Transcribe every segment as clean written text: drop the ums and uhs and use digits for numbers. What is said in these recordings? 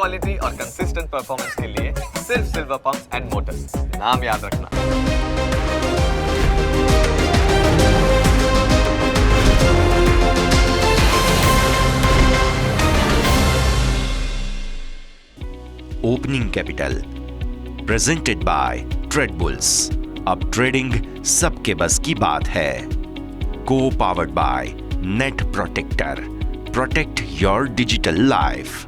Quality और consistent performance के लिए सिर्फ सिल्वर पंप्स एंड मोटर्स, नाम याद रखना। Opening capital presented by Trade Bulls. अब ट्रेडिंग सबके बस की बात है। को powered by Net Protector, protect your digital life.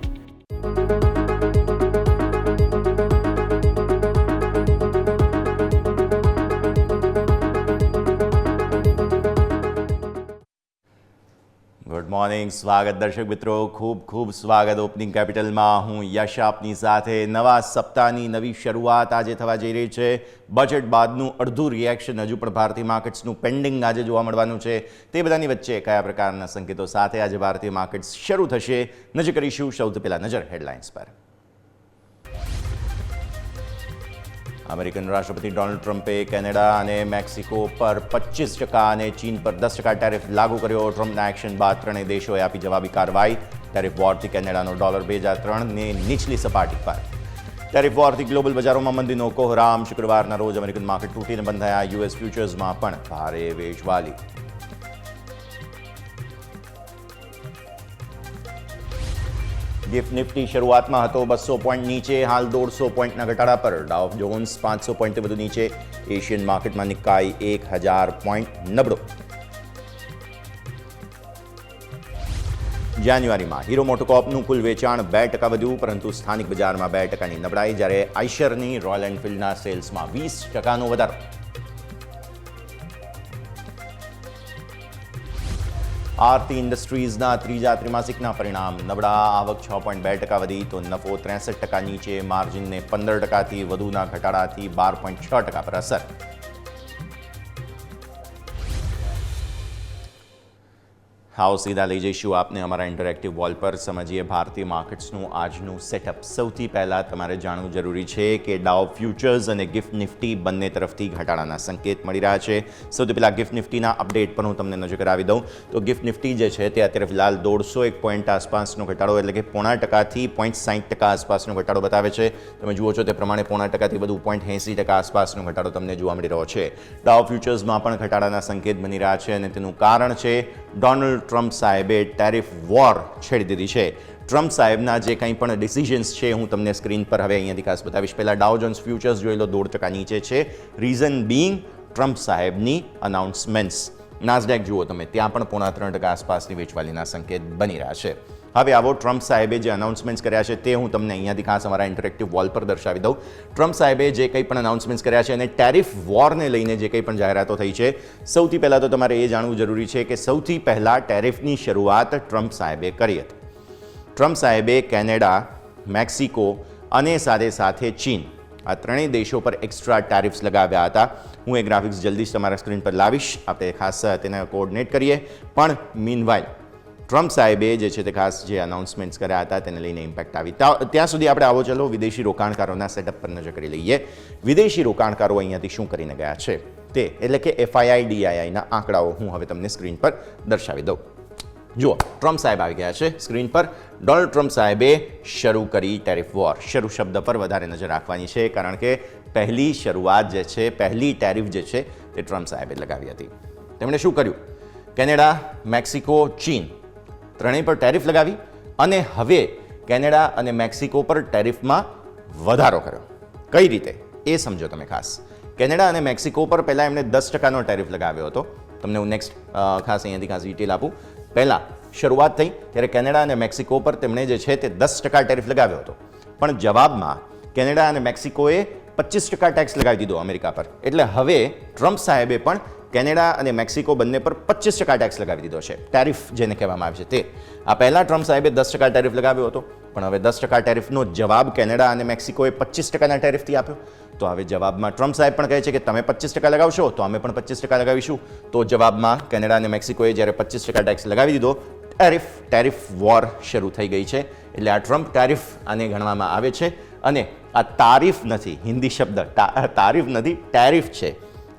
Good morning, સ્વાગત દર્શક મિત્રો, ખૂબ ખૂબ સ્વાગત ઓપનિંગ કેપિટલમાં. હું યશ આપની સાથે. નવા સપ્તાહની નવી શરૂઆત આજે થવા જઈ રહી છે. બજેટ બાદનું અડધું રિએક્શન હજુ પણ ભારતીય માર્કેટ્સનું પેન્ડિંગ આજે જોવા મળવાનું છે. તે બધાની વચ્ચે કયા પ્રકારના સંકેતો સાથે આજે ભારતીય માર્કેટ્સ શરૂ થશે, નજર કરીશું. સૌથી પહેલાં નજર હેડલાઇન્સ પર. અમેરિકન રાષ્ટ્રપતિ ડોનાલ્ડ ટ્રમ્પે કેનેડા અને મેક્સિકો પર 25% અને ચીન પર 10% ટેરિફ લાગુ કર્યો. ટ્રમ્પના એક્શન બાદ ત્રણેય દેશોએ આપી જવાબી કાર્યવાહી. ટેરિફ વોરથી કેનેડાનો $2003ની નીચલી સપાટી પર. ટેરિફ વોરથી ગ્લોબલ બજારોમાં મંદીનો કોહરામ. શુક્રવારના રોજ અમેરિકન માર્કેટ તૂટીને બંધ થયા. યુએસ ફ્યુચર્સમાં પણ ભારે વેચવાલી. ગિફ્ટ નિફ્ટી શરૂઆતમાં હતો 200 પોઈન્ટ નીચે, હાલ 150 પોઈન્ટના ઘટાડા પર. ડાઉ જોન્સ 500 પોઈન્ટથી વધુ નીચે. એશિયન માર્કેટમાં નિકાઈ 1000 પોઈન્ટ નબળો. જાન્યુઆરીમાં હીરો મોટોકોર્પનું કુલ વેચાણ 2% વધ્યું, પરંતુ સ્થાનિક બજારમાં 2%ની નબળાઈ, જ્યારે આઈશરની રોયલ એનફિલ્ડના સેલ્સમાં 20%નો વધારો. આરતી ઇન્ડસ્ટ્રીઝના ત્રીજા ત્રિમાસિકના પરિણામ નબળા. આવક 6.2% વધી તો નફો 63% નીચે. માર્જિનને 15%થી વધુના ઘટાડાથી 12.6% પર અસર. આવો સીધા લઈ જઈશું આપને અમારા ઇન્ટરેક્ટિવ વોલ પર. સમજીએ ભારતીય માર્કેટ્સનું આજનું સેટઅપ. સૌથી પહેલાં તમારે જાણવું જરૂરી છે કે ડાઉ ફ્યુચર્સ અને ગિફ્ટ નિફ્ટી બંને તરફથી ઘટાડાના સંકેત મળી રહ્યા છે. સૌથી પહેલાં ગિફ્ટ નિફ્ટીના અપડેટ પર હું તમને નજર કરાવી દઉં તો ગિફ્ટ નિફ્ટી જે છે તે અત્યારે ફિલહાલ 101 પોઈન્ટ આસપાસનો ઘટાડો, એટલે કે 0.5%થી 0.60% આસપાસનો ઘટાડો બતાવે છે. તમે જુઓ છો તે પ્રમાણે 0.5%થી વધુ 0.80% આસપાસનો ઘટાડો તમને જોવા મળી રહ્યો છે. ડાઉ ફ્યુચર્સમાં પણ ઘટાડાના સંકેત બની રહ્યા છે અને તેનું કારણ છે ડોનાલ્ડ ટ્રમ્પ સાહેબે ટેરિફ વોર છેડી દીધી છે. ટ્રમ્પ સાહેબના જે કંઈ પણ ડિસિઝન્સ છે હું તમને સ્ક્રીન પર હવે અહીંયાથી ખાસ બતાવીશ. પહેલાં ડાઉ જોન્સ ફ્યુચર્સ જોઈ લો, 1% નીચે છે. રીઝન બીઇંગ ટ્રમ્પ સાહેબની અનાઉન્સમેન્ટ્સ. નાસ્ડેક જુઓ તમે, ત્યાં પણ 0.3% આસપાસની વેચવાલીના સંકેત બની રહ્યા છે. હવે આવો ટ્રમ્પ સાહેબે જે અનાઉન્સમેન્ટ્સ કર્યા છે તે હું તમને અહીંયાથી ખાસ અમારા ઇન્ટરેક્ટિવ વોલ પર દર્શાવી દઉં. ટ્રમ્પ સાહેબે જે કંઈ પણ અનાઉન્સમેન્ટ્સ કર્યા છે અને ટેરિફ વોરને લઈને જે કંઈ પણ જાહેરાતો થઈ છે, સૌથી પહેલાં તો તમારે એ જાણવું જરૂરી છે કે સૌથી પહેલાં ટેરિફની શરૂઆત ટ્રમ્પ સાહેબે કરી હતી. ટ્રમ્પ સાહેબે કેનેડા, મેક્સિકો અને સાથે સાથે ચીન, આ ત્રણેય દેશો પર એક્સ્ટ્રા ટેરિફ્સ લગાવ્યા હતા. હું એ ગ્રાફિક્સ જલ્દી જ તમારા સ્ક્રીન પર લાવીશ, આપણે ખાસ તેને કોઓર્ડિનેટ કરીએ. પણ મીનવાઇલ ટ્રમ્પ સાહેબે જે છે તે ખાસ જે અનાઉન્સમેન્ટ્સ કર્યા હતા તેને લઈને ઇમ્પેક્ટ આવી. ત્યાં સુધી આપણે આવો ચલો વિદેશી રોકાણકારોના સેટઅપ પર નજર કરી લઈએ. વિદેશી રોકાણકારો અહીંયાથી શું કરીને ગયા છે તે, એટલે કે FII-DIIના આંકડાઓ હું હવે તમને સ્ક્રીન પર દર્શાવી દઉં. જુઓ, ટ્રમ્પ સાહેબ આવી ગયા છે સ્ક્રીન પર. ડોનાલ્ડ ટ્રમ્પ સાહેબે શરૂ કરી ટેરિફ વોર. શરૂ શબ્દ પર વધારે નજર રાખવાની છે, કારણ કે પહેલી શરૂઆત જે છે, પહેલી ટેરિફ જે છે તે ટ્રમ્પ સાહેબે લગાવી હતી. તેમણે શું કર્યું? કેનેડા, મેક્સિકો, ચીન ત્રણેય પર ટેરિફ લગાવી અને હવે કેનેડા અને મેક્સિકો પર ટેરિફમાં વધારો કર્યો. કઈ રીતે એ સમજો તમે ખાસ. કેનેડા અને મેક્સિકો પર પહેલાં એમણે 10%નો ટેરિફ લગાવ્યો હતો. તમને હું નેક્સ્ટ ખાસ અહીંયાથી ખાસ ડિટેલ આપું. પહેલાં શરૂઆત થઈ ત્યારે કેનેડા અને મેક્સિકો પર તેમણે જે છે તે 10% ટેરિફ લગાવ્યો હતો, પણ જવાબમાં કેનેડા અને મેક્સિકોએ 25% ટેક્સ લગાવી દીધો અમેરિકા પર. એટલે હવે ટ્રમ્પ સાહેબે પણ કેનેડા અને મેક્સિકો બંને પર 25% ટેક્સ લગાવી દીધો છે. ટેરિફ જેને કહેવામાં આવે છે તે. આ પહેલાં ટ્રમ્પ સાહેબે 10% ટેરિફ લગાવ્યો હતો, પણ હવે 10% ટેરિફનો જવાબ કેનેડા અને મેક્સિકોએ 25%ના ટેરિફથી આપ્યો. તો હવે જવાબમાં ટ્રમ્પ સાહેબ પણ કહે છે કે તમે 25% લગાવશો તો અમે પણ 25% લગાવીશું. તો જવાબમાં કેનેડા અને મેક્સિકોએ જ્યારે 25% ટેક્સ લગાવી દીધો, ટેરિફ વોર શરૂ થઈ ગઈ છે. એટલે આ ટ્રમ્પ ટેરિફ આને ગણવામાં આવે છે. અને આ તારીફ નથી, હિન્દી શબ્દ તારીફ નથી, ટેરિફ છે.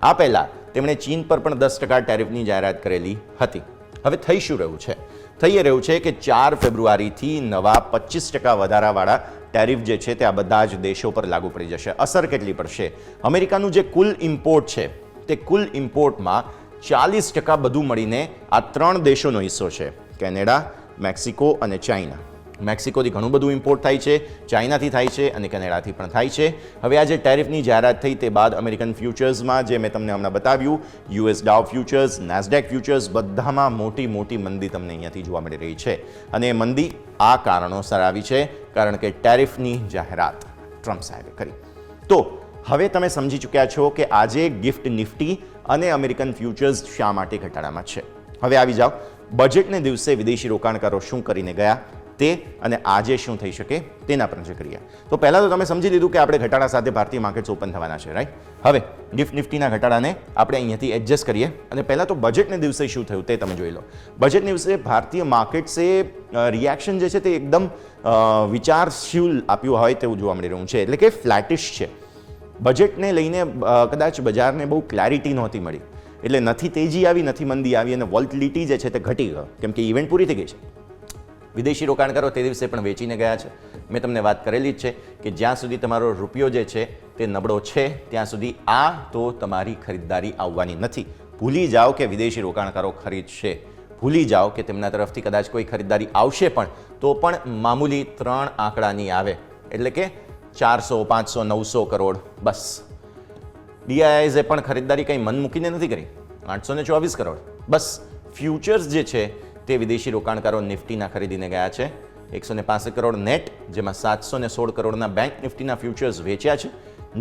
આ પહેલાં તેમણે ચીન પર પણ 10% ટેરિફની જાહેરાત કરેલી હતી. હવે થઈ શું રહ્યું છે? થઈ રહ્યું છે કે 4 ફેબ્રુઆરીથી નવા 25% વધારાવાળા ટેરિફ જે છે તે આ બધા જ દેશો પર લાગુ પડી જશે. અસર કેટલી પડશે? અમેરિકાનું જે કુલ ઇમ્પોર્ટ છે તે કુલ ઇમ્પોર્ટમાં 40% બધું મળીને આ 3 દેશોનો હિસ્સો છે: કેનેડા, મેક્સિકો અને ચાઇના. મેક્સિકોથી ઘણું બધું ઇમ્પોર્ટ થાય છે, ચાઇનાથી થાય છે અને કેનેડાથી પણ થાય છે. હવે આ જે ટેરિફની જાહેરાત થઈ તે બાદ અમેરિકન ફ્યુચર્સમાં, જે મેં તમને હમણાં બતાવ્યું, યુએસ ડાઉ ફ્યુચર્સ, નાસ્ડેક ફ્યુચર્સ, બધામાં મોટી મંદી તમને અહીંયાથી જોવા મળી રહી છે. અને એ મંદી આ કારણોસર આવી છે, કારણ કે ટેરિફની જાહેરાત ટ્રમ્પ સાહેબે કરી. તો હવે તમે સમજી ચૂક્યા છો કે આજે ગિફ્ટ નિફ્ટી અને અમેરિકન ફ્યુચર્સ શા માટે ઘટાડામાં છે. હવે આવી જાઓ, બજેટને દિવસે વિદેશી રોકાણકારો શું કરીને ગયા તે અને આજે શું થઈ શકે તેના પર નજર કરીએ. તો પહેલાં તો તમે સમજી લીધું કે આપણે ઘટાડા સાથે ભારતીય માર્કેટ્સ ઓપન થવાના છે, રાઈટ? હવે ગિફ્ટ નિફ્ટીના ઘટાડાને આપણે અહીંયાથી એડજસ્ટ કરીએ અને પહેલાં તો બજેટને દિવસે શું થયું તે તમે જોઈ લો. બજેટને દિવસે ભારતીય માર્કેટ્સે રિએક્શન જે છે તે એકદમ વિચારશીલ આપ્યું હોય તેવું જોવા મળી રહ્યું છે, એટલે કે ફ્લેટિશ છે. બજેટને લઈને કદાચ બજારને બહુ ક્લેરિટી નહોતી મળી, એટલે નથી તેજી આવી, નથી મંદી આવી અને વોલ્ટિલિટી જે છે તે ઘટી ગયો, કેમ કે ઇવેન્ટ પૂરી થઈ ગઈ છે. વિદેશી રોકાણકારો તે દિવસે પણ વેચીને ગયા છે. મેં તમને વાત કરેલી જ છે કે જ્યાં સુધી તમારો રૂપિયો જે છે તે નબળો છે ત્યાં સુધી તો તમારી ખરીદદારી આવવાની નથી. ભૂલી જાઓ કે વિદેશી રોકાણકારો ખરીદશે, ભૂલી જાઓ કે તેમના તરફથી કદાચ કોઈ ખરીદદારી આવશે પણ તો પણ મામૂલી 3 આંકડાની આવે, એટલે કે 400, 500, 900 કરોડ બસ. ડીઆઈઆઈએ પણ ખરીદદારી કંઈ મન મૂકીને નથી કરી, 824 કરોડ બસ. ફ્યુચર્સ જે છે તે વિદેશી રોકાણકારો નિફ્ટીના ખરીદીને ગયા છે 165 કરોડ નેટ, જેમાં 716 કરોડના બેંક નિફ્ટીના ફ્યુચર્સ વેચ્યા છે,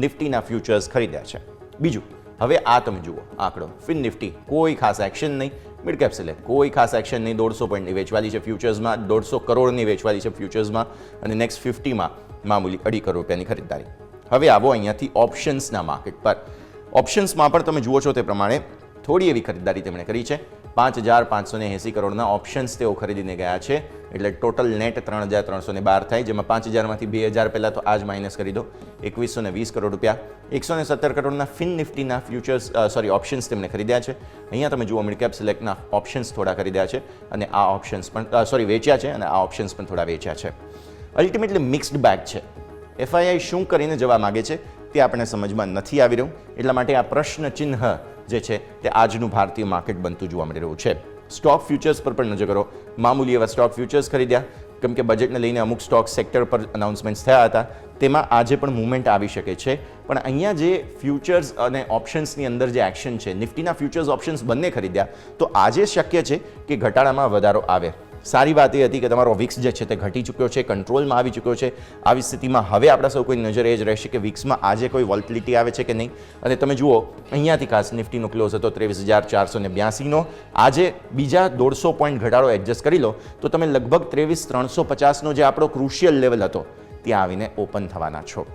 નિફ્ટીના ફ્યુચર્સ ખરીદ્યા છે. બીજું, હવે આ તમે જુઓ આંકડો, ફિન નિફ્ટી કોઈ ખાસ એક્શન નહીં, મિડ કેપ સિલેક્ટ કોઈ ખાસ એક્શન નહીં, 150 પોઈન્ટની વેચવાલી છે ફ્યુચર્સમાં, 150 કરોડની વેચવાલી છે ફ્યુચર્સમાં અને નેક્સ્ટ 50માં મામૂલી 2.5 કરોડ રૂપિયાની ખરીદદારી. હવે આવો અહીંયાથી ઓપ્શન્સના માર્કેટ પર. ઓપ્શન્સમાં પણ તમે જુઓ છો તે પ્રમાણે થોડી એવી ખરીદદારી તેમણે કરી છે. 5,580 કરોડના ઓપ્શન્સ તેઓ ખરીદીને ગયા છે, એટલે ટોટલ નેટ 3,312 થાય, જેમાં 5,000માંથી 2,000 પહેલાં તો આ જ માઇનસ કરી દો, 2,120 કરોડ રૂપિયા. 117 કરોડના ફિન નિફ્ટીના ફ્યુચર્સ ઓપ્શન્સ તેમણે ખરીદ્યા છે. અહીંયા તમે જુઓ મિડ કેપ સિલેક્ટના ઓપ્શન્સ થોડા ખરીદ્યા છે અને આ ઓપ્શન્સ પણ વેચ્યા છે અને આ ઓપ્શન્સ પણ થોડા વેચ્યા છે. અલ્ટિમેટલી મિક્સ્ડ બેગ છે. એફઆઈઆઈ શું કરીને જવા માગે છે તે આપણે સમજમાં નથી આવી રહ્યું, એટલા માટે આ પ્રશ્ન ચિહ્ન જે છે તે આજનું ભારતીય માર્કેટ બનતું જોવા મળી રહ્યું છે. સ્ટોક ફ્યુચર્સ પર પણ નજર કરો. મામૂલી એવા સ્ટોક ફ્યુચર્સ ખરીદ્યા, કેમ કે બજેટને લઈને અમુક સ્ટોક સેક્ટર પર અનાઉન્સમેન્ટ્સ થયા હતા, તેમાં આજે પણ મૂવમેન્ટ આવી શકે છે. પણ અહીંયા જે ફ્યુચર્સ અને ઓપ્શન્સની અંદર જે એક્શન છે, નિફ્ટીના ફ્યુચર્સ ઓપ્શન્સ બંને ખરીદ્યા, તો આજે શક્ય છે કે ઘટાડામાં વધારો આવે. સારી વાત એ હતી કે તમારો વિક્સ જે છે તે ઘટી ચૂક્યો છે, કંટ્રોલમાં આવી ચૂક્યો છે. આવી સ્થિતિમાં હવે આપણા સૌ કોઈ નજર એ જ રહેશે કે વિક્સમાં આજે કોઈ વોલ્ટિલિટી આવે છે કે નહીં. અને તમે જુઓ અહીંયાથી ખાસ નિફ્ટીનો ક્લોઝ હતો 23,482નો. આજે બીજા 150 પોઈન્ટ ઘટાડો એડજસ્ટ કરી લો તો તમે લગભગ 23,350નો જે આપણો ક્રુશિયલ લેવલ હતો ત્યાં આવીને ઓપન થવાના છો.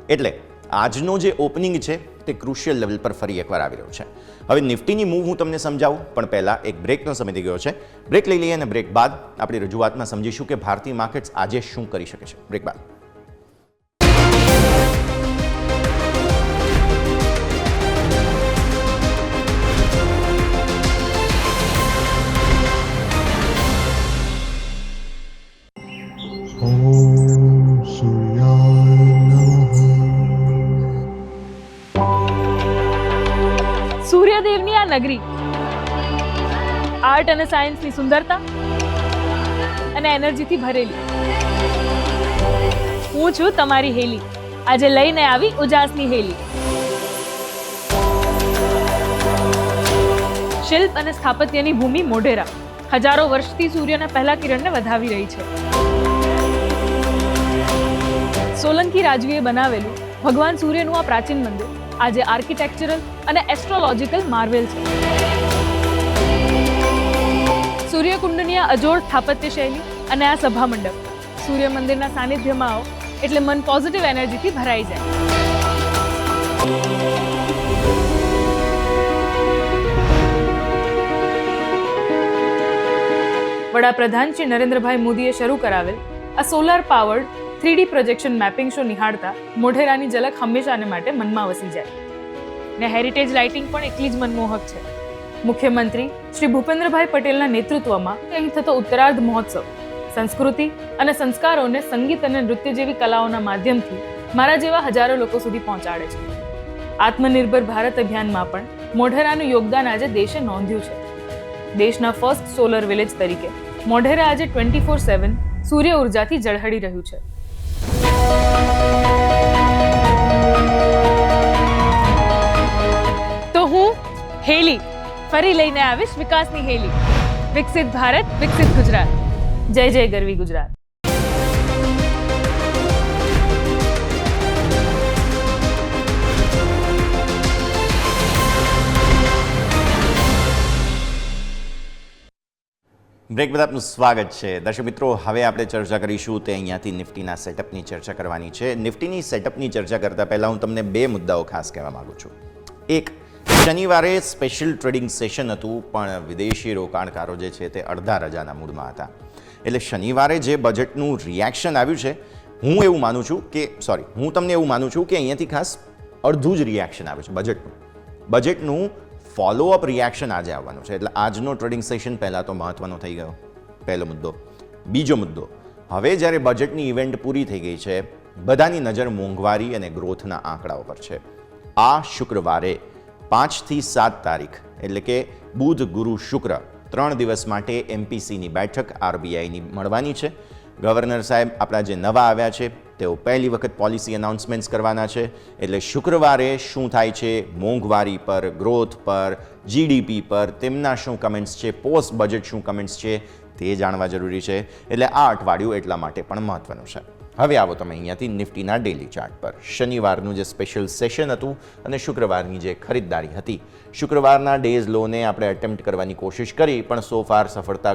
એટલે આજનો જે ઓપનિંગ છે તે ક્રુશિયલ લેવલ પર ફરી એકવાર આવી રહ્યો છે. હવે નિફ્ટીની મૂવ હું તમને સમજાવું, પણ પહેલાં એક બ્રેકનો સમય થઈ ગયો છે. બ્રેક લઈ લઈએ અને બ્રેક બાદ આપણી રજૂઆતમાં સમજીશું કે ભારતીય માર્કેટ્સ આજે શું કરી શકે છે. બ્રેક બાદ. સૂર્યદેવની આ નગરી, આર્ટ અને સાયન્સની સુંદરતા અને એનર્જીથી ભરેલી. હું છું તમારી હેલી, આજે લઈને આવી ઉજાસની હેલી. શિલ્પ અને સ્થાપત્યની ભૂમિ મોઢેરા હજારો વર્ષથી સૂર્યના પહેલા કિરણને વધાવી રહી છે. સોલંકી રાજવીએ બનાવેલું ભગવાન સૂર્યનું આ પ્રાચીન મંદિર આજે આર્કિટેક્ચરલ અને એસ્ટ્રોલોજીકલ માર્વેલ છે. સૂર્યકુંડની આ અજોડ સ્થાપત્ય શૈલી અને આ સભા મંડપ, સૂર્ય મંદિરના સાનિધ્યમાં આવો એટલે મન પોઝિટિવ એનર્જીથી ભરાઈ જાય. વડાપ્રધાન શ્રી નરેન્દ્રભાઈ મોદીએ શરૂ કરાવેલ આ solar powered 3D projection mapping show નિહાળતા મોઢેરાની ઝલક હંમેશાને માટે મનમાં વસી જાય. ને હેરિટેજ લાઇટિંગ પણ એટલી જ મનમોહક છે. મુખ્યમંત્રી શ્રી ભૂપેન્દ્રભાઈ પટેલના નેતૃત્વમાં અહીં થતો ઉત્તરાર્ધ મહોત્સવ સંસ્કૃતિ અને સંસ્કારોને સંગીત અને નૃત્ય જેવી કલાઓના માધ્યમથી મારા જેવા હજારો લોકો સુધી પહોંચાડે છે. આત્મનિર્ભર ભારત અભિયાનમાં પણ મોઢેરાનું યોગદાન આજે દેશે નોંધ્યું છે. દેશના ફર્સ્ટ સોલર વિલેજ તરીકે મોઢેરા આજે 24/7 સૂર્ય ઉર્જાથી ઝળહળી રહ્યું છે. તો હું હેલી ફરી લઈને આવીશ વિકાસની હેલી. વિકસિત ભારત, વિકસિત ગુજરાત. જય જય ગરવી ગુજરાત. બ્રેક બાદ આપનું સ્વાગત છે. દર્શક મિત્રો, હવે આપણે ચર્ચા કરીશું તે અહીંયાથી નિફ્ટીના સેટઅપની ચર્ચા કરવાની છે. નિફ્ટીની સેટઅપની ચર્ચા કરતાં પહેલાં હું તમને બે મુદ્દાઓ ખાસ કહેવા માગું છું. એક, શનિવારે સ્પેશિયલ ટ્રેડિંગ સેશન હતું, પણ વિદેશી રોકાણકારો જે છે તે અડધા રજાના મૂડમાં હતા. એટલે શનિવારે જે બજેટનું રિએક્શન આવ્યું છે, હું તમને એવું માનું છું કે અહીંયાથી ખાસ અડધું જ રિએક્શન આવ્યું છે બજેટનું ફોલોઅપ રિએક્શન આજે આવવાનું છે. એટલે આજનો ટ્રેડિંગ સેશન પહેલાં તો મહત્વનો થઈ ગયો, પહેલો મુદ્દો. બીજો મુદ્દો, હવે જ્યારે બજેટની ઇવેન્ટ પૂરી થઈ ગઈ છે, બધાની નજર મોંઘવારી અને ગ્રોથના આંકડાઓ પર છે. આ શુક્રવારે 5 થી 7 તારીખ એટલે કે બુધ, ગુરુ, શુક્ર 3 દિવસ માટે MPCની બેઠક RBIની મળવાની છે. ગવર્નર સાહેબ આપણા જે નવા આવ્યા છે તેઓ પહેલી વખત પોલિસી અનાઉન્સમેન્ટ્સ કરવાના છે. એટલે શુક્રવારે શું થાય છે, મોંઘવારી પર, ગ્રોથ પર, GDP પર તેમના શું કમેન્ટ્સ છે, પોસ્ટ બજેટ શું કમેન્ટ્સ છે તે જાણવા જરૂરી છે. એટલે આ અઠવાડિયું એટલા માટે પણ મહત્વનું છે. હવે આવો તમે અહીંયાથી નિફ્ટીના ડેલી ચાર્ટ પર. શનિવારનું જે સ્પેશિયલ સેશન હતું અને શુક્રવારની જે ખરીદદારી હતી, શુક્રવારના ડેઝ લોને આપણે અટેમ્પ્ટ કરવાની કોશિશ કરી, પણ સો ફાર સફળતા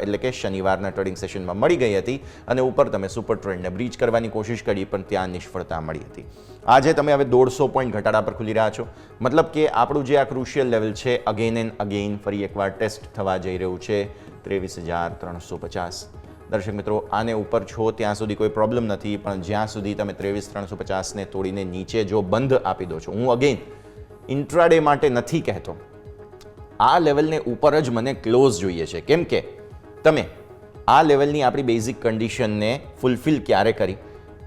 એટલે કે શનિવારના ટ્રેડિંગ સેશનમાં મળી ગઈ હતી અને ઉપર તમે સુપર ટ્રેન્ડને બ્રીચ કરવાની કોશિશ કરી, પણ ત્યાં નિષ્ફળતા મળી હતી. આજે તમે હવે 150 પોઈન્ટ ઘટાડા પર ખુલી રહ્યા છો. મતલબ કે આપણું જે આ ક્રુશિયલ લેવલ છે, અગેન એન્ડ અગેન ફરી એકવાર ટેસ્ટ થવા જઈ રહ્યું છે 23,350. દર્શક મિત્રો, આને ઉપર છો ત્યાં સુધી કોઈ પ્રોબ્લેમ નથી, પણ જ્યાં સુધી તમે 23,350ને તોડીને નીચે જો બંધ આપી દો છો, હું અગેન ઇન્ટ્રાડે માટે નથી કહેતો, આ લેવલને ઉપર જ મને ક્લોઝ જોઈએ છે. કેમ કે તમે આ લેવલની આપણી બેઝિક કન્ડિશનને ફૂલફિલ ક્યારે કરી?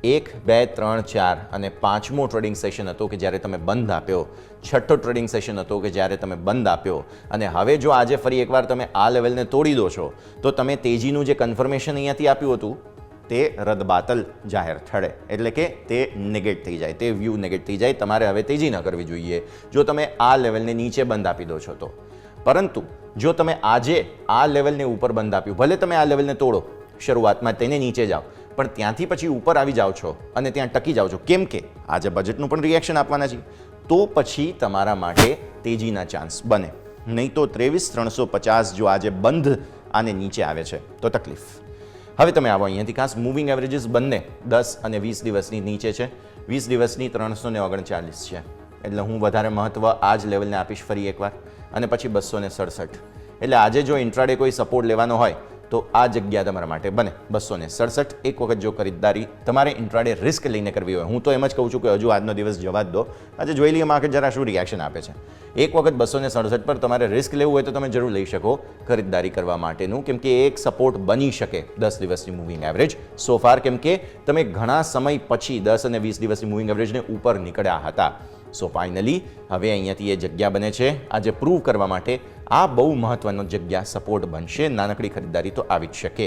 1, 2, 3, 4 અને 5મો ટ્રેડિંગ સેશન હતો કે જ્યારે તમે બંધ આપ્યો, 6ઠ્ઠો ટ્રેડિંગ સેશન હતો કે જ્યારે તમે બંધ આપ્યો, અને હવે જો આજે ફરી એકવાર તમે આ લેવલને તોડી દો છો તો તમે તેજીનું જે કન્ફર્મેશન અહીંયાથી આપ્યું હતું તે રદબાતલ જાહેર થડે. એટલે કે તે નેગેટ થઈ જાય, તે વ્યૂ નેગેટ થઈ જાય. તમારે હવે તેજી ન કરવી જોઈએ જો તમે આ લેવલને નીચે બંધ આપી દો છો તો. પરંતુ જો તમે આજે આ લેવલને ઉપર બંધ આપ્યું, ભલે તમે આ લેવલને તોડો, શરૂઆતમાં તેને નીચે જાઓ, પણ ત્યાંથી પછી ઉપર આવી જાઓ છો અને ત્યાં ટકી જાઓ છો, કેમ કે આજે બજેટનું પણ રિએક્શન આપવાના છે, તો પછી તમારા માટે તેજીના ચાન્સ બને. નહીં તો 23,350 જો આજે બંધ આને નીચે આવે છે તો તકલીફ. હવે તમે આવો અહીંયાથી ખાસ મૂવિંગ એવરેજીસ બંને 10 અને 20 દિવસની નીચે છે. 20 દિવસની 339 છે. એટલે હું વધારે મહત્વ આ જ લેવલને આપીશ ફરી એકવાર, અને પછી 267. એટલે આજે જો ઇન્ટ્રાડે કોઈ સપોર્ટ લેવાનો હોય તો આ જગ્યા તમારા માટે બને 267. એક વખત જો ખરીદદારી તમારે ઇન્ટ્રાડે રિસ્ક લઈને કરવી હોય, હું તો એમ જ કહું છું કે હજુ આજનો દિવસ જવા જ દો, આજે જોઈ લઈએ માર્કેટ જરા શું રિએક્શન આપે છે. એક વખત 267 પર તમારે રિસ્ક લેવું હોય તો તમે જરૂર લઈ શકો ખરીદદારી કરવા માટેનું, કેમ કે એક સપોર્ટ બની શકે 10 દિવસની મૂવિંગ એવરેજ સો ફાર, કેમ કે તમે ઘણા સમય પછી 10 અને 20 દિવસની મૂવિંગ એવરેજને ઉપર નીકળ્યા હતા. સો ફાઇનલી હવે અહીંયાથી એ જગ્યા બને છે આજે પ્રૂવ કરવા માટે. આ બહુ મહત્વનો જગ્યા સપોર્ટ બનશે, નાનકડી ખરીદદારી તો આવી જ શકે.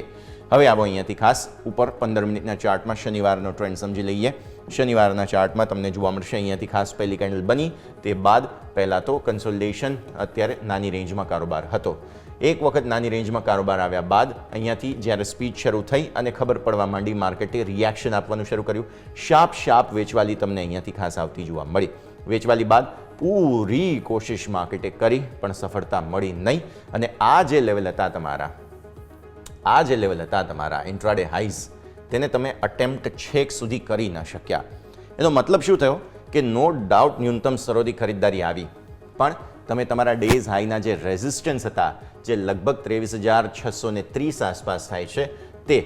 હવે આવો અહીંયાથી ખાસ ઉપર 15 મિનિટના ચાર્ટમાં શનિવારનો ટ્રેન્ડ સમજી લઈએ. શનિવારના ચાર્ટમાં તમને જોવા મળશે અહીંયાથી ખાસ પહેલી કેન્ડલ બની, તે બાદ પહેલાં તો કન્સોલિડેશન, અત્યારે નાની રેન્જમાં કારોબાર હતો. એક વખત નાની રેન્જમાં કારોબાર આવ્યા બાદ અહીંયાથી જ્યારે સ્પીડ શરૂ થઈ અને ખબર પડવા માંડી, માર્કેટે રિએક્શન આપવાનું શરૂ કર્યું. શાર્પ વેચવાલી તમને અહીંયાથી ખાસ આવતી જોવા મળી. વેચવાલી બાદ પૂરી કોશિશ માર્કેટે કરી, પણ સફળતા મળી નહીં. અને આ જે લેવલ હતા તમારા ઇન્ટ્રાડે હાઈઝ, તેને તમે અટેમ્પ્ટ છેક સુધી કરી ન શક્યા. એનો મતલબ શું થયો કે નો ડાઉટ ન્યૂનતમ સ્તરોથી ખરીદદારી આવી, પણ તમે તમારા ડેઝ હાઈના જે રેઝિસ્ટન્સ હતા, જે લગભગ 23,630 આસપાસ થાય છે, તે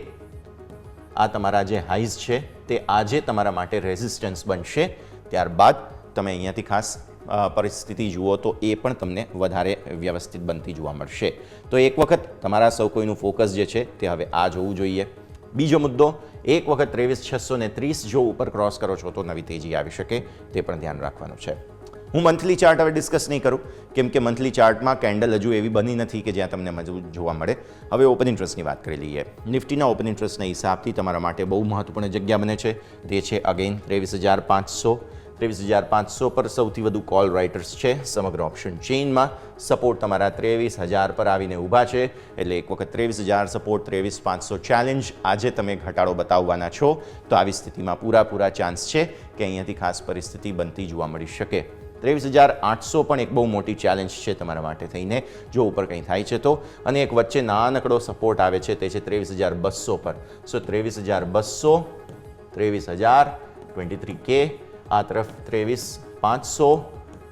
આ તમારા જે હાઈઝ છે તે આજે તમારા માટે રેઝિસ્ટન્સ બનશે. ત્યારબાદ તમે અહીંયાથી ખાસ પરિસ્થિતિ જુઓ તો એ પણ તમને વધારે વ્યવસ્થિત બનતી જોવા મળશે. તો એક વખત તમારા સૌ કોઈનું ફોકસ જે છે તે હવે આ જોવું જોઈએ. બીજો મુદ્દો, એક વખત 23,630 જો ઉપર ક્રોસ કરો છો તો નવી તેજી આવી શકે, તે પણ ધ્યાન રાખવાનું છે. હું મંથલી ચાર્ટ હવે ડિસ્કસ નહીં કરું, કેમ કે મંથલી ચાર્ટમાં કેન્ડલ હજુ એવી બની નથી કે જ્યાં તમને મજબૂત જોવા મળે. હવે ઓપન ઇન્ટરેસ્ટની વાત કરી લઈએ. નિફ્ટીના ઓપન ઇન્ટરેસ્ટના હિસાબથી તમારા માટે બહુ મહત્વપૂર્ણ જગ્યા બને છે. તે છે અગેન 23,500. 23,500 પર સૌથી વધુ કોલ રાઇટર્સ છે સમગ્ર ઓપ્શન ચેઇનમાં. સપોર્ટ તમારા 23,000 પર આવીને ઊભા છે. એટલે એક વખત 23,000 સપોર્ટ, 23,500 ચેલેન્જ. આજે તમે ઘટાડો બતાવવાના છો તો આવી સ્થિતિમાં પૂરા ચાન્સ છે કે અહીંયાથી ખાસ પરિસ્થિતિ બનતી જોવા મળી શકે. 23,800 પણ એક બહુ મોટી ચેલેન્જ છે તમારા માટે થઈને, જો ઉપર કંઈ થાય છે તો. અને એક વચ્ચે નાનકડો સપોર્ટ આવે છે, તે છે 23,200 પર. સો 23,200, 23,000, 23K, આ તરફ 23,500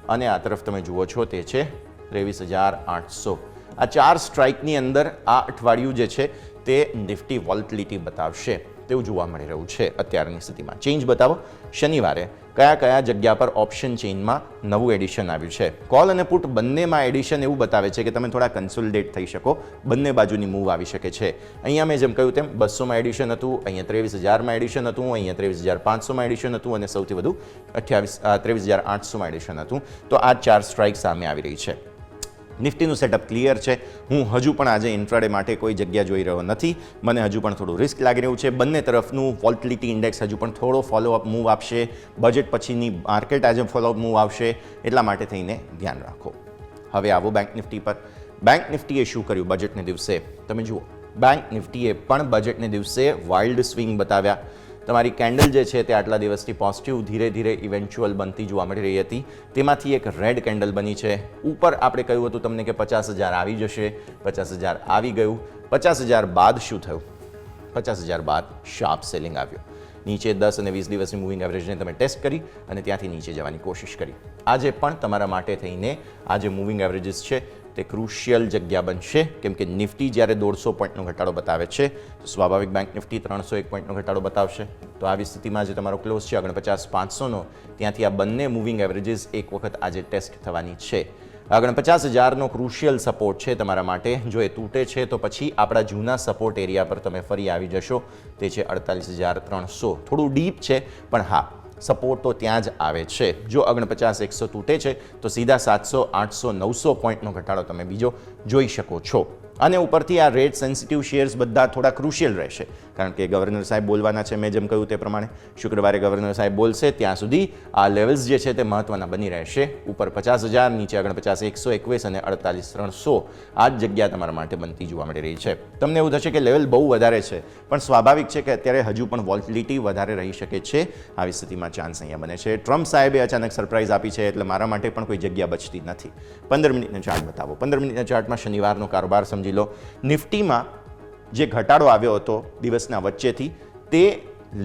અને આ તરફ તમે જુઓ છો તે છે 23,800. આ 4 સ્ટ્રાઇકની અંદર આ અઠવાડિયું જે છે તે નિફ્ટી વોલેટિલિટી બતાવશે તેવું જોવા મળી રહ્યું છે અત્યારની સ્થિતિમાં. ચેન્જ બતાવો. શનિવારે કયા જગ્યા પર ઓપ્શન ચેઇનમાં નવું એડિશન આવ્યું છે. કોલ અને પુટ બંનેમાં એડિશન એવું બતાવે છે કે તમે થોડા કન્સોલિડેટ થઈ શકો, બંને બાજુની મૂવ આવી શકે છે. અહીંયા મેં જેમ કહ્યું તેમ 200માં એડિશન હતું, અહીંયા 23,000માં એડિશન હતું, અહીંયા 23,500માં એડિશન હતું અને સૌથી વધુ 23,800માં એડિશન હતું. તો આ 4 સ્ટ્રાઇક સામે આવી રહી છે. નિફ્ટીનું સેટઅપ ક્લિયર છે. હું હજુ પણ આજે ઇન્ટ્રાડે માટે કોઈ જગ્યા જોઈ રહ્યો નથી. મને હજુ પણ થોડું રિસ્ક લાગી રહ્યું છે. બંને તરફનું વોલેટિલિટી ઇન્ડેક્સ હજુ પણ થોડો ફોલોઅપ મૂવ આપશે. બજેટ પછીની માર્કેટ આજે ફોલોઅપ મૂવ આવશે, એટલા માટે થઈને ધ્યાન રાખો. હવે આવો બેંક નિફ્ટી પર. બેંક નિફ્ટીએ શું કર્યું બજેટને દિવસે? તમે જુઓ, બેંક નિફ્ટીએ પણ બજેટને દિવસે વાઇલ્ડ સ્વિંગ બતાવ્યા. તમારી કેન્ડલ જે છે તે આટલા દિવસથી પોઝિટિવ ધીરે ઇવેન્ચ્યુઅલ બનતી જોવા મળી રહી હતી. તેમાંથી એક રેડ કેન્ડલ બની છે. ઉપર આપણે કહ્યું હતું તમને કે 50,000 આવી જશે, 50,000 આવી ગયું. 50,000 બાદ શું થયું? 50,000 બાદ શાર્પ સેલિંગ આવ્યો. નીચે 10 અને 20 દિવસની મૂવિંગ એવરેજને તમે ટેસ્ટ કરી અને ત્યાંથી નીચે જવાની કોશિશ કરી. આજે પણ તમારા માટે થઈને આ જે મૂવિંગ એવરેજીસ છે તે ક્રુશિયલ જગ્યા બનશે, કેમ કે નિફ્ટી જ્યારે 150 પોઈન્ટનો ઘટાડો બતાવે છે તો સ્વાભાવિક બેંક નિફ્ટી 301 પોઈન્ટનો ઘટાડો બતાવશે. તો આવી સ્થિતિમાં જે તમારો ક્લોઝ છે 49,500નો, ત્યાંથી આ બંને મૂવિંગ એવરેજીસ એક વખત આજે ટેસ્ટ થવાની છે. 49,000નો ક્રુશિયલ સપોર્ટ છે તમારા માટે. જો એ તૂટે છે તો પછી આપણા જૂના સપોર્ટ એરિયા પર તમે ફરી આવી જશો, તે છે 48,300. થોડું ડીપ છે પણ હા, સપોર્ટ તો ત્યાં જ આવે છે. જો 49,100 તૂટે છે તો સીધા 700, 800, 900 પોઈન્ટનો ઘટાડો તમે બીજો જોઈ શકો છો. અને ઉપરથી આ રેટ સેન્સિટિવ શેર્સ બધા થોડા ક્રુશિયલ રહેશે, કારણ કે ગવર્નર સાહેબ બોલવાના છે. મેં જેમ કહ્યું તે પ્રમાણે શુક્રવારે ગવર્નર સાહેબ બોલશે, ત્યાં સુધી આ લેવલ્સ જે છે તે મહત્વના બની રહેશે. ઉપર 50,000, નીચે 49,121 અને 48,300. આ જ જગ્યા તમારા માટે બનતી જોવા મળી રહી છે. તમને એવું થશે કે લેવલ બહુ વધારે છે, પણ સ્વાભાવિક છે કે અત્યારે હજુ પણ વોલેટિલિટી વધારે રહી શકે છે. આવી સ્થિતિમાં ચાન્સ અહીંયા બને છે. ટ્રમ્પ સાહેબે અચાનક સરપ્રાઈઝ આપી છે, એટલે મારા માટે પણ કોઈ જગ્યા બચતી નથી. 15 મિનિટનો ચાર્ટ બતાવો. 15 મિનિટના ચાર્ટમાં શનિવારનો કારોબાર સમજી લો. નિફ્ટીમાં જે ઘટાડો આવ્યો હતો દિવસના વચ્ચેથી તે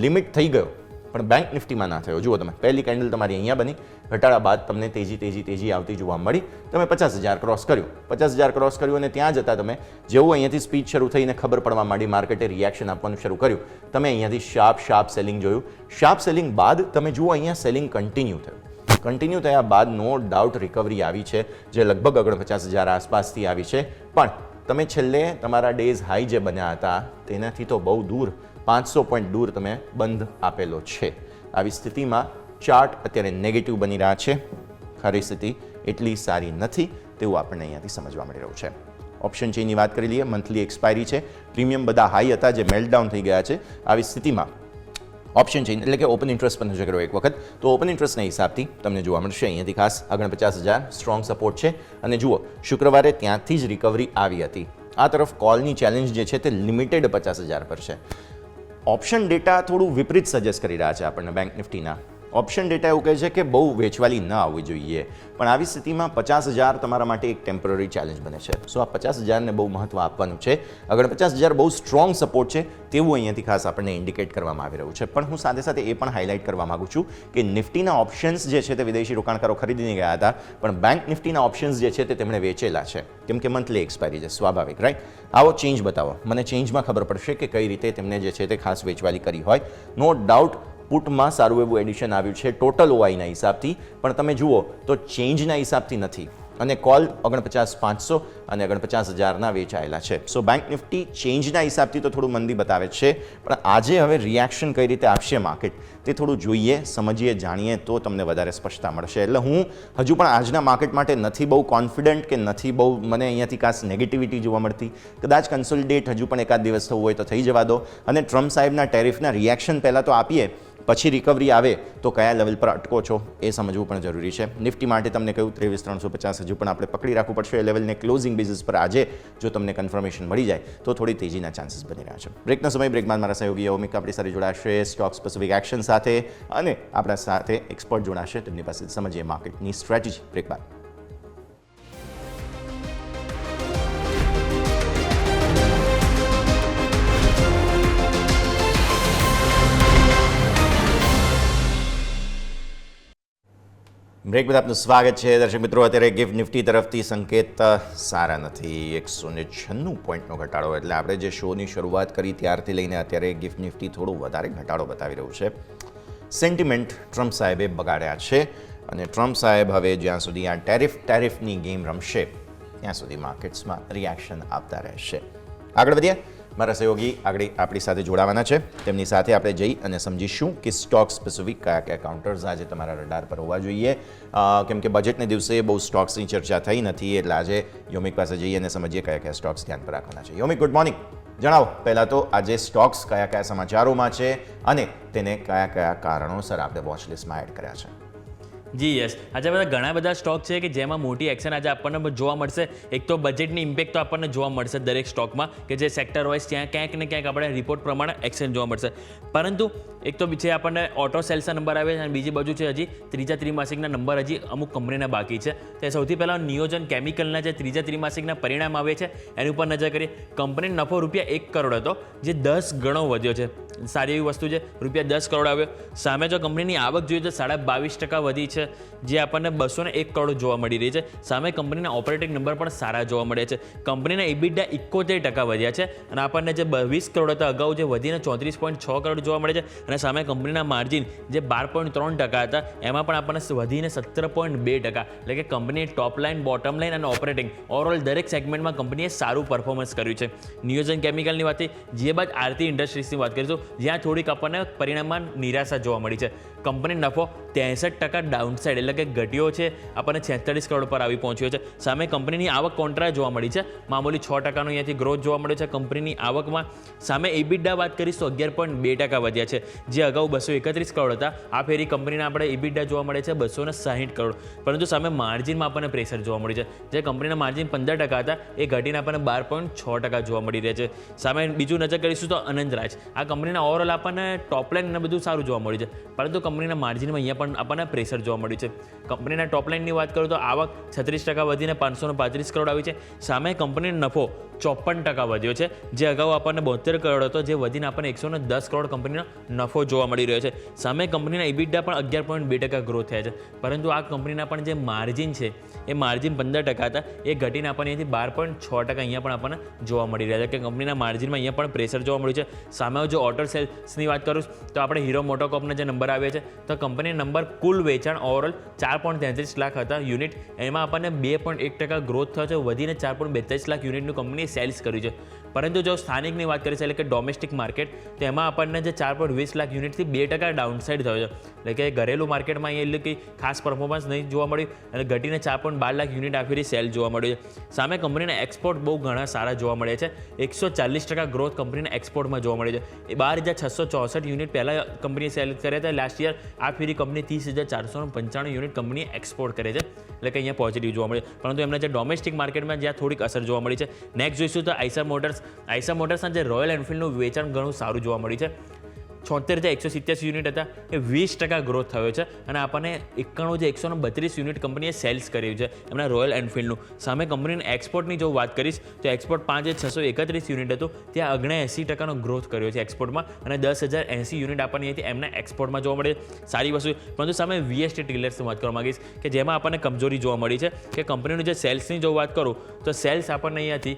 લિમિટ થઈ ગયો, પણ બેંક નિફ્ટીમાં ના થયો. જુઓ તમે, પહેલી કેન્ડલ તમારી અહીંયા બની, ઘટાડા બાદ તમને તેજી આવતી જોવા મળી. તમે 50,000 ક્રોસ કર્યું, 50,000 ક્રોસ કર્યું અને ત્યાં જતાં તમે જેવું અહીંયાથી સ્પીચ શરૂ થઈને ખબર પડવા માંડી, માર્કેટે રિએક્શન આપવાનું શરૂ કર્યું, તમે અહીંયાથી શાર્પ સેલિંગ જોયું. શાર્પ સેલિંગ બાદ તમે જુઓ અહીંયા સેલિંગ કન્ટિન્યુ થયું. કન્ટિન્યુ થયા બાદ નો ડાઉટ રિકવરી આવી છે, જે લગભગ 49,000 આસપાસથી આવી છે. પણ તમે છેલ્લે તમારા ડેઝ હાઈ જે બન્યા હતા તેનાથી તો બહુ દૂર, 500 પોઈન્ટ દૂર તમે બંધ આપેલો છે. આવી સ્થિતિમાં ચાર્ટ અત્યારે નેગેટિવ બની રહ્યા છે. ખરી સ્થિતિ એટલી સારી નથી તેવું આપણને અહીંયાથી સમજવા મળી રહ્યું છે. ઓપ્શન ચેઇનની વાત કરી લઈએ. મંથલી એક્સપાયરી છે. પ્રીમિયમ બધા હાઈ હતા જે મેલ્ટડાઉન થઈ ગયા છે. આવી સ્થિતિમાં ઓપ્શન ચેઇન એટલે કે ઓપન ઇન્ટરેસ્ટ પર નજર કરો એક વખત, તો ઓપન ઇન્ટરેસ્ટના હિસાબથી તમને જોવા મળશે અહીંયાથી ખાસ 49,000 સ્ટ્રોંગ સપોર્ટ છે. અને જુઓ, શુક્રવારે ત્યાંથી જ રિકવરી આવી હતી. આ તરફ કોલની ચેલેન્જ જે છે તે લિમિટેડ 50,000 પર છે. ઓપ્શન ડેટા થોડું વિપરીત સજેસ્ટ કરી રહ્યા છે આપણને બેંક નિફ્ટીના. ઓપ્શન ડેટા એવું કહે છે કે બહુ વેચવાલી ન આવવી જોઈએ, પણ આવી સ્થિતિમાં 50,000 તમારા માટે એક ટેમ્પરરી ચેલેન્જ બને છે. સો આ 50,000ને બહુ મહત્વ આપવાનું છે. અગર 50,000 બહુ સ્ટ્રોંગ સપોર્ટ છે તેવું અહીંયાથી ખાસ આપણને ઇન્ડિકેટ કરવામાં આવી રહ્યું છે. પણ હું સાથે સાથે એ પણ હાઇલાઇટ કરવા માગું છું કે નિફ્ટીના ઓપ્શન્સ જે છે તે વિદેશી રોકાણકારો ખરીદીને ગયા હતા, પણ બેંક નિફ્ટીના ઓપ્શન્સ જે છે તે તેમણે વેચેલા છે, કેમ કે મંથલી એક્સપાયરી છે. સ્વાભાવિક, રાઈટ? આવો ચેન્જ બતાવો, મને ચેન્જમાં ખબર પડશે કે કઈ રીતે તેમને જે છે તે ખાસ વેચવાલી કરી હોય. નો ડાઉટ પુટમાં સારું એવું એડિશન આવ્યું છે ટોટલ ઓઆઈના હિસાબથી, પણ તમે જુઓ તો ચેન્જના હિસાબથી નથી. અને કોલ 49,500 અને 49,000ના વેચાયેલા છે. સો બેંક નિફ્ટી ચેન્જના હિસાબથી તો થોડું મંદી બતાવે છે, પણ આજે હવે રિએક્શન કઈ રીતે આપશે માર્કેટ તે થોડું જોઈએ, સમજીએ, જાણીએ તો તમને વધારે સ્પષ્ટતા મળશે. એટલે હું હજુ પણ આજના માર્કેટ માટે નથી બહુ કોન્ફિડન્ટ કે નથી બહુ મને અહીંયાથી ખાસ નેગેટિવિટી જોવા મળતી. કદાચ કન્સોલિડેટ હજુ પણ એકાદ દિવસ થવું હોય તો થઈ જવા દો, અને ટ્રમ્પ સાહેબના ટેરિફના રિએક્શન પહેલાં તો આપીએ, પછી રિકવરી આવે તો કયા લેવલ પર અટકો છો એ સમજવું પણ જરૂરી છે. નિફ્ટી માટે તમને કહ્યું 23,350 હજુ પણ આપણે પકડી રાખવું પડશે એ લેવલને. ક્લોઝિંગ બેઝિસ પર આજે જો તમને કન્ફર્મેશન મળી જાય તો થોડી તેજીના ચાન્સીસ બની રહ્યા છે. બ્રેકનો સમય. બ્રેક બાદ મારા સહયોગી ઓમિક આપણી સાથે જોડાશે સ્ટોક સ્પેસિફિક એક્શન સાથે, અને આપણા સાથે એક્સપર્ટ જોડાશે, તેમની પાસે સમજીએ માર્કેટની સ્ટ્રેટેજી. બ્રેક બાદ. બ્રેક બાદ આપનું સ્વાગત છે દર્શક મિત્રો. અત્યારે ગિફ્ટ નિફ્ટી તરફથી સંકેત સારા નથી. 196 પોઈન્ટનો ઘટાડો, એટલે આપણે જે શોની શરૂઆત કરી ત્યારથી લઈને અત્યારે ગિફ્ટ નિફ્ટી થોડું વધારે ઘટાડો બતાવી રહ્યું છે. સેન્ટિમેન્ટ ટ્રમ્પ સાહેબે બગાડ્યા છે, અને ટ્રમ્પ સાહેબ હવે જ્યાં સુધી આ ટેરિફની ગેમ રમશે ત્યાં સુધી માર્કેટ્સમાં રિએક્શન આપતા રહેશે. આગળ વધીએ. મારા સહયોગી આગળ આપણી સાથે જોડાવાના છે, તેમની સાથે આપણે જઈ અને સમજીશું કે સ્ટોક સ્પેસિફિક કયા કયા કાઉન્ટર્સ આજે તમારા રડાર પર હોવા જોઈએ. કેમ કે બજેટને દિવસે બહુ સ્ટોક્સની ચર્ચા થઈ નથી, એટલે આજે યોમિક પાસે જઈએ અને સમજીએ કયા કયા સ્ટોક્સ ધ્યાન પર રાખવાના છે. યોમિક, ગુડ મોર્નિંગ. જણાવો પહેલાં તો આજે સ્ટોક્સ કયા કયા સમાચારોમાં છે અને તેને કયા કયા કારણોસર આપણે વોચ લિસ્ટમાં એડ કર્યા છે. જી યસ, આજે બધા ઘણા બધા સ્ટોક છે કે જેમાં મોટી એક્શન આજે આપણને જોવા મળશે. એક તો બજેટની ઇમ્પેક્ટ તો આપણને જોવા મળશે દરેક સ્ટોકમાં, કે જે સેક્ટર વાઇઝ ત્યાં ક્યાંક ને ક્યાંક આપણે રિપોર્ટ પ્રમાણે એક્શન જોવા મળશે. પરંતુ એક તો છે આપણને ઓટો સેલ્સના નંબર આવે છે, અને બીજી બાજુ છે હજી ત્રીજા ત્રિમાસિકના નંબર હજી અમુક કંપનીના બાકી છે. તે સૌથી પહેલાં નિયોજન કેમિકલના જે ત્રીજા ત્રિમાસિકના પરિણામ આવે છે એની ઉપર નજર કરીએ. કંપનીનો નફો ₹1 કરોડ હતો, જે 10 ગણો વધ્યો છે. સારી એવી વસ્તુ છે. ₹10 કરોડ આવ્યો. સામે જો કંપનીની આવક જોઈએ તો 22.5% વધી છે, જે આપણને 201 કરોડ જોવા મળી રહી છે. સામે કંપનીના ઓપરેટિંગ નંબર પણ સારા જોવા મળ્યા છે. કંપનીના ઇબિડા 71% વધ્યા છે, અને આપણને જે 20 કરોડ હતા અગાઉ જે વધીને 34.6 કરોડ જોવા મળે છે. અને સામે કંપનીના માર્જિન જે 12.3% હતા એમાં પણ આપણને વધીને 17.2%, એટલે કે કંપનીએ ટોપ લાઇન, બોટમ લાઇન અને ઓપરેટિંગ ઓવરઓલ દરેક સેગમેન્ટમાં કંપનીએ સારું પરફોર્મન્સ કર્યું છે. નિયોજન કેમિકલની વાત થઈ, જે બાદ આરતી ઇન્ડસ્ટ્રીઝની વાત કરીશું, જ્યાં થોડીક આપણને પરિણામમાં નિરાશા જોવા મળી છે. કંપની નફો 63% ડાઉનસાઇડ, એટલે કે ઘટ્યો છે, આપણને 46 કરોડ પર આવી પહોંચ્યો છે. સામે કંપનીની આવક કોન્ટ્રા જોવા મળી છે, મામૂલી 6%નો અહીંયાથી ગ્રોથ જોવા મળ્યો છે કંપનીની આવકમાં. સામે ઇબિડા વાત કરીશ તો 11.2% વધ્યા છે, જે અગાઉ 231 કરોડ હતા. આ ફેરી કંપનીના આપણે ઇબિડા જોવા મળે છે 260 કરોડ. પરંતુ સામે માર્જિનમાં આપણને પ્રેશર જોવા મળ્યું છે. જે કંપનીના માર્જિન 15% હતા એ ઘટીને આપણને 12.6% જોવા મળી રહ્યા છે. સામે બીજું નજર કરીશું તો અનંતરાજ. આ કંપનીના ઓવરઓલ આપણને ટોપલાઇન અને બધું સારું જોવા મળ્યું છે, પરંતુ કંપનીના માર્જિનમાં અહીંયા પણ આપણને પ્રેશર જોવા મળ્યું છે. કંપનીના ટોપલાઇનની વાત કરું તો આવક 36% વધીને 535 કરોડ આવી છે. સામે કંપનીનો નફો 54% વધ્યો છે, જે અગાઉ આપણને 72 કરોડ હતો, જે વધીને આપણને 110 કરોડ કંપનીનો નફો જોવા મળી રહ્યો છે. સામે કંપનીના ઇબિડા પણ 11.2% ગ્રોથ થયા છે, પરંતુ આ કંપનીના પણ જે માર્જિન છે એ માર્જિન 15% હતા, એ ઘટીને આપણને અહીંથી 12.6% અહીંયા પણ આપણને જોવા મળી રહ્યા છે, કે કંપનીના માર્જિનમાં અહીંયા પણ પ્રેશર જોવા મળ્યું છે. સામે જો ઓટો સેલ્સની વાત કરું તો આપણે હીરો મોટોકોર્પના જે નંબર આવ્યા છે તો કંપનીના નંબર કુલ વેચાણ ઓવરઓલ 4.33 લાખ હતા યુનિટ, એમાં આપણને 2.1% ગ્રોથ થયો છે, વધીને 4.42 લાખ યુનિટનું કંપનીએ સેલ્સ કર્યું છે. પરંતુ જો સ્થાનિકની વાત કરીએ, એટલે કે ડોમેસ્ટિક માર્કેટ, તો એમાં આપણને જે 4.20 લાખ યુનિટથી 2% ડાઉનસાઇડ થયો છે. એટલે કે ઘરેલું માર્કેટમાં અહીંયા એટલે કે ખાસ પરફોર્મન્સ નહીં જોવા મળ્યું, અને ઘટીને 4.12 લાખ યુનિટ આ ફેરી સેલ જોવા મળ્યું છે. સામે કંપનીના એક્સપોર્ટ બહુ ઘણા સારા જોવા મળે છે. 140% ગ્રોથ કંપનીના એક્સપોર્ટમાં જોવા મળે છે. એ 12,664 યુનિટ પહેલાં કંપનીએ સેલ કર્યા હતા લાસ્ટ યર. આ ફેરી કંપની 30,495 યુનિટ કંપનીએ એક્સપોર્ટ કરે છે, એટલે કે અહીંયા પોઝિટિવ જોવા મળે. પરંતુ એમના જે ડોમેસ્ટિક માર્કેટમાં જ્યાં થોડીક અસર જોવા મળી છે. નેક્સ્ટ જોઈશું તો આઈસર મોટર્સના જે રોયલ એનફિલ્ડનું વેચાણ ઘણું સારું જોવા મળ્યું છે. 76,187 યુનિટ હતા, એ 20% ગ્રોથ થયો છે, અને આપણને 91,132 યુનિટ કંપનીએ સેલ્સ કર્યું છે એમના રોયલ એનફિલ્ડનું. સામે કંપનીના એક્સપોર્ટની જો વાત કરીશ તો એક્સપોર્ટ 5,631 યુનિટ હતું, ત્યાં 79% ગ્રોથ કર્યો છે એક્સપોર્ટમાં, અને 10,080 યુનિટ આપણને અહીંથી એમના એક્સપોર્ટમાં જોવા મળે છે. સારી વસ્તુ. પરંતુ સામે વીએસટી ટીલર્સની વાત કરવા માંગીશ, કે જેમાં આપણને કમજોરી જોવા મળી છે, કે કંપનીનું જે સેલ્સની જો વાત કરું તો સેલ્સ આપણને અહીંયાથી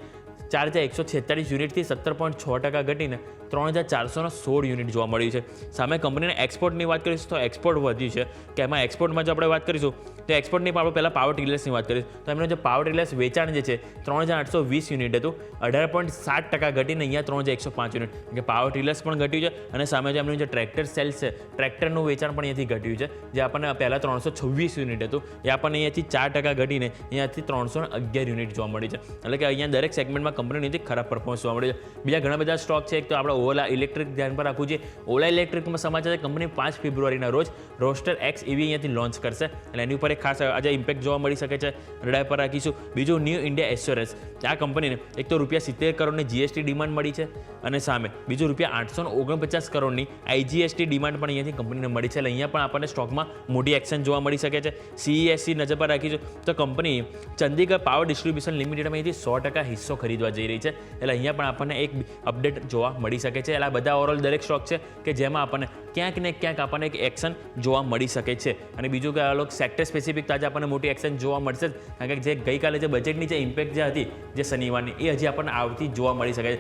4146 યુનિટથી 17.6% ઘટીને 3416 યુનિટ જોવા મળ્યું છે. સામે કંપનીના એક્સપોર્ટની વાત કરીશું તો એક્સપોર્ટ વધ્યું છે, કે એમાં એક્સપોર્ટમાં જો આપણે વાત કરીશું તો એક્સપોર્ટની આપણે પહેલાં પાવર ટીલર્સની વાત કરીશું તો એમનું જે પાવર ટીલર્સ વેચાણ જે છે 3820 યુનિટ હતું, 18.7% ઘટીને અહીંયા 3105 યુનિટ, કે પાવર ટીલર્સ પણ ઘટ્યું છે. અને સામે જે એમનું જે ટ્રેક્ટર સેલ્સ છે, ટ્રેક્ટરનું વેચાણ પણ અહીંયાથી ઘટ્યું છે, જે આપણને પહેલાં 326 યુનિટ હતું એ આપણને અહીંયાથી 4% ઘટીને અહીંયાથી 311 યુનિટ જોવા મળી છે. એટલે કે અહીંયા દરેક સેગમેન્ટમાં કંપનીની ખરાબ પરફોર્મન્સ જોવા મળી છે. બીજા ઘણા બધા સ્ટોક છે. એક તો આપણે ઓલા ઇલેક્ટ્રિક ધ્યાન પર રાખવું છે. ઓલા ઇલેક્ટ્રિકમાં સમાચાર છે કંપની 5 ફેબ્રુઆરીના રોજ રોસ્ટર એક્સ EV અહીંયાથી લોન્ચ કરશે, એટલે એની ઉપર એક ખાસ આજે ઇમ્પેક્ટ જોવા મળી શકે છે, રડાર પર રાખીશું. બીજું ન્યૂ ઇન્ડિયા એસ્યોરન્સ, આ કંપનીને એક તો ₹70 કરોડની GST ડિમાન્ડ મળી છે, અને સામે બીજું ₹849 કરોડની IGST ડિમાન્ડ પણ અહીંયાથી કંપનીને મળી છે. એટલે અહીંયા પણ આપણને સ્ટોકમાં મોટી એક્શન જોવા મળી શકે છે. CESC નજર પર રાખીશું તો કંપની ચંદીગઢ પાવર ડિસ્ટ્રીબ્યુશન લિમિટેડમાં અહીંથી 100% હિસ્સો ખરીદવા જઈ રહી છે, એટલે અહીંયા પણ આપણને એક અપડેટ જોવા મળી શકે છે. એટલે આ બધા ઓવરઓલ દરેક સ્ટોક છે કે જેમાં આપણને ક્યાંક ને ક્યાંક આપણને એક એક્શન જોવા મળી શકે છે. અને બીજું કે આ લોકો સેક્ટર સ્પેસિફિક તો આજે આપણને મોટી એક્શન જોવા મળશે જ, કારણ કે જે ગઈકાલે જે બજેટની જે ઇમ્પેક્ટ જે હતી જે શનિવારની એ હજી આપણને આવતી જોવા મળી શકે છે.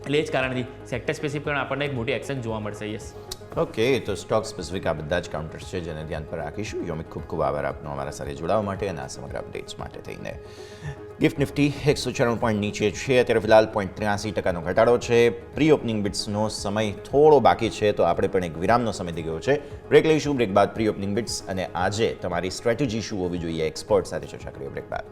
એટલે એ જ કારણથી સેક્ટર સ્પેસિફિક આપણને એક મોટી એક્શન જોવા મળશે. યસ, ઓકે, તો સ્ટોક સ્પેસિફિક આ બધા જ કાઉન્ટર્સ છે જેને ધ્યાન પર રાખીશું. યોમિક, ખૂબ ખૂબ આભાર આપનો અમારા સાથે જોડાવા માટે અને આ સમગ્ર અપડેટ્સ માટે થઈને. ગિફ્ટ નિફ્ટી 194 પોઈન્ટ નીચે છે, અત્યારે ફિલહાલ 0.83% ઘટાડો છે. પ્રી ઓપનિંગ બિટ્સનો સમય થોડો બાકી છે, તો આપણે પણ એક વિરામનો સમય થઈ ગયો છે. બ્રેક લઈશું, બ્રેક બાદ પ્રી ઓપનિંગ બિટ્સ અને આજે તમારી સ્ટ્રેટેજી શું હોવી જોઈએ એક્સપર્ટ સાથે ચર્ચા કરીએ. બ્રેક બાદ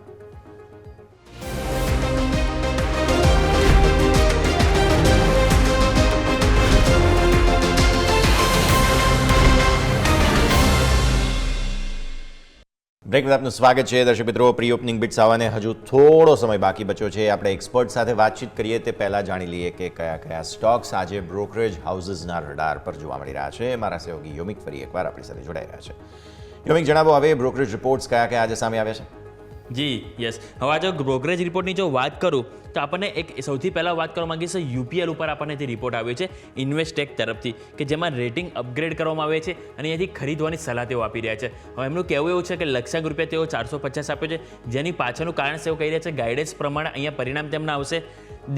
બ્રેક બાદ આપનું સ્વાગત છે દર્શક મિત્રો. પ્રી ઓપનિંગ બિટ્સ આવવાને હજુ થોડો સમય બાકી બચ્યો છે. આપણે એક્સપર્ટ સાથે વાતચીત કરીએ તે પહેલાં જાણી લઈએ કે કયા કયા સ્ટોક્સ આજે બ્રોકરેજ હાઉસીસના રડાર પર જોવા મળી રહ્યા છે. મારા સહયોગી યોમિક ફરી એકવાર આપણી સાથે જોડાઈ રહ્યા છે. યોમિક, જણાવો હવે બ્રોકરેજ રિપોર્ટ્સ કયા કયા આજે સામે આવ્યા છે? જી યસ, હવે આજે બ્રોકરેજ રિપોર્ટની જો વાત કરું તો આપણને એક સૌથી પહેલાં વાત કરવા માંગીએ છીએ UPL ઉપર આપણને જે રિપોર્ટ આવ્યો છે ઇન્વેસ્ટેક તરફથી, કે જેમાં રેટિંગ અપગ્રેડ કરવામાં આવે છે અને અહીંયાથી ખરીદવાની સલાહ તેઓ આપી રહ્યા છે. હવે એમનું કહેવું એવું છે કે લક્ષાંક રૂપિયા તેઓ 450 આપ્યો છે, જેની પાછળનું કારણ તેઓ કહી રહ્યા છે ગાઈડન્સ પ્રમાણે અહીંયા પરિણામ તેમના આવશે.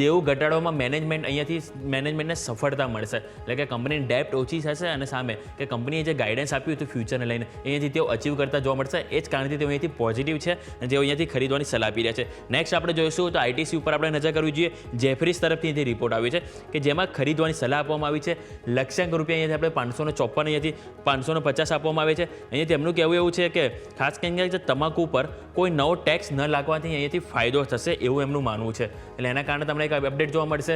દેવું ઘટાડવામાં મેનેજમેન્ટને સફળતા મળશે, એટલે કે કંપનીની ડેપ્ટ ઓછી થશે અને સામે કે કંપનીએ જે ગાઈડન્સ આપ્યું હતું ફ્યુચરને લઈને અહીંયાથી તેઓ અચીવ કરતા જોવા મળશે. એ જ કારણથી તેઓ અહીંયાથી પોઝિટિવ છે અને તેઓ અહીંયાથી ખરીદવાની સલાહ આપી રહ્યા છે. નેક્સ્ટ આપણે જોઈશું તો ITC ઉપર આપણે નજર કરવી જોઈએ. જેફરીસ તરફથી અહીંથી રિપોર્ટ આવ્યો છે કે જેમાં ખરીદવાની સલાહ આપવામાં આવી છે. લક્ષાંક રૂપિયા અહીંયાથી આપણે 554 અહીંયાથી 550 આપવામાં આવે છે. અહીંયાથી એમનું કહેવું એવું છે કે ખાસ કરીને તમાકુ ઉપર કોઈ નવો ટેક્સ ન લાગવાથી અહીંયાથી ફાયદો થશે એવું એમનું માનવું છે. એટલે એના કારણે તમને એક અપડેટ જોવા મળશે.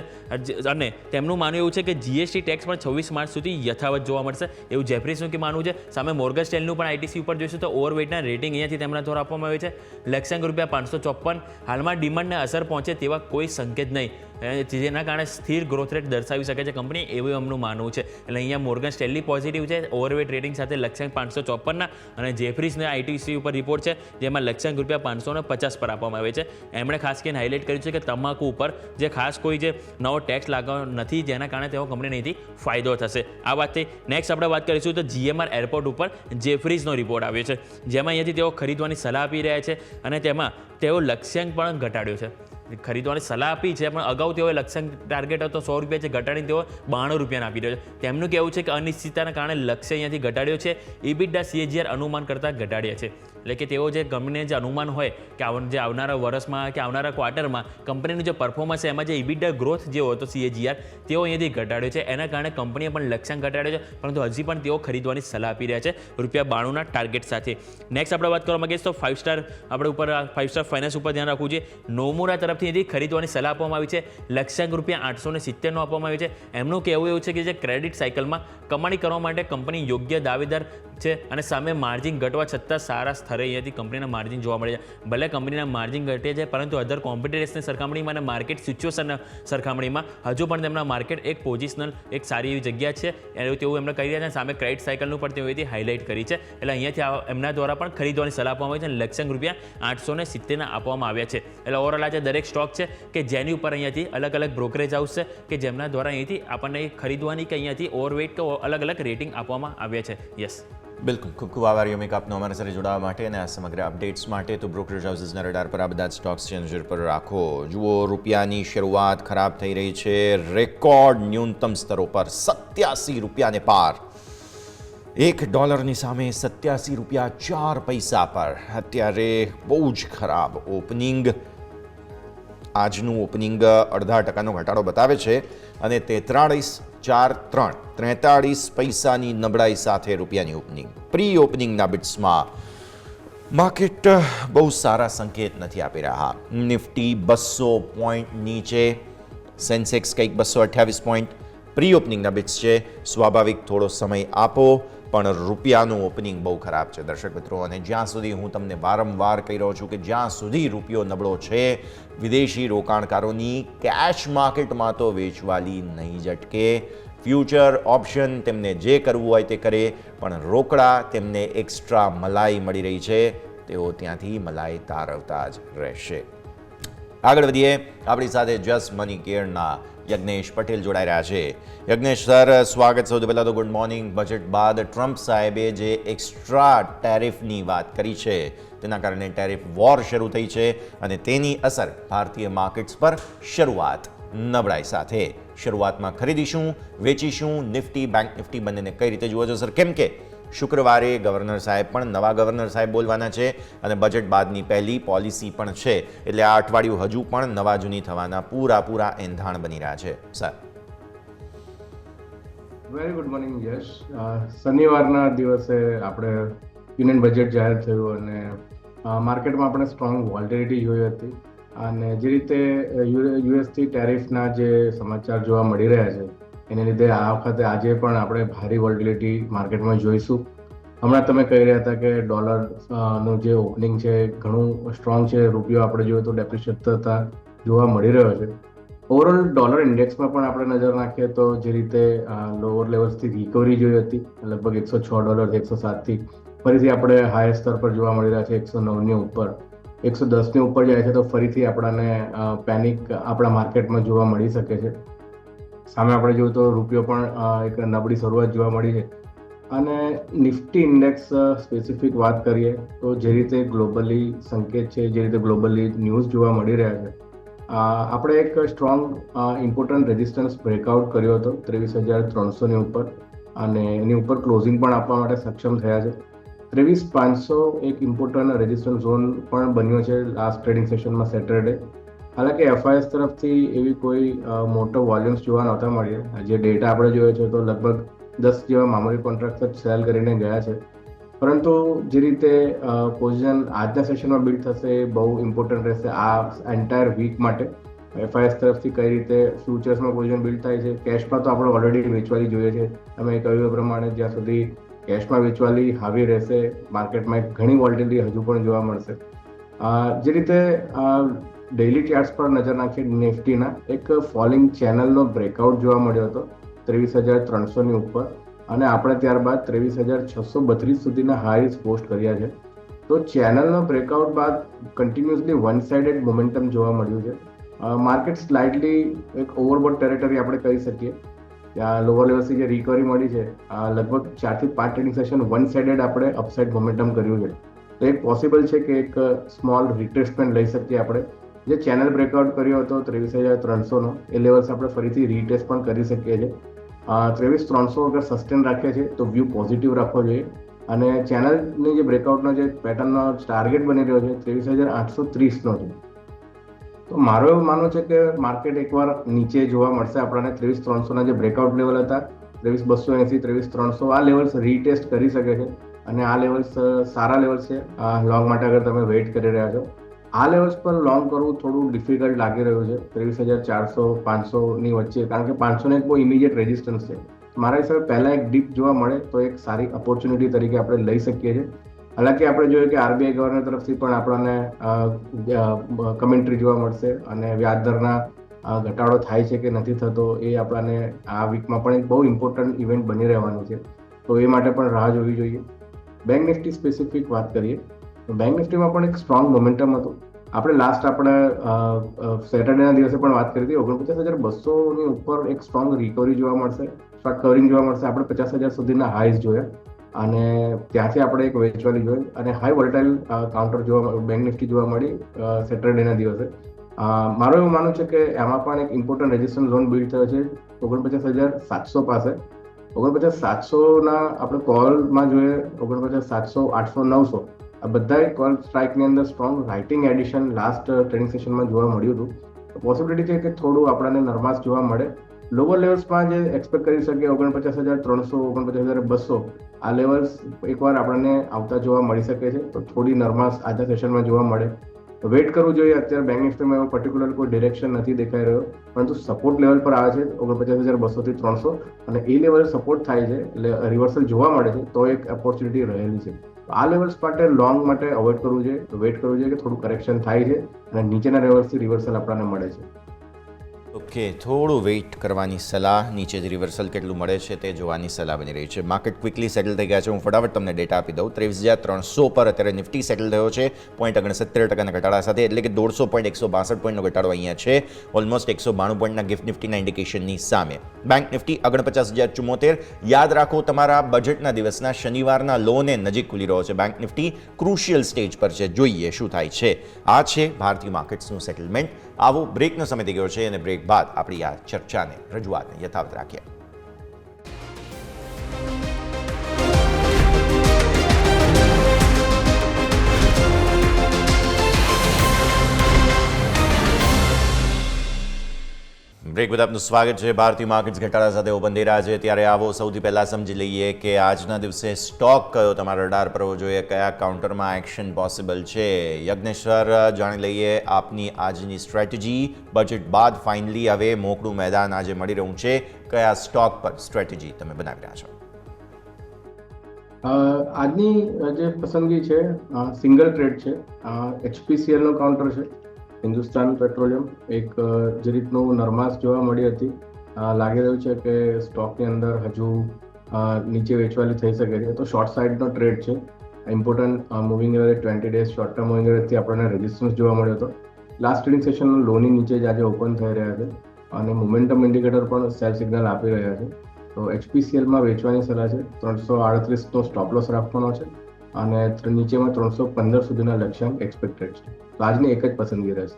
અને તેમનું માનવું એવું છે કે GST ટેક્સ પણ 26 માર્ચ સુધી યથાવત જોવા મળશે એવું જેફરીસનું કે માનવું છે. સામે મોર્ગન સ્ટેનલીનું પણ ITC ઉપર જોઈશું તો ઓવરવેટના રેટિંગ અહીંયાથી તેમના દ્વારા આપવામાં આવે છે. લક્ષાંક રૂપિયા 554. હાલમાં ડિમાન્ડને અસર પહોંચે તેવા કોઈ સંકેત નહીં, જેના કારણે સ્થિર ગ્રોથ રેટ દર્શાવી શકે છે કંપની, એવું એમનું માનવું છે. એટલે અહીંયા મોર્ગન સ્ટેનલી પોઝિટિવ છે ઓવરવેટ રેટિંગ સાથે લક્ષાંક 554ના, અને જેફરીસને ITC ઉપર રિપોર્ટ છે જેમાં લક્ષાંક રૂપિયા 550 પર આપવામાં આવે છે. એમણે ખાસ કરીને હાઇલાઇટ કર્યું છે કે તમાકુ ઉપર જે ખાસ કોઈ જે નવો ટેક્સ લાગવાનો નથી, જેના કારણે તેઓ કંપનીને અહીંથી ફાયદો થશે. આ વાતથી નેક્સ્ટ આપણે વાત કરીશું તો GMR એરપોર્ટ ઉપર જેફરીઝનો રિપોર્ટ આવ્યો છે, જેમાં અહીંયાથી તેઓ ખરીદવાની સલાહ આપી રહ્યા છે અને તેમાં તેઓ લક્ષ્યાંક પણ ઘટાડ્યો છે. ખરીદવાની સલાહ આપી છે, પણ અગાઉ તેઓએ લક્ષ્યાંક ટાર્ગેટ હતો 100 રૂપિયા છે, ઘટાડીને તેઓ 92 રૂપિયાના આપી રહ્યો છે. તેમનું કહેવું છે કે અનિશ્ચિતતાના કારણે લક્ષ્ય અહીંયાથી ઘટાડ્યો છે. EBITDA CAGR અનુમાન કરતાં ઘટાડ્યા છે. એટલે કે તેઓ જે કંપનીને જે અનુમાન હોય કે જે આવનારા વર્ષમાં કે આવનારા ક્વાર્ટરમાં કંપનીનું જે પરફોર્મન્સ છે એમાં જે EBITDA ગ્રોથ જેવો હતો CAGR તેઓ અહીંયાથી ઘટાડ્યો છે. એના કારણે કંપનીએ પણ લક્ષ્યાંક ઘટાડ્યો છે, પરંતુ હજી પણ તેઓ ખરીદવાની સલાહ આપી રહ્યા છે ₹92ના ટાર્ગેટ સાથે. નેક્સ્ટ આપણે વાત કરવા માંગીએ તો 5 સ્ટાર આપણે ઉપર 5 સ્ટાર ફાઇનાન્સ ઉપર ધ્યાન રાખવું જોઈએ. નોમુરા તરફથી ખરીદવાની સલાહ આપવામાં આવી છે. લક્ષાંક ₹870નો આપવામાં આવ્યો છે. એમનું કહેવું એવું છે કે જે ક્રેડિટ સાયકલમાં કમાણી કરવા માટે કંપની યોગ્ય દાવેદાર છે અને સામે માર્જિન ઘટવા છતાં સારા સ્તરે અહીંયાથી કંપનીના માર્જિન જોવા મળે છે. ભલે કંપનીના માર્જિન ઘટે છે, પરંતુ અધર કોમ્પિટિટર્સની સરખામણીમાં અને માર્કેટ સિચ્યુએશનના સરખામણીમાં હજુ પણ તેમના માર્કેટ એક પોઝિશનલ એક સારી એવી જગ્યા છે તેવું એમણે કહી રહ્યા છે. સામે ક્રેડિટ સાયકલનું પણ તેઓએ હાઇલાઇટ કરી છે. એટલે અહીંયાથી એમના દ્વારા પણ ખરીદવાની સલાહ આપવામાં આવી છે અને લક્ષાંક ₹870ના આપવામાં આવ્યા છે. એટલે ઓવરઓલ આજે દરેક સ્ટોક છે કે જેની ઉપર અહીંયાથી અલગ અલગ બ્રોકરેજ હાઉસ છે કે જેમના દ્વારા અહીંયાથી આપણને ખરીદવાની કે અહીંયાથી ઓવરવેટ કે અલગ અલગ રેટિંગ આપવામાં આવ્યા છે. યસ. બિલકુલ, ખૂબ ખૂબ આભાર યમિક આપનો અમારા સાથે જોડાવા માટે અને આ સમગ્ર અપડેટ્સ માટે. તો બ્રોકરેજ હાઉસીસના રડાર પર આ બધા જ સ્ટોક્સ છે, નજર પર રાખો. જુઓ, રૂપિયાની શરૂઆત ખરાબ થઈ રહી છે. રેકોર્ડ ન્યૂનતમ સ્તરો પર 87 રૂપિયાને પાર. $1 સામે 87 રૂપિયા 4 પૈસા પર. અત્યારે બહુ જ ખરાબ ઓપનિંગ. આજનું ઓપનિંગ 0.5% ઘટાડો બતાવે છે અને 43 પૈસાની નબળાઈ સાથે રૂપિયાની ઓપનિંગ. પ્રી ઓપનિંગના બિટ્સમાં માર્કેટ બહુ સારા સંકેત નથી આપી રહ્યા. નિફ્ટી 200 પોઈન્ટ નીચે, સેન્સેક્સ કંઈક 228 પોઈન્ટ. પ્રી ઓપનિંગના બિટ્સ છે, સ્વાભાવિક થોડો સમય આપો, પણ રૂપિયાનું ઓપનિંગ બહુ ખરાબ છે દર્શક મિત્રો. અને જ્યાં સુધી હું તમને વારંવાર કહી રહ્યો છું કે જ્યાં સુધી રૂપિયો નબળો છે, વિદેશી રોકાણકારોની કેશ માર્કેટમાં તો વેચવાલી નહીં ઝટકે. ફ્યુચર ઓપ્શન તેમને જે કરવું હોય તે કરે, પણ રોકડા તેમને એક્સ્ટ્રા મલાઈ મળી રહી છે, તેઓ ત્યાંથી મલાઈ તારવતા જ રહેશે. આગળ વધીએ. આપણી સાથે જસ્ટ મની કેરના યજ્ઞેશ પટેલ જોડાઈ રહ્યા છે. યજ્ઞેશ સર, સ્વાગત. સૌથી પહેલાં તો ગુડ મોર્નિંગ. બજેટ બાદ ટ્રમ્પ સાહેબે જે એક્સ્ટ્રા ટેરિફની વાત કરી છે, તેના કારણે ટેરિફ વોર શરૂ થઈ છે અને તેની અસર ભારતીય માર્કેટ્સ પર શરૂઆત નબળાઈ સાથે. શરૂઆતમાં ખરીદીશું, વેચીશું, નિફ્ટી, બેંક નિફ્ટી બંનેને કઈ રીતે જુઓ છો સર? કેમ કે શુક્રવારે ગવર્નર સાહેબ પણ, નવા ગવર્નર સાહેબ બોલવાના છે અને બજેટ બાદની પહેલી પોલિસી પણ છે, એટલે આ અઠવાડિયું હજુ પણ નવા જૂની થવાના પૂરા એંધાણ બની રહ્યા છે સર. વેરી ગુડ મોર્નિંગ યશ. શનિવારના દિવસે આપણે યુનિયન બજેટ જાહેર થયું અને માર્કેટમાં આપણે સ્ટ્રોંગ વોલ્ટિલિટી જોઈ હતી. અને જે રીતે યુએસથી ટેરિફના જે સમાચાર જોવા મળી રહ્યા છે, એને લીધે આ વખતે આજે પણ આપણે ભારે વોલ્ટિલિટી માર્કેટમાં જોઈશું. હમણાં તમે કહી રહ્યા હતા કે ડોલરનું જે ઓપનિંગ છે ઘણું સ્ટ્રોંગ છે. રૂપિયો આપણે જોઈએ તો ડેપ્રિશિએટ થતા જોવા મળી રહ્યો છે. ઓવરઓલ ડોલર ઇન્ડેક્સમાં પણ આપણે નજર નાખીએ તો જે રીતે લોઅર લેવલ્સથી રિકવરી જોઈ હતી, લગભગ $106 107થી ફરીથી આપણે હાઈ સ્તર પર જોવા મળી રહ્યા છે. 109ની ઉપર, 110ની ઉપર જાય છે તો ફરીથી આપણને પેનિક આપણા માર્કેટમાં જોવા મળી શકે છે. સામે આપણે જોઈએ તો રૂપિયો પણ એક નબળી શરૂઆત જોવા મળી છે. અને નિફ્ટી ઇન્ડેક્સ સ્પેસિફિક વાત કરીએ તો જે રીતે ગ્લોબલી સંકેત છે, જે રીતે ગ્લોબલી ન્યૂઝ જોવા મળી રહ્યા છે, આપણે એક સ્ટ્રોંગ ઇમ્પોર્ટન્ટ રેઝિસ્ટન્સ બ્રેકઆઉટ કર્યો હતો 23,300ની ઉપર અને એની ઉપર ક્લોઝિંગ પણ આપવા માટે સક્ષમ થયા છે. 23,500 એક ઇમ્પોર્ટન્ટ રેઝિસ્ટન્સ ઝોન પણ બન્યો છે લાસ્ટ ટ્રેડિંગ સેશનમાં સેટરડે. હાલાકી એફઆઈએસ તરફથી એવી કોઈ મોટો વોલ્યુમ્સ જોવા નહોતા મળ્યા. જે ડેટા આપણે જોયો છે તો લગભગ 10 જેવા મામૂલી કોન્ટ્રાક્ટ જ સેલ કરીને ગયા છે. પરંતુ જે રીતે પોઝિશન આજના સેશનમાં બિલ્ડ થશે એ બહુ ઇમ્પોર્ટન્ટ રહેશે આ એન્ટાયર વીક માટે. એફઆઈએસ તરફથી કઈ રીતે ફ્યુચર્સમાં પોઝિશન બિલ્ડ થાય છે. કેશમાં તો આપણે ઓલરેડી વેચવાલી જોઈએ છે. તમે કહ્યું એ પ્રમાણે જ્યાં સુધી કેશમાં વેચવાલી હાવી રહેશે, માર્કેટમાં ઘણી વોલ્ટિલિટી હજુ પણ જોવા મળશે. જે રીતે ડેઇલી ચાર્ટ્સ પર નજર નાખીએ નિફ્ટીના, એક ફોલિંગ ચેનલનો બ્રેકઆઉટ જોવા મળ્યો હતો 23,300ની ઉપર અને આપણે ત્યારબાદ 23,632 સુધીના હાઈસ પોસ્ટ કર્યા છે. તો ચેનલનો બ્રેકઆઉટ બાદ કન્ટિન્યુઅસલી વન સાઇડેડ મોમેન્ટમ જોવા મળ્યું છે. માર્કેટ સ્લાઇટલી એક ઓવરબોટ ટેરેટરી આપણે કહી શકીએ. ત્યાં લોઅર લેવલથી જે રિકવરી મળી છે, લગભગ 4 થી 5 ટ્રેડિંગ સેશન વન સાઇડેડ આપણે અપસાઇડ મોમેન્ટમ કર્યું છે. તો એક પોસિબલ છે કે એક સ્મોલ રિટ્રેસમેન્ટ લઈ શકીએ આપણે. જે ચેનલ બ્રેકઆઉટ કર્યો હતો 23,300નો, એ લેવલ્સ આપણે ફરીથી રીટેસ્ટ પણ કરી શકીએ છીએ. 23,300 અગર સસ્ટેન રાખીએ છીએ તો વ્યૂ પોઝિટિવ રાખવો જોઈએ. અને ચેનલની જે બ્રેકઆઉટનો જે પેટર્નનો ટાર્ગેટ બની રહ્યો છે 23,830નો છે. તો મારું એવું માનવું છે કે માર્કેટ એકવાર નીચે જોવા મળશે આપણને. 23,300ના જે બ્રેકઆઉટ લેવલ હતા 23,280, 23,300 આ લેવલ્સ રીટેસ્ટ કરી શકે છે. અને આ લેવલ્સ સારા લેવલ્સ છે લોંગ માટે અગર તમે વેઇટ કરી રહ્યા છો. આ લેવલ્સ પર લોંગ કરવું થોડું ડિફિકલ્ટ લાગી રહ્યું છે 23,400-500ની વચ્ચે, કારણ કે 500 એક બહુ ઇમિડિયેટ રેઝિસ્ટન્સ છે. મારા હિસાબે પહેલાં એક ડીપ જોવા મળે તો એક સારી ઓપોર્ચ્યુનિટી તરીકે આપણે લઈ શકીએ છીએ. હાલાકી આપણે જોઈએ કે આરબીઆઈ ગવર્નર તરફથી પણ આપણને કમેન્ટ્રી જોવા મળશે અને વ્યાજ દરના ઘટાડો થાય છે કે નથી થતો એ આપણને આ વીકમાં પણ એક બહુ ઇમ્પોર્ટન્ટ ઇવેન્ટ બની રહેવાનું છે. તો એ માટે પણ રાહ જોવી જોઈએ. બેંક નિફ્ટી સ્પેસિફિક વાત કરીએ તો બેંક નિફ્ટીમાં પણ એક સ્ટ્રોંગ મોમેન્ટમ હતું. આપણે લાસ્ટ સેટરડેના દિવસે પણ વાત કરી હતી 49,200ની ઉપર એક સ્ટ્રોંગ રિકવરી જોવા મળશે, શોર્ટ કવરિંગ જોવા મળશે. આપણે 50,000 સુધીના હાઈસ જોયા. અને ત્યાંથી આપણે એક વેચવાની જોઈ અને high volatile counter bank Nifty જોવા મળી સેટરડેના દિવસે. મારું એવું માનવું છે કે એમાં પણ એક ઇમ્પોર્ટન્ટ રેઝિસ્ટન્સ ઝોન બિલ્ડ થયો છે 49,700 પાસે. 49,700ના આપણે કોલમાં જોઈએ 49,700, 800, 900 આ બધા કોલ સ્ટ્રાઇકની અંદર strong writing addition last trading સેશનમાં જોવા મળ્યું હતું. પોસિબિલિટી છે કે થોડું આપણને નર્માસ જોવા મળે. લોવર લેવલ્સમાં જે એક્સપેક્ટ કરી શકીએ 49,300, 49,200 આ લેવલ્સ એકવાર આપણને આવતા જોવા મળી શકે છે. તો થોડી નર્માસ આજના સેશનમાં જોવા મળે. વેઇટ કરવું જોઈએ. અત્યારે બેંક નિફ્ટીમાં એવો પર્ટિક્યુલર કોઈ ડિરેક્શન નથી દેખાઈ રહ્યો, પરંતુ સપોર્ટ લેવલ પર આવે છે 49,200 થી 300 અને એ લેવલ સપોર્ટ થાય છે એટલે રિવર્સલ જોવા મળે છે તો એક ઓપોર્ચ્યુનિટી રહેલી છે. આ લેવલ્સ માટે લોંગ માટે અવોઇડ કરવું જોઈએ, વેઇટ કરવું જોઈએ કે થોડું કરેક્શન થાય છે અને નીચેના લેવલ્સથી રિવર્સલ આપણને મળે છે. ઓકે, થોડું વેઇટ કરવાની સલાહ, નીચેથી રિવર્સલ કેટલું મળે છે તે જોવાની સલાહ બની રહી છે. માર્કેટ ક્વિકલી સેટલ થઈ ગયા છે. હું ફટાફટ તમને ડેટા આપી દઉં. 23,300 પર અત્યારે નિફ્ટી સેટલ થયો છે 0.69% ઘટાડા સાથે, એટલે કે 150.162 પોઈન્ટનો ઘટાડો અહીંયા છે, ઓલમોસ્ટ 192 પોઈન્ટના ગિફ્ટ નિફ્ટીના ઇન્ડિકેશનની સામે. Bank Nifty 49,074. યાદ રાખો, તમારા બજેટના દિવસના શનિવારના લોને નજીક ખુલી રહ્યો છે. બેંક નિફ્ટી ક્રુશિયલ સ્ટેજ પર છે. જોઈએ શું થાય છે. આ છે ભારતીય માર્કેટ્સનું સેટલમેન્ટ. આવો બ્રેકનો સમય થઈ ગયો છે અને બ્રેક બાદ આપણી આ ચર્ચાને, રજૂઆતને યથાવત રાખીએ. બ્રેક બાદ આપનું સ્વાગત છે. ભારતીય માર્કેટ્સ ઘટાડા સાથે ઓપન થઈ રહ્યા છે. ત્યારે આવો સૌથી પહેલાં સમજી લઈએ કે આજના દિવસે સ્ટોક કયો તમારા રડાર પર હોવો જોઈએ, કયા કાઉન્ટરમાં એક્શન પોસિબલ છે. યજ્ઞેશ સર, જાણી લઈએ આપની આજની સ્ટ્રેટેજી. બજેટ બાદ ફાઇનલી હવે મોકળું મેદાન આજે મળી રહ્યું છે. કયા સ્ટોક પર સ્ટ્રેટેજી તમે બનાવી રહ્યા છો? આજની જે પસંદગી છે સિંગલ ટ્રેડ છે. HPCL નો કાઉન્ટર છે. હિન્દુસ્તાન પેટ્રોલિયમ એક જે રીતનું નરમાશ જોવા મળી હતી, લાગી રહ્યું છે કે સ્ટોકની અંદર હજુ નીચે વેચવાલી થઈ શકે છે. તો શોર્ટ સાઇડનો ટ્રેડ છે. Important moving average 20 days short term moving એવરેજથી આપણને રેઝિસ્ટન્સ જોવા મળ્યો હતો. લાસ્ટ ટ્રેડિંગ સેશનનો લોની નીચે જ આજે ઓપન થઈ રહ્યા છે અને મોમેન્ટમ ઇન્ડિકેટર પણ સેલ સિગ્નલ આપી રહ્યા છે. તો HPCLમાં વેચવાની સલાહ છે. 338નો સ્ટોપ લોસ રાખવાનો છે અને નીચેમાં 315 સુધીના લક્ષ્યાંક એક્સપેક્ટેડ છે. તો આજની એક જ પસંદગી રહેશે.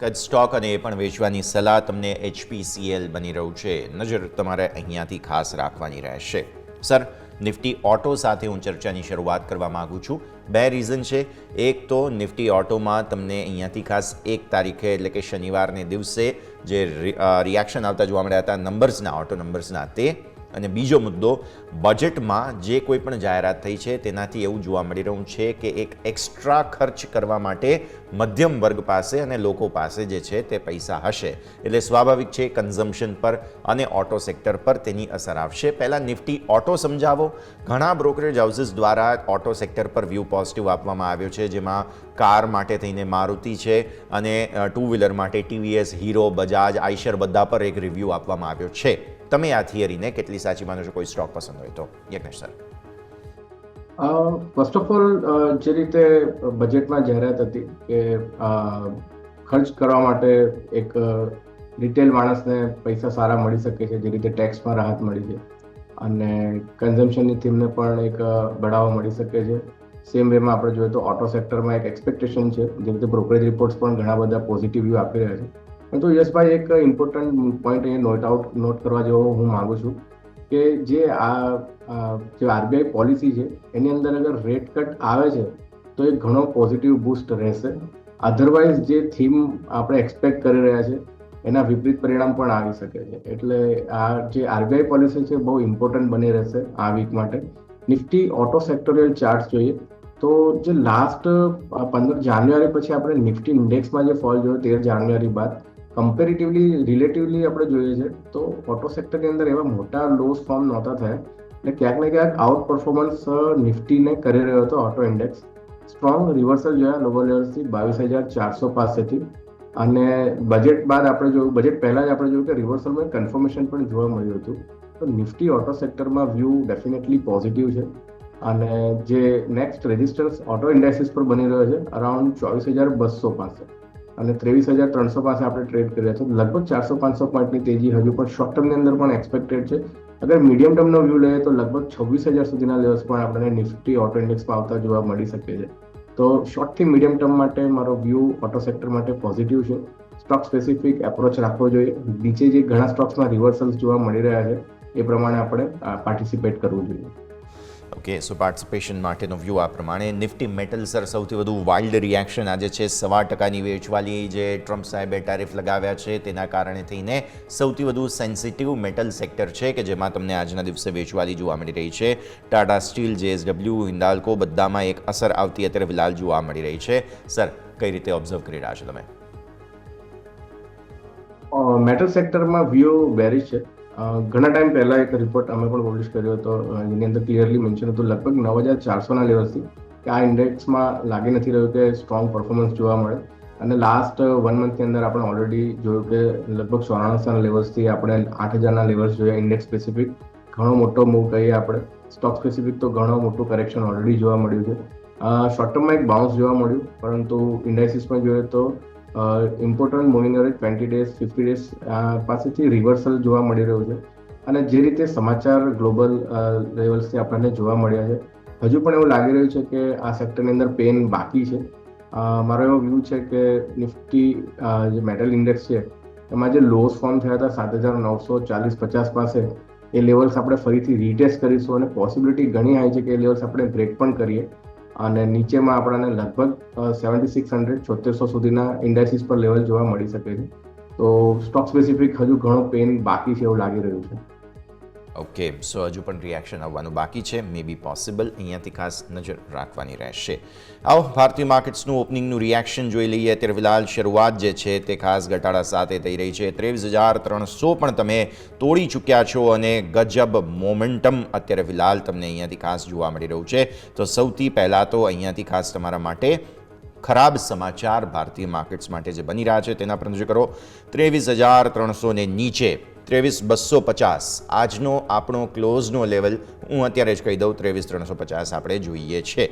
કદ સ્ટોક અને એ પણ વેચવાની સલાહ તમને HPCL બની રહ્યું છે. નજર તમારે અહીંયાથી ખાસ રાખવાની રહેશે. સર, નિફ્ટી ઓટો સાથે હું ચર્ચાની શરૂઆત કરવા માગું છું. બે રીઝન છે. એક તો નિફ્ટી ઓટોમાં તમને અહીંયાથી ખાસ 1 તારીખે એટલે કે શનિવારને દિવસે જે રિએક્શન આવતા જોવા મળ્યા હતા નંબર્સના, ઓટો નંબર્સના, તે. અને બીજો મુદ્દો, બજેટમાં જે કોઈ પણ જાહેરાત થઈ છે તેનાથી એવું જોવા મળી રહ્યું છે કે એક એક્સ્ટ્રા ખર્ચ કરવા માટે મધ્યમ વર્ગ પાસે અને લોકો પાસે જે છે તે પૈસા હશે, એટલે સ્વાભાવિક છે કન્ઝમ્પશન પર અને ઓટો સેક્ટર પર તેની અસર આવશે. પહેલાં નિફ્ટી ઓટો સમજાવો. ઘણા બ્રોકરેજ હાઉસીસ દ્વારા ઓટો સેક્ટર પર વ્યૂ પોઝિટિવ આપવામાં આવ્યો છે, જેમાં કાર માટે થઈને મારુતિ છે અને ટુ વ્હીલર માટે TVS, હીરો, બજાજ, આઈશર બધા પર એક રિવ્યૂ આપવામાં આવ્યો છે. તમે આ થિયરીને કેટલી સાચી માનો છો? કોઈ સ્ટોક પસંદ હોય તો Yagnesh sir. First of all, જે રીતે બજેટમાં જાહેરાત હતી કે ખર્ચ કરવા માટે એક રિટેલ માણસને પૈસા સારા મળી શકે છે, જે રીતે ટેક્સમાં રાહત મળી છે અને કન્ઝમ્પશનની થીમને પણ એક બઢાવો મળી શકે છે. સેમ વેમાં આપણે જોઈએ તો ઓટો સેક્ટરમાં એક એક્સપેક્ટેશન છે, જે રીતે બ્રોકરેજ રિપોર્ટ્સ પણ ઘણા બધા પોઝિટિવ વ્યૂ આપી રહ્યા છે. તો યશભાઈ, એક ઇમ્પોર્ટન્ટ પોઈન્ટ અહીંયા નોટ કરવા જેવો હું માગું છું કે જે RBI પોલિસી છે એની અંદર અગર રેટ કટ આવે છે તો એ ઘણો પોઝિટિવ બૂસ્ટ રહેશે. અધરવાઇઝ જે થીમ આપણે એક્સપેક્ટ કરી રહ્યા છે એના વિપરીત પરિણામ પણ આવી શકે છે. એટલે આ જે RBI પોલિસી છે બહુ ઇમ્પોર્ટન્ટ બની રહેશે આ વીક માટે. નિફ્ટી ઓટો સેક્ટોરિયલ ચાર્ટ જોઈએ તો જે લાસ્ટ 15 જાન્યુઆરી પછી આપણે નિફ્ટી ઇન્ડેક્સમાં જે ફોલ જોયો 13 જાન્યુઆરી બાદ રિલેટિવલી આપણે જોઈએ છે તો ઓટો સેક્ટરની અંદર એવા મોટા લોસ ફોર્મ નહોતા થયા. એટલે ક્યાંક ને ક્યાંક આઉટ પરફોર્મન્સ નિફ્ટીને કરી રહ્યો હતો ઓટો ઇન્ડેક્સ. સ્ટ્રોંગ રિવર્સલ જોયા લોવર લેવલ્સથી 22,400 પાસેથી. અને બજેટ બાદ આપણે જોયું, બજેટ પહેલાં જ આપણે જોયું કે રિવર્સલમાં કન્ફર્મેશન પણ જોવા મળ્યું હતું. તો નિફ્ટી ઓટો સેક્ટરમાં વ્યૂ ડેફિનેટલી પોઝિટિવ છે અને જે નેક્સ્ટ રેઝિસ્ટન્સ ઓટો ઇન્ડેક્સિસ પર બની રહ્યો છે અરાઉન્ડ 24,200 પાસે. અને 23,300 પાસે આપણે ટ્રેડ કર્યા છે. લગભગ 400-500 પોઈન્ટની તેજી હજુ પણ શોર્ટ ટર્મની અંદર પણ એક્સપેક્ટેડ છે. અગર મીડિયમ ટર્મનો વ્યૂ લઈએ તો લગભગ 26,000 સુધીના લેવલ્સ પણ આપણને નિફ્ટી ઓટો ઇન્ડેક્સમાં આવતા જોવા મળી શકે છે. તો શોર્ટથી મીડિયમ ટર્મ માટે મારો વ્યૂ ઓટો સેક્ટર માટે પોઝિટિવ છે. સ્ટોક સ્પેસિફિક એપ્રોચ રાખવો જોઈએ. નીચે જે ઘણા સ્ટોક્સમાં રિવર્સલ્સ જોવા મળી રહ્યા છે એ પ્રમાણે આપણે પાર્ટિસિપેટ કરવું જોઈએ. ઓકે, સો પાર્ટિસિપેશન માટેનો વ્યૂ આ પ્રમાણે. નિફ્ટી મેટલ સર સૌથી વધુ વાઇલ્ડ રિએક્શન આજે છે 1.25% વેચવાલી જે ટ્રમ્પ સાહેબે ટેરિફ લગાવ્યા છે તેના કારણે થઈને સૌથી વધુ સેન્સિટિવ મેટલ સેક્ટર છે કે જેમાં તમને આજના દિવસે વેચવાલી જોવા મળી રહી છે. ટાટા સ્ટીલ, JSW, હિન્દાલ્કો બધામાં એક અસર આવતી અત્યારે ફિલહાલ જોવા મળી રહી છે. સર, કઈ રીતે ઓબ્ઝર્વ કરી રહ્યા છો તમે? મેટલ સેક્ટરમાં વ્યૂ બેરિશ છે. ઘણા ટાઈમ પહેલા એક રિપોર્ટ અમે પણ પબ્લિશ કર્યો હતો જેની અંદર ક્લિયરલી મેન્શન હતું લગભગ 9,400ના લેવલથી કે આ ઇન્ડેક્સમાં લાગી નથી રહ્યું કે સ્ટ્રોંગ પરફોર્મન્સ જોવા મળે. અને લાસ્ટ 1 મંથની અંદર આપણે ઓલરેડી જોયું કે લગભગ 94ના લેવલ્સથી આપણે 8,000ના લેવલ્સ જોયા. ઇન્ડેક્સ સ્પેસિફિક ઘણો મોટો મૂવ કહીએ આપણે. સ્ટોક સ્પેસિફિક તો ઘણો મોટું કરેક્શન ઓલરેડી જોવા મળ્યું છે. શોર્ટ ટર્મમાં એક બાઉન્સ જોવા મળ્યું, પરંતુ ઇન્ડાઇસીસમાં જોઈએ તો important moving average 20 days 50 days પાસેથી રિવર્સલ જોવા મળી રહ્યું છે. અને જે રીતે સમાચાર ગ્લોબલ લેવલ્સથી આપણને જોવા મળ્યા છે હજુ પણ એવું લાગી રહ્યું છે કે આ સેક્ટરની અંદર પેન બાકી છે. મારો એવો વ્યૂ છે કે નિફ્ટી જે મેટલ ઇન્ડેક્સ છે એમાં જે લોસ ફોર્મ થયા હતા 7,940-50 પાસે એ લેવલ્સ આપણે ફરીથી રીટેસ્ટ કરીશું અને પોસિબિલિટી ઘણી હાઈ છે કે એ લેવલ્સ આપણે બ્રેક પણ કરીએ અને નીચેમાં આપણને લગભગ 7,600-7,400 સુધીના ઇન્ડાઇસીસ પર લેવલ જોવા મળી શકે છે. તો સ્ટોક સ્પેસિફિક હજુ ઘણો પેન બાકી છે એવું લાગી રહ્યું છે. ઓકે, સો હજુ પણ રિએક્શન આવવાનું બાકી છે, મે બી પોસિબલ. અહીંયાથી ખાસ નજર રાખવાની રહેશે. આવો ભારતીય માર્કેટ્સનું ઓપનિંગનું રિએક્શન જોઈ લઈએ. અત્યારે ફિલહાલ શરૂઆત જે છે તે ખાસ ઘટાડા સાથે થઈ રહી છે. 23,300 પણ તમે તોડી ચૂક્યા છો અને ગજબ મોમેન્ટમ અત્યારે ફિલહાલ તમને અહીંયાથી ખાસ જોવા મળી રહ્યું છે. તો સૌથી પહેલાં તો અહીંયાથી ખાસ તમારા માટે ખરાબ સમાચાર ભારતીય માર્કેટ્સ માટે જે બની રહ્યા છે તેના પર નજર કરો. 23,300 ને નીચે 23,250 આજનો આપણો ક્લોઝનો લેવલ હું અત્યારે જ કહી દઉં 23,350 આપણે જોઈએ છે.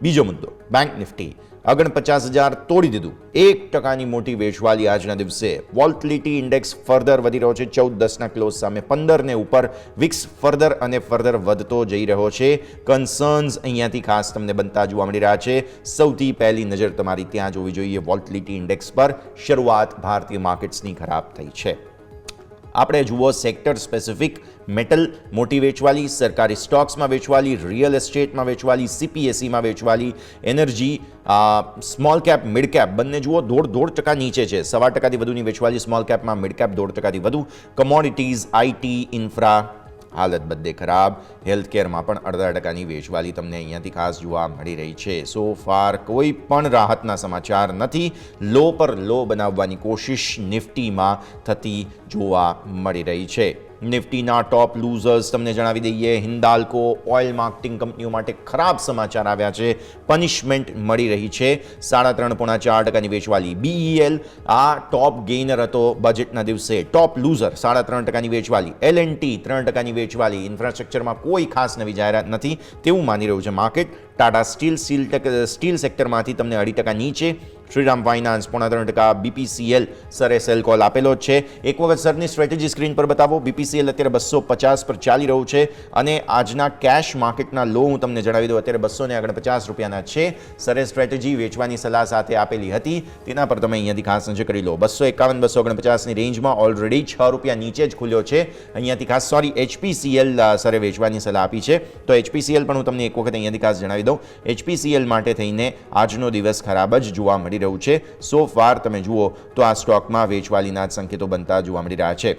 બીજો મુદ્દો, બેંક નિફ્ટી 49,000 તોડી દીધું. 1%ની મોટી વેચવાલી આજના દિવસે. વોલ્ટિલિટી ઇન્ડેક્સ ફર્ધર વધી રહ્યો છે 14.10ના ક્લોઝ સામે 15 ને ઉપર. વિક્સ ફર્ધર અને ફર્ધર વધતો જઈ રહ્યો છે. કન્સર્ન્સ અહીંયાથી ખાસ તમને બનતા જોવા મળી રહ્યા છે. સૌથી પહેલી નજર તમારી ત્યાં જોવી જોઈએ વોલ્ટિલિટી ઇન્ડેક્સ પર. શરૂઆત ભારતીય માર્કેટ્સની ખરાબ થઈ છે. આપણે જુઓ સેક્ટર સ્પેસિફિક મેટલ મોટી વેચવાલી, સરકારી સ્ટોક્સમાં વેચવાલી, રિયલ એસ્ટેટમાં વેચવાલી, CPSEમાં વેચવાલી, energy, small cap mid cap બંને જુઓ 1.5% નીચે છે. 1.25% વધુની વેચવાલી સ્મોલ કેપમાં, મિડ કેપ 1.5%થી વધુ. કમોડિટીઝ, IT, ઇન્ફ્રા હાલત બધે ખરાબ. હેલ્થકેરમાં પણ 0.5%ની વેચવાલી તમને અહીંયાથી ખાસ જોવા મળી રહી છે. સો ફાર કોઈ પણ રાહતના સમાચાર નથી. લો પર લો બનાવવાની કોશિશ નિફ્ટીમાં થતી જોવા મળી રહી છે. નિફ્ટીના ટોપ લૂઝર્સ તમને જણાવી દઈએ. હિન્દાલ્કો, ઓઇલ માર્કેટિંગ કંપનીઓ માટે ખરાબ સમાચાર આવ્યા છે. પનિશમેન્ટ મળી રહી છે. 3.5-4%ની વેચવાલી. BEL આ ટોપ ગેઇનર હતો બજેટના દિવસે. ટોપ લૂઝર 3.5%ની વેચવાલી. L&T 3%ની વેચવાલી. ઇન્ફ્રાસ્ટ્રક્ચરમાં કોઈ ખાસ નવી જાહેરાત નથી તેવું માની રહ્યું છે માર્કેટ. ટાટા સ્ટીલ સ્ટીલ સેક્ટરમાંથી તમને 2% નીચે. શ્રીરામ ફાઇનાન્સ 0.3%. BPCL સરે સેલ કોલ આપેલો જ છે. એક વખત સરની સ્ટ્રેટેજી સ્ક્રીન પર બતાવો. BPCL અત્યારે 250 પર ચાલી રહ્યું છે અને આજના કેશ માર્કેટના લો હું તમને જણાવી દઉં અત્યારે 249 રૂપિયાના છે. સરે સ્ટ્રેટેજી વેચવાની સલાહ સાથે આપેલી હતી તેના પર તમે અહીંયાથી ખાસ નજર કરી લો. 251-249ની રેન્જમાં ઓલરેડી 6 રૂપિયા નીચે જ ખુલ્યો છે. અહીંયાથી ખાસ HPCL સરે વેચવાની સલાહ આપી છે. તો HPCL પણ હું તમને એક વખત અહીંયાથી ખાસ જણાવી દઉં. HPCL માટે થઈને આજનો દિવસ ખરાબ જ જોવા મળી રહ્યું છે. સો ફાર તમે જુઓ તો આ સ્ટોકમાં વેચવાલીના સંકેતો બનતા જોવા મળી રહ્યા છે.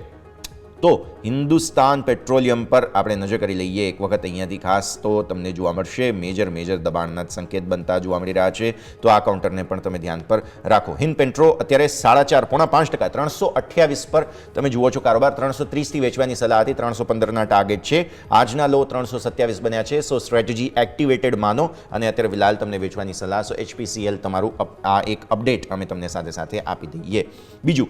તો હિન્દુસ્તાન પેટ્રોલિયમ પર આપણે નજર કરી લઈએ એક વખત અહીંયાથી ખાસ તો તમને જોવા મળશે મેજર દબાણના સંકેત બનતા જોવા મળી રહ્યા છે. તો આ કાઉન્ટરને પણ તમે ધ્યાન પર રાખો. હિન્દ પેટ્રો અત્યારે 4.5% 328 પર તમે જુઓ છો કારોબાર. 330થી વેચવાની સલાહ હતી. 315ના ટાર્ગેટ છે. આજના લો 327 બન્યા છે. સો સ્ટ્રેટેજી એક્ટિવેટેડ માનો અને અત્યારે ફિલહાલ તમને વેચવાની સલાહ. સો HPCL તમારું આ એક અપડેટ અમે તમને સાથે આપી દઈએ. બીજું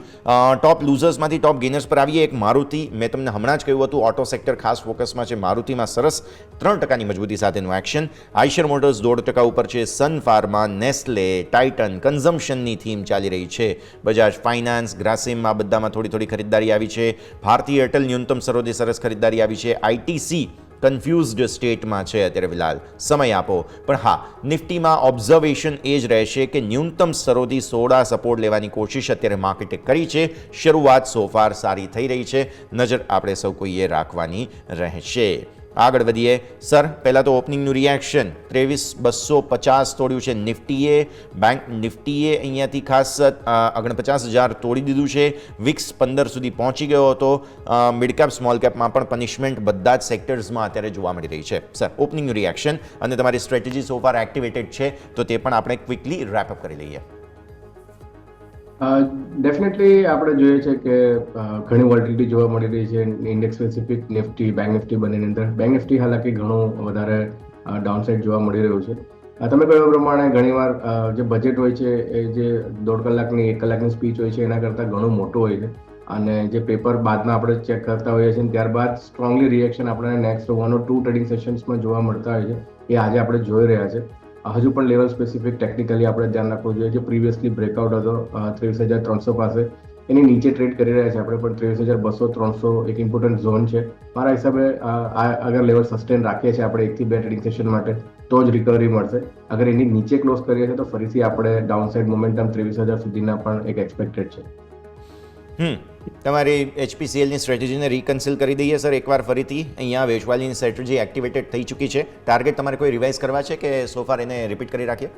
ટોપ લૂઝર્સમાંથી ટોપ ગેનર્સ પર આવીએ. એક મારુતિ મારુતિ, મેં તમને હમણાં જ કહ્યું હતું ઓટો સેક્ટર ખાસ ફોકસમાં છે. મારુતિમાં સરસ 3% મજબૂતી સાથેનું એક્શન. આઈશર મોટર્સ 1.5% ઉપર છે. Sun Pharma, Nestle, Titan કન્ઝમ્પશનની theme ચાલી રહી છે. બજાજ ફાઇનાન્સ, ગ્રાસિમ, આ બધામાં થોડી ખરીદદારી આવી છે. ભારતીય એરટેલ ન્યૂનતમ સરોદે સરસ ખરીદદારી આવી છે. આઈટીસી કન્ફ્યુઝડ સ્ટેટમાં છે અત્યારે ફિલહાલ, સમય આપો. પણ હા, નિફ્ટીમાં ઓબ્ઝર્વેશન એ જ રહેશે કે ન્યૂનતમ સરોદી 16 સપોર્ટ લેવાની કોશિશ અત્યારે માર્કેટે કરી છે. શરૂઆત સોફાર સારી થઈ રહી છે, નજર આપણે સૌ કોઈએ રાખવાની રહેશે. આગળ વધીએ સર. પહેલાં તો ઓપનિંગનું રિએક્શન 23,250 તોડ્યું છે નિફ્ટીએ. બેંક નિફ્ટીએ અહીંયાથી ખાસ 49,000 તોડી દીધું છે. વિક્સ 15 સુધી પહોંચી ગયો હતો. મિડ કેપ સ્મોલ કેપમાં પણ પનિશમેન્ટ બધા જ સેક્ટર્સમાં અત્યારે જોવા મળી રહી છે. સર, ઓપનિંગનું રિએક્શન અને તમારી સ્ટ્રેટેજી સોફાર એક્ટિવેટેડ છે તો તે પણ આપણે ક્વિકલી રેપઅપ કરી લઈએ. ડેફિનેટલી આપણે જોઈએ છે કે ઘણી વોલ્ટિલિટી જોવા મળી રહી છે index specific, Nifty, bank Nifty બંનેની અંદર. બેંક નિફ્ટી હાલાકી ઘણું વધારે ડાઉનસાઇડ જોવા મળી રહ્યું છે. તમે કહ્યું પ્રમાણે ઘણીવાર જે બજેટ હોય છે એ જે 1.5 કલાકની 1 કલાકની સ્પીચ હોય છે એના કરતાં ઘણું મોટું હોય છે, અને જે પેપર બાદમાં આપણે ચેક કરતા હોઈએ છીએ ત્યારબાદ સ્ટ્રોંગલી રિએક્શન આપણને નેક્સ્ટ 1 or 2 ટ્રેડિંગ સેશન્સમાં જોવા મળતા હોય છે. એ આજે આપણે જોઈ રહ્યા છે. હજુ પણ લેવલ સ્પેસિફિક ટેકનિકલી આપણે ધ્યાન રાખવું જોઈએ. જે પ્રીવિયસલી બ્રેકઆઉટ હતો 23,300 પાસે, એની નીચે ટ્રેડ કરી રહ્યા છે આપણે, પણ 23,200-300 એક ઇમ્પોર્ટન્ટ ઝોન છે. મારા હિસાબે અગર લેવલ સસ્ટેન રાખીએ છીએ આપણે 1 થી 2 ટ્રેડિંગ સેશન માટે તો જ રિકવરી મળશે. અગર એની નીચે ક્લોઝ કરીએ છીએ તો ફરીથી આપણે ડાઉનસાઇડ મોમેન્ટમ 23,000 સુધીના પણ એક એક્સપેક્ટેડ છે. તમારી HPCLની સ્ટ્રેટેજીને રીકન્સિલ કરી દઈએ સર એકવાર ફરીથી. અહીંયા વેચવાલીની સ્ટ્રેટેજી એક્ટિવેટેડ થઈ ચૂકી છે. ટાર્ગેટ તમારે કોઈ રિવાઇઝ કરવા છે કે સોફાર એને રિપીટ કરી રાખીએ?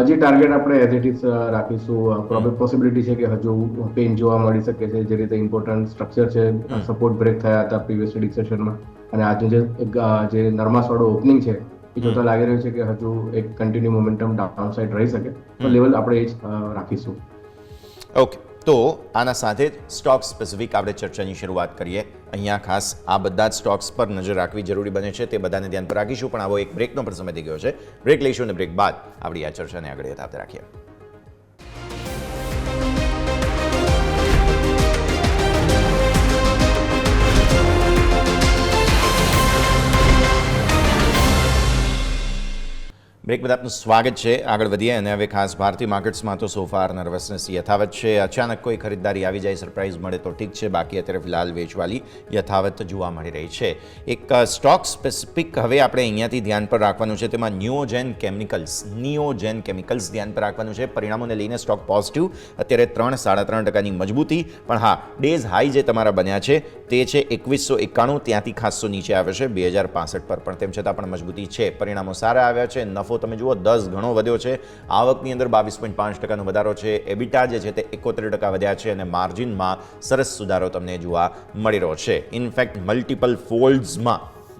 જે ટાર્ગેટ આપણે એઝ ઇટ ઇઝ રાખીશું. પોસિબિલિટી છે કે હજુ પેન જોવા મળી શકે છે. જે રીતે ઇમ્પોર્ટન્ટ સ્ટ્રક્ચર છે, સપોર્ટ બ્રેક થયા હતા પ્રીવિયસ ટ્રેડિંગ સેશનમાં, અને આજનું જે નરમાસવાળો ઓપનિંગ છે એ જોતા લાગી રહ્યું છે કે હજુ એક કન્ટિન્યુ મોમેન્ટમ ડાઉન સાઇડ રહી શકે. તો લેવલ આપણે એ જ રાખીશું. ઓકે, તો આના સાથે જ સ્ટોક સ્પેસિફિક આપણે ચર્ચાની શરૂઆત કરીએ. અહીંયા ખાસ આ બધા જ સ્ટોક્સ પર નજર રાખવી જરૂરી બને છે, તે બધાને ધ્યાન પર રાખીશું. પણ આવો એક બ્રેકનો પણ સમય થઈ ગયો છે. બ્રેક લઈશું અને બ્રેક બાદ આપણી આ ચર્ચાને આગળ યથાવત રાખીએ. બ્રેક બાદ આપનું સ્વાગત છે. આગળ વધીએ અને હવે ખાસ ભારતીય માર્કેટ્સમાં તો સોફાર નર્વસનેસ યથાવત છે. અચાનક કોઈ ખરીદદારી આવી જાય, સરપ્રાઇઝ મળે તો ઠીક છે, બાકી અત્યારે ફિલહાલ વેચવાલી યથાવત જોવા મળી રહી છે. એક સ્ટોક સ્પેસિફિક હવે આપણે અહીંયાથી ધ્યાન પર રાખવાનું છે, તેમાં નિયોજેન કેમિકલ્સ ધ્યાન પર રાખવાનું છે. પરિણામોને લઈને સ્ટોક પોઝિટિવ, અત્યારે 3-3.5% મજબૂતી. પણ હા, ડેઝ હાઈ જે તમારા બન્યા છે તે છે 2191, ત્યાંથી ખાસો નીચે આવે છે 2065 પર, પણ તેમ છતાં પણ મજબૂતી છે. પરિણામો સારા આવ્યા છે. નફો તમે જુઓ 10 ગણો વધ્યો છે. આવકની અંદર 22.5% વધારો છે. એબિટા જે છે તે 71% વધ્યા છે, અને માર્જિનમાં સરસ સુધારો તમને જોવા મળી રહ્યો છે. ઇનફેક્ટ મલ્ટિપલ ફોલ્ડ્સમાં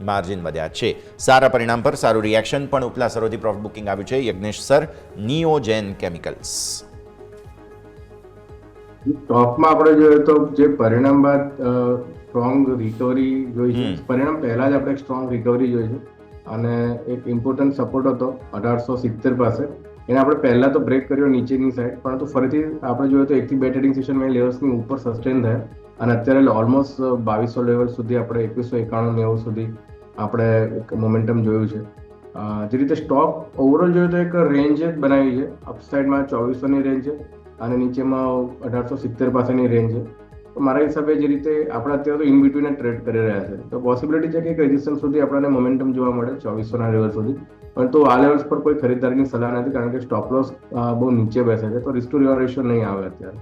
માર્જિન વધ્યા છે. સારા પરિણામ પર સારું રિએક્શન, પણ ઉપલા સરોથી પ્રોફિટ બુકિંગ આવ્યું છે. યજ્ઞેશ સર, નિયોજેન કેમિકલ્સ સ્ટોકમાં આપણે જોઈએ તો જે પરિણામ બાદ સ્ટ્રોંગ રિકવરી જોઈ છે. પરિણામ પહેલા જ આપણે સ્ટ્રોંગ રિકવરી જોઈ છે, અને એક ઇમ્પોર્ટન્ટ સપોર્ટ હતો 1870 પાસે. એને આપણે પહેલા તો બ્રેક કર્યો નીચેની સાઈડ, પરંતુ ફરીથી આપણે જોઈએ તો 1 થી 2 ટ્રેડિંગ સેશનમાં લેવલ્સની ઉપર સસ્ટેન થયા, અને અત્યારે ઓલમોસ્ટ 2200 લેવલ સુધી આપણે 2191-90 સુધી આપણે મોમેન્ટમ જોયું છે. જે રીતે સ્ટોક ઓવરઓલ જોઈએ તો એક રેન્જ જ બનાવી છે. અપસાઇડમાં 2400ની રેન્જ છે અને નીચેમાં 1870 પાસેની રેન્જ છે. તો મારા હિસાબે જે રીતે આપણે અત્યારે તો ઇન બિટવીન ટ્રેડ કરી રહ્યા છે, તો પોસિબિલિટી છે કે એક રેઝિસ્ટન્સ સુધી આપણને મોમેન્ટમ જોવા મળે 2400ના લેવલ સુધી. પરંતુ આ લેવલ્સ પર કોઈ ખરીદદારીની સલાહ નથી, કારણ કે સ્ટોપ લોસ બહુ નીચે બેસે છે, તો રિસ્ક ટુ રિવોર્ડ રેશિયો નહીં આવે અત્યારે.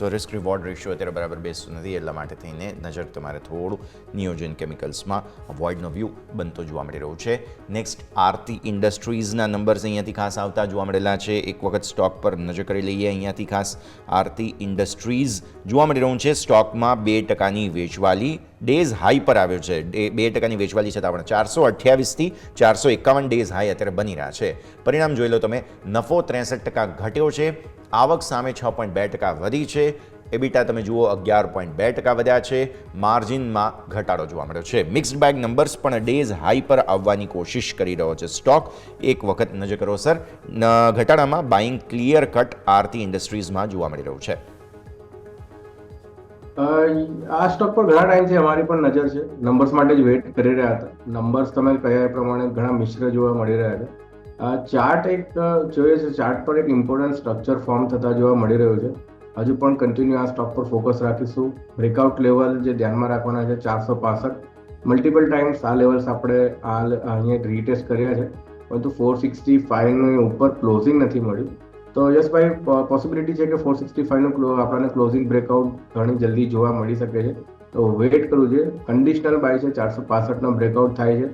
તો રિસ્ક રિવોર્ડ રેશિયો અત્યારે બરાબર બેસતું નથી, એટલા માટે થઈને નજર તમારે થોડું નિયોજન કેમિકલ્સમાં અવોઇડનો વ્યૂ બનતો જોવા મળી રહ્યું છે. નેક્સ્ટ આરતી ઇન્ડસ્ટ્રીઝના નંબર્સ અહીંયાથી ખાસ આવતા જોવા મળેલા છે. એક વખત સ્ટોક પર નજર કરી લઈએ. અહીંયાથી ખાસ આરતી ઇન્ડસ્ટ્રીઝ જોવા મળી રહ્યું છે. સ્ટોકમાં 2%ની વેચવાલી ડેઝ હાઈ પર આવ્યો છે. 2%ની વેચવાલી છતાં પણ 428થી 451 ડેઝ હાઈ અત્યારે બની રહ્યા છે. પરિણામ જોઈ લો તમે. નફો 63% ઘટ્યો છે. આવક સામે 6.2% વધી છે. એબિટા તમે જુઓ 11.2% વધ્યા છે. માર્જિનમાં ઘટાડો જોવા મળ્યો છે. મિક્સ્ડ બેગ નંબર્સ પણ ડેઝ હાઈ પર આવવાની કોશિશ કરી રહ્યો છે સ્ટોક. એક વખત નજર કરો સર. ઘટાડામાં બાઇંગ ક્લિયર કટ આરતી ઇન્ડસ્ટ્રીઝમાં જોવા મળી રહ્યું છે. આ સ્ટોક પર ઘણા ટાઈમથી અમારી પણ નજર છે. નંબર્સ માટે જ વેઇટ કરી રહ્યા હતા. નંબર્સ તમે કહ્યા એ પ્રમાણે ઘણા મિશ્ર જોવા મળી રહ્યા છે. ચાર્ટ એક જોઈએ છે, ચાર્ટ પર એક ઇમ્પોર્ટન્ટ સ્ટ્રક્ચર ફોર્મ થતા જોવા મળી રહ્યું છે. હજુ પણ કન્ટિન્યુ આ સ્ટોક પર ફોકસ રાખીશું. બ્રેકઆઉટ લેવલ જે ધ્યાનમાં રાખવાના છે 465. મલ્ટિપલ ટાઈમ્સ આ લેવલ્સ આપણે અહીંયા રીટેસ્ટ કર્યા છે, પરંતુ 465 ની ઉપર ક્લોઝિંગ નથી મળ્યું. તો યશભાઈ, પોસિબિલિટી છે કે 465 નું આપણને ક્લોઝિંગ બ્રેકઆઉટ ઘણી જલ્દી જોવા મળી શકે છે. તો વેઇટ કરવું જોઈએ. કન્ડિશનલ બાય છે, 465 નો બ્રેકઆઉટ થાય છે,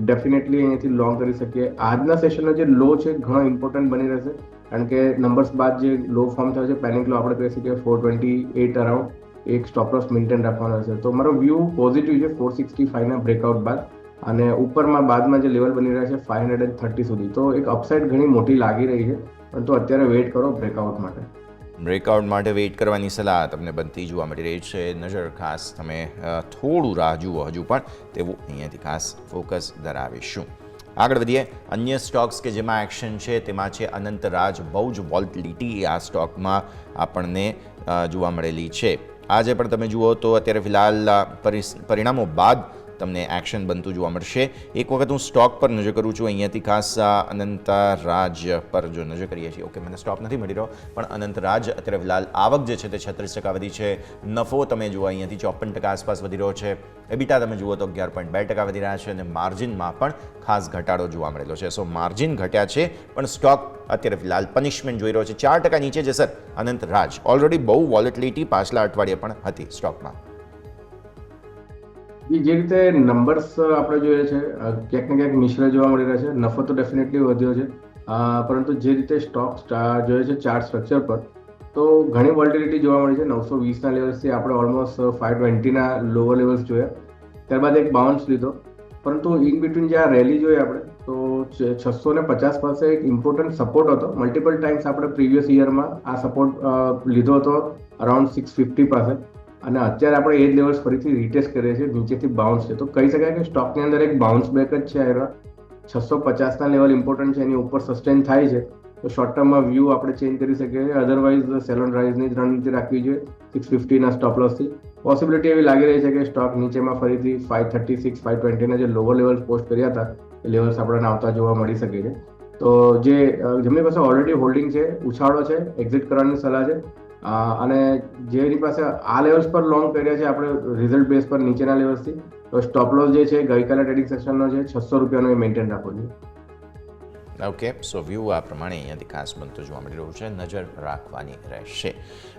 ડેફિનેટલી અહીંયાથી લોંગ કરી શકીએ. આજના સેશનનો જે લો છે ઘણો ઇમ્પોર્ટન્ટ બની રહેશે, કારણ કે નંબર્સ બાદ જે લો ફોર્મ થયો છે, પેનિક લો આપણે કહી શકીએ 428 અરાઉન્ડ એક સ્ટોપ લોસ મેન્ટેન રાખવાનો છે. તો મારો વ્યૂ પોઝિટિવ છે 465 ના બ્રેકઆઉટ બાદ, અને ઉપરમાં બાદમાં જે લેવલ બની રહ્યા છે 530 સુધી. તો એક અપસાઇડ ઘણી મોટી લાગી રહી છે, પરંતુ અત્યારે વેઇટ કરો બ્રેકઆઉટ માટે. બ્રેકઆઉટ માટે વેઇટ કરવાની સલાહ તમને બનતી જોવા મળી રહી છે. નજર ખાસ તમે થોડું રાહ જુઓ હજુ પણ, તેવું અહીંયાથી ખાસ ફોકસ ધરાવીશું. આગળ વધીએ. અન્ય સ્ટોક્સ કે જેમાં એક્શન છે તેમાં છે અનંતરાજ. બહુ જ વોલ્ટિલિટી આ સ્ટોકમાં આપણને જોવા મળેલી છે. આજે પણ તમે જુઓ તો અત્યારે ફિલહાલ પરિણામો બાદ તમને એક્શન બનતું જોવા મળશે. એક વખત હું સ્ટોક પર નજર કરું છું. અહીંયાથી ખાસ અનંતરાજ પર જો નજર કરીએ છીએ, ઓકે મને સ્ટોક નથી મળી રહ્યો, પણ અનંતરાજ અત્યારે ફિલહાલ આવક જે છે તે 36% વધી છે. નફો તમે જુઓ અહીંયાથી 54% આસપાસ વધી રહ્યો છે. એબીટા તમે જુઓ તો 11.2% વધી રહ્યા છે, અને માર્જિનમાં પણ ખાસ ઘટાડો જોવા મળેલો છે. સો માર્જિન ઘટ્યા છે, પણ સ્ટોક અત્યારે ફિલહાલ પનિશમેન્ટ જોઈ રહ્યો છે. 4% નીચે છે સર અનંતરાજ. ઓલરેડી બહુ વોલેટિલિટી પાછલા અઠવાડિયે પણ હતી સ્ટોકમાં. જે રીતે નંબર્સ આપણે જોઈએ છે ક્યાંક ને ક્યાંક મિશ્ર જોવા મળી રહ્યા છે. નફો તો ડેફિનેટલી વધ્યો છે, પરંતુ જે રીતે સ્ટોક જોઈએ છે ચાર્ટ સ્ટ્રક્ચર પર, તો ઘણી વોલ્ટિલિટી જોવા મળી છે. 920 ના લેવલ્સથી આપણે ઓલમોસ્ટ 520 ના લોઅર લેવલ્સ જોયા, ત્યારબાદ એક બાઉન્સ લીધો. પરંતુ ઇન બિટવીન જે આ રેલી જોઈએ આપણે, તો 650 પાસે એક ઇમ્પોર્ટન્ટ સપોર્ટ હતો. મલ્ટિપલ ટાઈમ્સ આપણે પ્રીવિયસ યરમાં આ સપોર્ટ લીધો હતો અરાઉન્ડ 650 પાસે, અને અત્યારે આપણે એ જ લેવલ્સ ફરીથી રીટેસ્ટ કરીએ છીએ. નીચેથી બાઉન્સ છે, તો કહી શકાય કે સ્ટોકની અંદર એક બાઉન્સ બેક જ છે. આ 650 ના લેવલ ઇમ્પોર્ટન્ટ છે, એની ઉપર સસ્ટેન થાય છે તો શોર્ટ ટર્મમાં વ્યૂ આપણે ચેન્જ કરી શકીએ છીએ. અધરવાઇઝ સેલ ઓન રાઇઝની જ રણનીતિ રાખવી જોઈએ 650 ના સ્ટોપ લોસથી. પોસિબિલિટી એવી લાગી રહી છે કે સ્ટોક નીચેમાં ફરીથી 536 520 ના જે લોઅર લેવલ્સ પોસ્ટ કર્યા હતા એ લેવલ્સ આપણને આવતા જોવા મળી શકે છે. તો જેમની પાસે ઓલરેડી હોલ્ડિંગ છે, ઉછાળો છે, એક્ઝિટ કરવાની સલાહ છે. અને જેની પાસે આ લેવલ્સ પર લોંગ કર્યા છે આપણે રિઝલ્ટ બેઝ પર નીચેના લેવલ્સથી, તો સ્ટોપ લોસ જે છે ગઈકાલે ટ્રેડિંગ સેશનનો છે 600 રૂપિયાનો એ મેન્ટેન રાખવો જોઈએ. ઓકે, સો વ્યૂ આ પ્રમાણે અહીંયાથી ખાસ બનતું જોવા મળી રહ્યું છે. નજર રાખવાની રહેશે.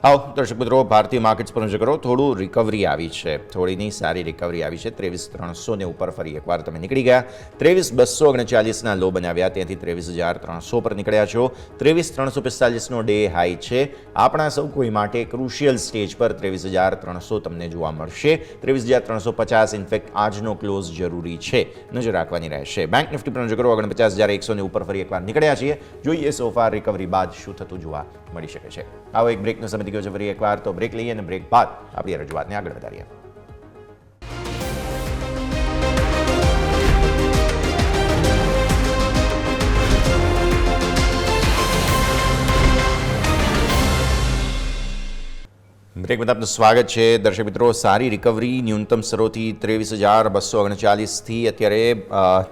આવો દર્શક મિત્રો, ભારતીય માર્કેટ્સ પર નજર કરો. થોડું રિકવરી આવી છે, થોડીની સારી રિકવરી આવી છે. 23,300 ને ઉપર ફરી એકવાર તમે નીકળી ગયા. 23,239 ના લો બનાવ્યા, ત્યાંથી 23,300 પર નીકળ્યા છો. 23,345 નો ડે હાઈ છે. આપણા સૌ કોઈ માટે ક્રુશિયલ સ્ટેજ પર 23,300 તમને જોવા મળશે. 23,350 ઇનફેક્ટ આજનો ક્લોઝ જરૂરી છે, નજર રાખવાની રહેશે. બેંક નિફ્ટી પર નજર કરો. 49,100 ને ઉપર ફરી એકવાર નીકળ્યા છીએ. જોઈએ સોફા રિકવરી બાદ શું થતું જોવા મળી શકે છે. આવો એક બ્રેકનો સમય ગયો છે ફરી એકવાર, તો બ્રેક લઈએ અને બ્રેક બાદ આપણી રજૂઆતને આગળ વધારીએ. બ્રેક બાદ આપનું સ્વાગત છે દર્શક મિત્રો. સારી રિકવરી ન્યૂનતમ સ્તરોથી 23,239થી અત્યારે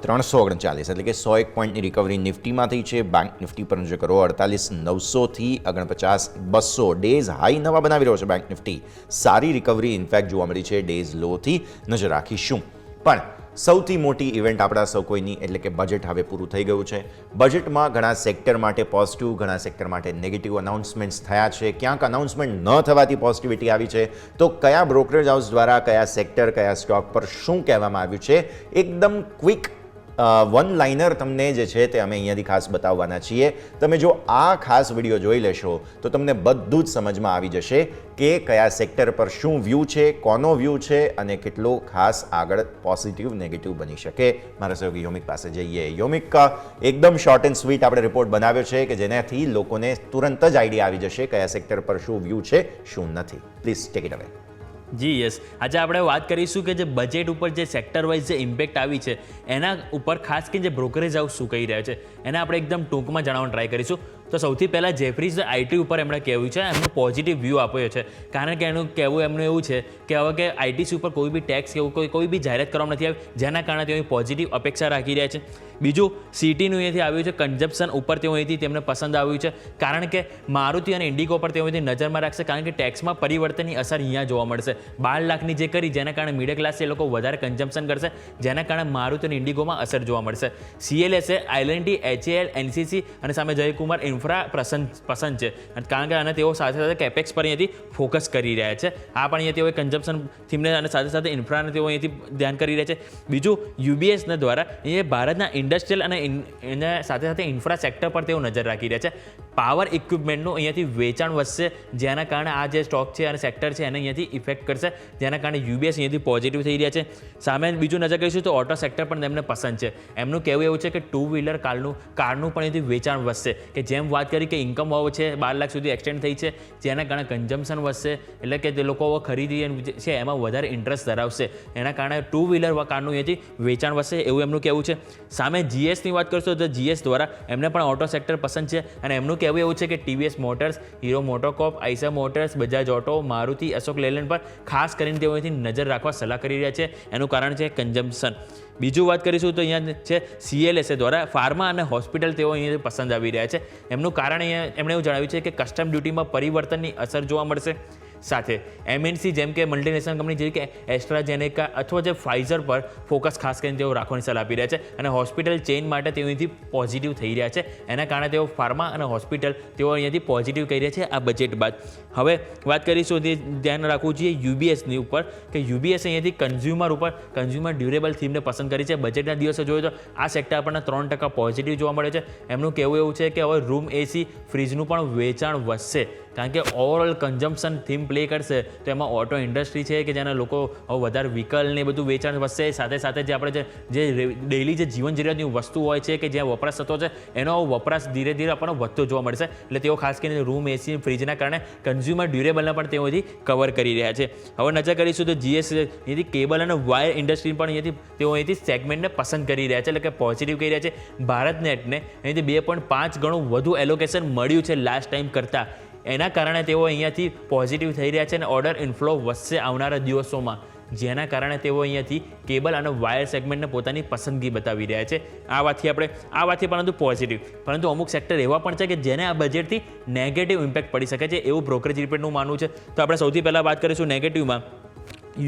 339, એટલે કે 101 પોઈન્ટની રિકવરી નિફ્ટીમાં થઈ છે. બેંક નિફ્ટી પર નજર કરો. 48,900થી 49,200 ડેઝ હાઈ નવા બનાવી રહ્યો છે બેંક નિફ્ટી. સારી રિકવરી ઇનફેક્ટ જોવા મળી છે ડેઝ લોથી. નજર રાખીશું. પણ સૌથી મોટી ઇવેન્ટ આપણા સૌ કોઈની એટલે કે બજેટ હવે પૂરું થઈ ગયું છે. બજેટમાં ઘણા સેક્ટર માટે પોઝિટિવ, ઘણા સેક્ટર માટે નેગેટિવ અનાઉન્સમેન્ટ્સ થયા છે. ક્યાંક અનાઉન્સમેન્ટ ન થવાથી પોઝિટિવિટી આવી છે. તો કયા બ્રોકરેજ હાઉસ દ્વારા કયા સેક્ટર, કયા સ્ટોક પર શું કહેવામાં આવ્યું છે, એકદમ ક્વિક વન લાઇનર તમને જે છે તે અમે અહીંયાથી ખાસ બતાવવાના છીએ. તમે જો આ ખાસ વિડીયો જોઈ લેશો તો તમને બધું જ સમજમાં આવી જશે કે કયા સેક્ટર પર શું વ્યૂ છે, કોનો વ્યૂ છે, અને કેટલો ખાસ આગળ પોઝિટિવ નેગેટિવ બની શકે. મારા સહયોગી યોમિક પાસે જઈએ. યોમિક, એકદમ શોર્ટ એન્ડ સ્વીટ આપણે રિપોર્ટ બનાવ્યો છે કે જેનાથી લોકોને તુરંત જ આઈડિયા આવી જશે કયા સેક્ટર પર શું વ્યૂ છે, શું નથી. પ્લીઝ ટેક ઇટ અવે. જી યસ, આજે આપણે વાત કરીશું કે જે બજેટ ઉપર જે સેક્ટર વાઇઝ જે ઇમ્પેક્ટ આવી છે એના ઉપર ખાસ કે જે બ્રોકરેજ હાઉસ શું કહી રહ્યા છે એને આપણે એકદમ ટૂંકમાં જણાવવાનું ટ્રાય કરીશું. તો સૌથી પહેલાં જેફરીઝ આઈટી ઉપર એમણે કહેવું છે, એમનું પોઝિટિવ વ્યૂ આપ્યો છે, કારણ કે એનું કહેવું એમનું એવું છે કે હવે કે આઈટીસી ઉપર કોઈ બી ટેક્સ કે એવું કોઈ બી જાહેરાત કરવામાં નથી આવી, જેના કારણે તેઓ પોઝિટિવ અપેક્ષા રાખી રહ્યા છે. બીજું સીટીનું અહીંયાથી આવ્યું છે કન્ઝપ્શન ઉપર તેઓ અહીંથી તેમને પસંદ આવ્યું છે, કારણ કે મારુતિ અને ઇન્ડિગો પર તેઓ અહીંથી નજરમાં રાખશે, કારણ કે ટેક્સમાં પરિવર્તનની અસર અહીંયા જોવા મળશે. 12 લાખની જે કરી જેના કારણે મિડલ ક્લાસ એ લોકો વધારે કન્ઝમ્પશન કરશે, જેના કારણે મારુતિ અને ઇન્ડિગોમાં અસર જોવા મળશે. CLSA, ILNT, HAL, NCC અને સામે જયકુમાર ઇન્ફ્રા પસંદ છે, કારણ કે અને તેઓ સાથે સાથે કેપેક્સ પર અહીંયાથી ફોકસ કરી રહ્યા છે. આ પણ અહીંયા તેઓ કન્ઝમ્પશન થીમને અને સાથે સાથે ઇન્ફ્રાને તેઓ અહીંયાથી ધ્યાન કરી રહ્યા છે. બીજું UBSના દ્વારા અહીંયા ભારતના ઇન્ડસ્ટ્રીયલ અને એના સાથે સાથે ઇન્ફ્રા સેક્ટર પર તેઓ નજર રાખી રહ્યા છે. પાવર ઇક્વિપમેન્ટનું અહીંયાથી વેચાણ વધશે, જેના કારણે આ જે સ્ટોક છે અને સેક્ટર છે એને અહીંયાથી ઇફેક્ટ કરશે, જેના કારણે UBS અહીંયાથી પોઝિટિવ થઈ રહ્યા છે. સામે બીજું નજર કરીશું તો ઓટો સેક્ટર પણ તેમને પસંદ છે. એમનું કહેવું એવું છે કે 2 વ્હીલર કારનું પણ અહીંયાથી વેચાણ વધશે, કે જેમ વાત કરી કે ઇન્કમ વાવ છે 12 લાખ સુધી એક્સટેન્ડ થઈ છે, જેના કારણે કન્ઝમ્પશન વધશે, એટલે કે તે લોકો ખરીદી છે એમાં વધારે ઇન્ટરેસ્ટ ધરાવશે, એના કારણે 2 વ્હીલર કારનું અહીંયાથી વેચાણ વધશે એવું એમનું કહેવું છે. સામે GSની વાત કરશો તો GS દ્વારા એમને પણ ઓટો સેક્ટર પસંદ છે, અને એમનું કહેવું એવું છે કે TVS મોટર્સ, હીરો મોટોકોર્પ, આઈસર મોટર્સ, બજાજ ઓટો, મારુતિ, અશોક લેલેન્ડ પર ખાસ કરીને તેઓ અહીંથી નજર રાખવા સલાહ કરી રહ્યા છે. એનું કારણ છે કન્ઝમ્પશન. બીજું વાત કરીશું તો અહીંયા છે CLSA દ્વારા ફાર્મા અને હોસ્પિટલ તેઓ અહીંયા પસંદ આવી રહ્યા છે. એમનું કારણ અહીંયા એમણે એવું જણાવ્યું છે કે કસ્ટમ ડ્યુટીમાં પરિવર્તનની અસર જોવા મળશે. સાથે MNC જેમ કે મલ્ટીનેશનલ કંપની જેવી કે એસ્ટ્રાઝેનેકા અથવા જે ફાઇઝર પર ફોકસ ખાસ કરીને તેઓ રાખવાની સલાહ આપી રહ્યા છે, અને હોસ્પિટલ ચેઇન માટે તેઓ અહીંથી પોઝિટિવ થઈ રહ્યા છે. એના કારણે તેઓ ફાર્મા અને હોસ્પિટલ તેઓ અહીંયાથી પોઝિટિવ કહી રહ્યા છે આ બજેટ બાદ. હવે વાત કરીશું તે ધ્યાન રાખવું જોઈએ UBSની ઉપર, કે UBS અહીંયાથી કન્ઝ્યુમર ડ્યુરેબલ થીમને પસંદ કરી છે. બજેટના દિવસે જોઈએ તો આ સેક્ટર આપણને 3% પોઝિટિવ જોવા મળે છે. એમનું કહેવું એવું છે કે હવે રૂમ AC ફ્રીજનું પણ વેચાણ વધશે, કારણ કે ઓવરઓલ કન્ઝમ્પશન થીમ પ્લે કરશે તો એમાં ઓટો ઇન્ડસ્ટ્રી છે કે જેના લોકો વધારે વ્હીકલ ને બધું વેચાણ વધશે. સાથે સાથે જે આપણે જે ડેઇલી જે જીવન જરૂરિયાતની વસ્તુ હોય છે કે જ્યાં વપરાશ થતો છે એનો વપરાશ ધીરે ધીરે આપણને વધતો જોવા મળશે, એટલે તેઓ ખાસ કરીને રૂમ AC ફ્રીજના કારણે કન્ઝ્યુમર ડ્યુરેબલને પણ તેઓથી કવર કરી રહ્યા છે. હવે નજર કરીશું તો GS અહીંથી કેબલ અને વાયર ઇન્ડસ્ટ્રી પણ તેઓ અહીંથી સેગમેન્ટને પસંદ કરી રહ્યા છે, એટલે કે પોઝિટિવ કહી રહ્યા છે. ભારત નેટને અહીંથી 2.5 ગણું વધુ એલોકેશન મળ્યું છે લાસ્ટ ટાઈમ કરતાં, એના કારણે તેઓ અહીંયાથી પોઝિટિવ થઈ રહ્યા છે અને ઓર્ડર ઇન્ફ્લો વધશે આવનારા દિવસોમાં, જેના કારણે તેઓ અહીંયાથી કેબલ અને વાયર સેગમેન્ટને પોતાની પસંદગી બતાવી રહ્યા છે. આ વાતથી પરંતુ પોઝિટિવ, પરંતુ અમુક સેક્ટર એવા પણ છે કે જેને આ બજેટથી નેગેટિવ ઇમ્પેક્ટ પડી શકે છે એવું બ્રોકરેજ રિપોર્ટનું માનવું છે. તો આપણે સૌથી પહેલાં વાત કરીશું નેગેટિવમાં.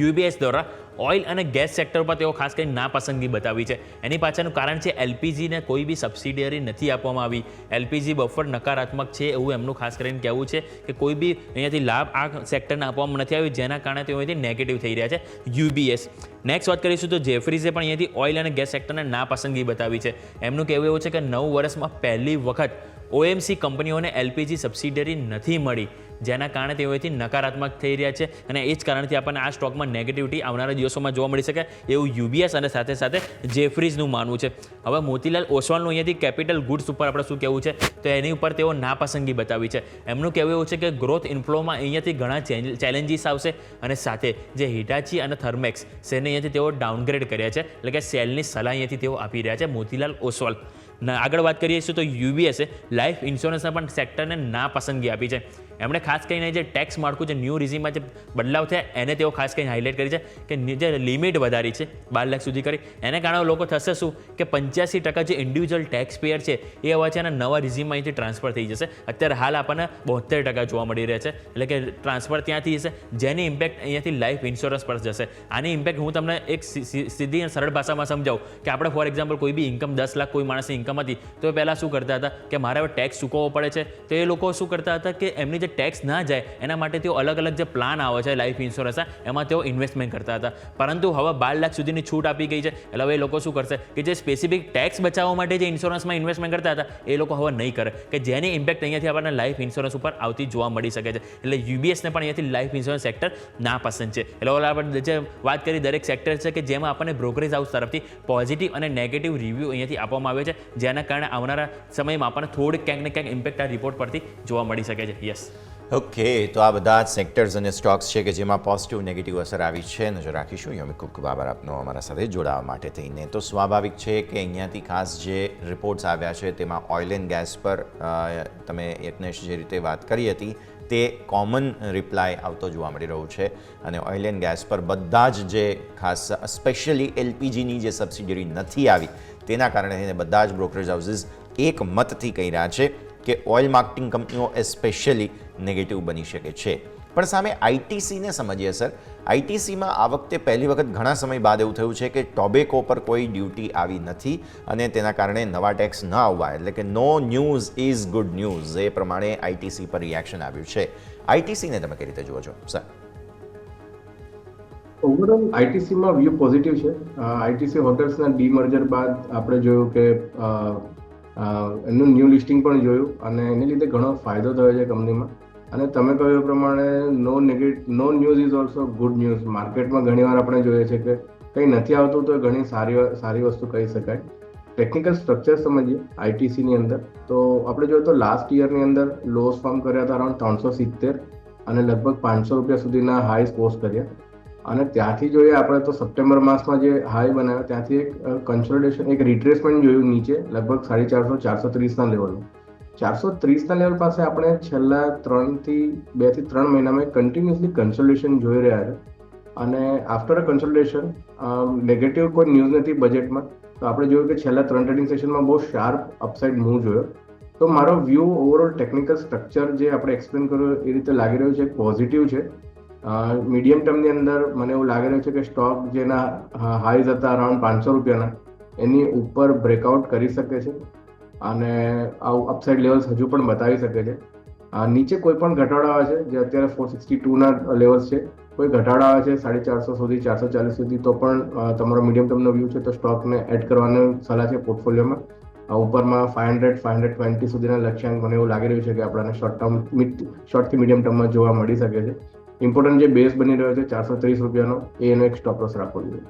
UBS દ્વારા ઓઇલ અને ગેસ સેક્ટર પર તેઓ ખાસ કરીને નાપસંદગી બતાવી છે. એની પાછળનું કારણ છે LPGને કોઈ બી સબસિડિયરી નથી આપવામાં આવી. LPG બફર નકારાત્મક છે એવું એમનું ખાસ કરીને કહેવું છે કે કોઈ બી અહીંયાથી લાભ આ સેક્ટરને આપવામાં નથી આવ્યો, જેના કારણે તેઓ અહીંથી નેગેટિવ થઈ રહ્યા છે UBS. નેક્સ્ટ વાત કરીશું તો જેફરીઝે પણ અહીંયાથી ઓઇલ અને ગેસ સેક્ટરને નાપસંદગી બતાવી છે. એમનું કહેવું એવું છે કે 9 વર્ષમાં પહેલી વખત OMC કંપનીઓને LPG સબસિડિયરી નથી મળી, જેના કારણે તેઓ અહીંથી નકારાત્મક થઈ રહ્યા છે, અને એ જ કારણથી આપણને આ સ્ટોકમાં નેગેટિવિટી આવનારા દિવસોમાં જોવા મળી શકે એવું UBS અને સાથે સાથે જેફરીઝનું માનવું છે. હવે મોતીલાલ ઓસવાલનું અહીંયાથી કેપિટલ ગુડ્સ ઉપર આપણે શું કહેવું છે તો એની ઉપર તેઓ નાપસંદગી બતાવી છે. એમનું કહેવું એવું છે કે ગ્રોથ ઇન્ફ્લોમાં અહીંયાથી ઘણા ચેલેન્જીસ આવશે, અને સાથે જે હિટાચી અને થર્મેક્સ સેને અહીંયાથી તેઓ ડાઉનગ્રેડ કર્યા છે, એટલે કે સેલની સલાહ અહીંયાથી તેઓ આપી રહ્યા છે મોતીલાલ ઓસવાલ. આગળ વાત કરીશું તો UBSએ લાઈફ ઇન્સ્યોરન્સના પણ સેક્ટરને નાપસંદગી આપી છે. એમણે ખાસ કરીને જે ટેક્સ માળખું જે ન્યૂ રિઝીમમાં જે બદલાવ થયા એને તેઓ ખાસ કરીને હાઇલાઇટ કરી છે કે જે લિમિટ વધારી છે 12 લાખ સુધી કરી, એને કારણે લોકો થશે શું કે 85% જે ઇન્ડિવિજ્યુઅલ ટેક્સ પેયર છે એ હવે છે અને નવા રિઝીમમાં અહીંથી ટ્રાન્સફર થઈ જશે. અત્યારે હાલ આપણને 72% જોવા મળી રહ્યા છે, એટલે કે ટ્રાન્સફર ત્યાંથી જશે, જેની ઇમ્પેક્ટ અહીંયાથી લાઈફ ઇન્સ્યોરન્સ પર જશે. આની ઇમ્પેક્ટ હું તમને એક સીધી અને સરળ ભાષામાં સમજાવું કે આપણે ફોર એક્ઝામ્પલ કોઈ બી ઇન્કમ 10 લાખ કોઈ માણસની ઇન્કમ હતી તો એ પહેલાં શું કરતા હતા કે મારે હવે ટેક્સ ચૂકવવો પડે છે, તો એ લોકો શું કરતા હતા કે એમની જે ટેક્સ ના જાય એના માટે તેઓ અલગ અલગ જે પ્લાન આવે છે લાઈફ ઇન્સ્યોરન્સના એમાં તેઓ ઇન્વેસ્ટમેન્ટ કરતા હતા. પરંતુ હવે 12 લાખ સુધીની છૂટ આપી ગઈ છે, એટલે હવે એ લોકો શું કરશે કે જે સ્પેસિફિક ટેક્સ બચાવવા માટે જે ઇન્સ્યોરન્સમાં ઇન્વેસ્ટમેન્ટ કરતા હતા એ લોકો હવે નહીં કરે, કે જેની ઇમ્પેક્ટ અહીંયાથી આપણને લાઈફ ઇન્સ્યોરન્સ ઉપર આવતી જોવા મળી શકે છે. એટલે UBSને પણ અહીંયાથી લાઈફ ઇન્સ્યોરન્સ સેક્ટર નાપસંદ છે. એટલે આપણે જે વાત કરી દરેક સેક્ટર છે કે જેમાં આપણને બ્રોકરેજ હાઉસ તરફથી પોઝિટિવ અને નેગેટિવ રિવ્યૂ અહીંયાથી આપવામાં આવે છે, જેના કારણે આવનારા સમયમાં આપણને થોડીક ક્યાંક ને ક્યાંક ઇમ્પેક્ટ આ રિપોર્ટ પરથી જોવા મળી શકે છે. યસ. ઓકે, તો આ બધા સેક્ટર્સ અને સ્ટોક્સ છે કે જેમાં પોઝિટિવ નેગેટિવ અસર આવી છે, નજર રાખીશું. યમી, ખૂબ ખૂબ આભાર આપનો અમારા સાથે જોડાવા માટે થઈને. તો સ્વાભાવિક છે કે અહીંયાથી ખાસ જે રિપોર્ટ્સ આવ્યા છે તેમાં ઓઇલ એન્ડ ગેસ પર તમે યજ્ઞેશ જે રીતે વાત કરી હતી તે કોમન રિપ્લાય આવતો જોવા મળી રહ્યું છે. અને ઓઇલ એન્ડ ગેસ પર બધા જ જે ખાસ સ્પેશિયલી એલપીજીની જે સબસિડરી નથી આવી તેના કારણે થઈને બધા જ બ્રોકરેજ હાઉસીસ એક મતથી કહી રહ્યા છે કે ઓઇલ માર્કેટિંગ કંપનીઓ સ્પેશિયલી નેગેટિવ બની શકે છે. પણ સામે આઈટીસીને સમજીએ સર. આઈટીસીમાં આ વખતે પહેલી વખત ઘણા સમય બાદ એવું થયું છે કે ટોબેકો પર કોઈ ડ્યુટી આવી નથી અને તેના કારણે નવા ટેક્સ ન આવવા, એટલે કે no news is good news, એ પ્રમાણે આઈટીસી પર રિએક્શન આવ્યું છે. આઈટીસીને તમે કઈ રીતે જુઓ છો સર? ઓવરઓલ આઈટીસીમાં વ્યૂ પોઝિટિવ છે. આઈટીસી હોટેલ્સના ડીમર્જર બાદ આપણે જોયું કે એનું ન્યૂ લિસ્ટિંગ પણ જોયું અને એને લીધે ઘણો ફાયદો થયો છે કંપનીમાં. અને તમે કહ્યું એ પ્રમાણે no news is also good news. માર્કેટમાં ઘણીવાર આપણે જોઈએ છે કે કંઈ નથી આવતું તો ઘણી સારી વસ્તુ કહી શકાય. ટેકનિકલ સ્ટ્રક્ચર સમજીએ આઈટીસીની અંદર તો આપણે જોઈએ તો લાસ્ટ યરની અંદર લોસ ફોર્મ કર્યા હતા અરાઉન્ડ 370 અને લગભગ 500 રૂપિયા સુધીના હાઈસ પોસ્ટ કર્યા. અને ત્યાંથી જોઈએ આપણે તો સપ્ટેમ્બર માસમાં જે હાઈ બનાવ્યો ત્યાંથી એક કન્સોલિડેશન, એક રિટ્રેસમેન્ટ જોયું નીચે લગભગ 450 430ના લેવલમાં. 430ના લેવલ પાસે આપણે છેલ્લા 2 થી 3 મહિનામાં કન્ટિન્યુઅસલી કન્સોલિડેશન જોઈ રહ્યા છે. અને આફ્ટર અ કન્સોલિડેશન નેગેટિવ કોઈ ન્યૂઝ નથી બજેટમાં. તો આપણે જોયું કે છેલ્લા 3 ટ્રેડિંગ સેશનમાં બહુ શાર્પ અપસાઇડ મૂવ જોયો. તો મારો વ્યૂ ઓવરઓલ ટેકનિકલ સ્ટ્રક્ચર જે આપણે એક્સપ્લેન કર્યું એ રીતે લાગી રહ્યું છે પોઝિટિવ છે. મીડિયમ ટર્મની અંદર મને એવું લાગી રહ્યું છે કે સ્ટોક જેના હાઈઝ હતા અરાઉન્ડ 500 રૂપિયાના એની ઉપર બ્રેકઆઉટ કરી શકે છે અને અપસાઇડ લેવલ્સ હજુ પણ બતાવી શકે છે. નીચે કોઈ પણ ઘટાડો આવે છે જે અત્યારે 462ના લેવલ્સ છે, કોઈ ઘટાડો આવે છે 450 સુધી 440 સુધી તો પણ તમારો મીડિયમ ટર્મનો વ્યૂ છે તો સ્ટોકને એડ કરવાની સલાહ છે પોર્ટફોલિયોમાં. ઉપરમાં 500 520 સુધીના લક્ષ્યાંક મને એવું લાગી રહ્યું છે કે આપણને શોર્ટથી મીડિયમ ટર્મમાં જોવા મળી શકે છે. ઇમ્પોર્ટન્ટ જે બેઝ બની રહ્યો છે 430 રૂપિયાનો એનો એક સ્ટોપ લોસ રાખવો જોઈએ.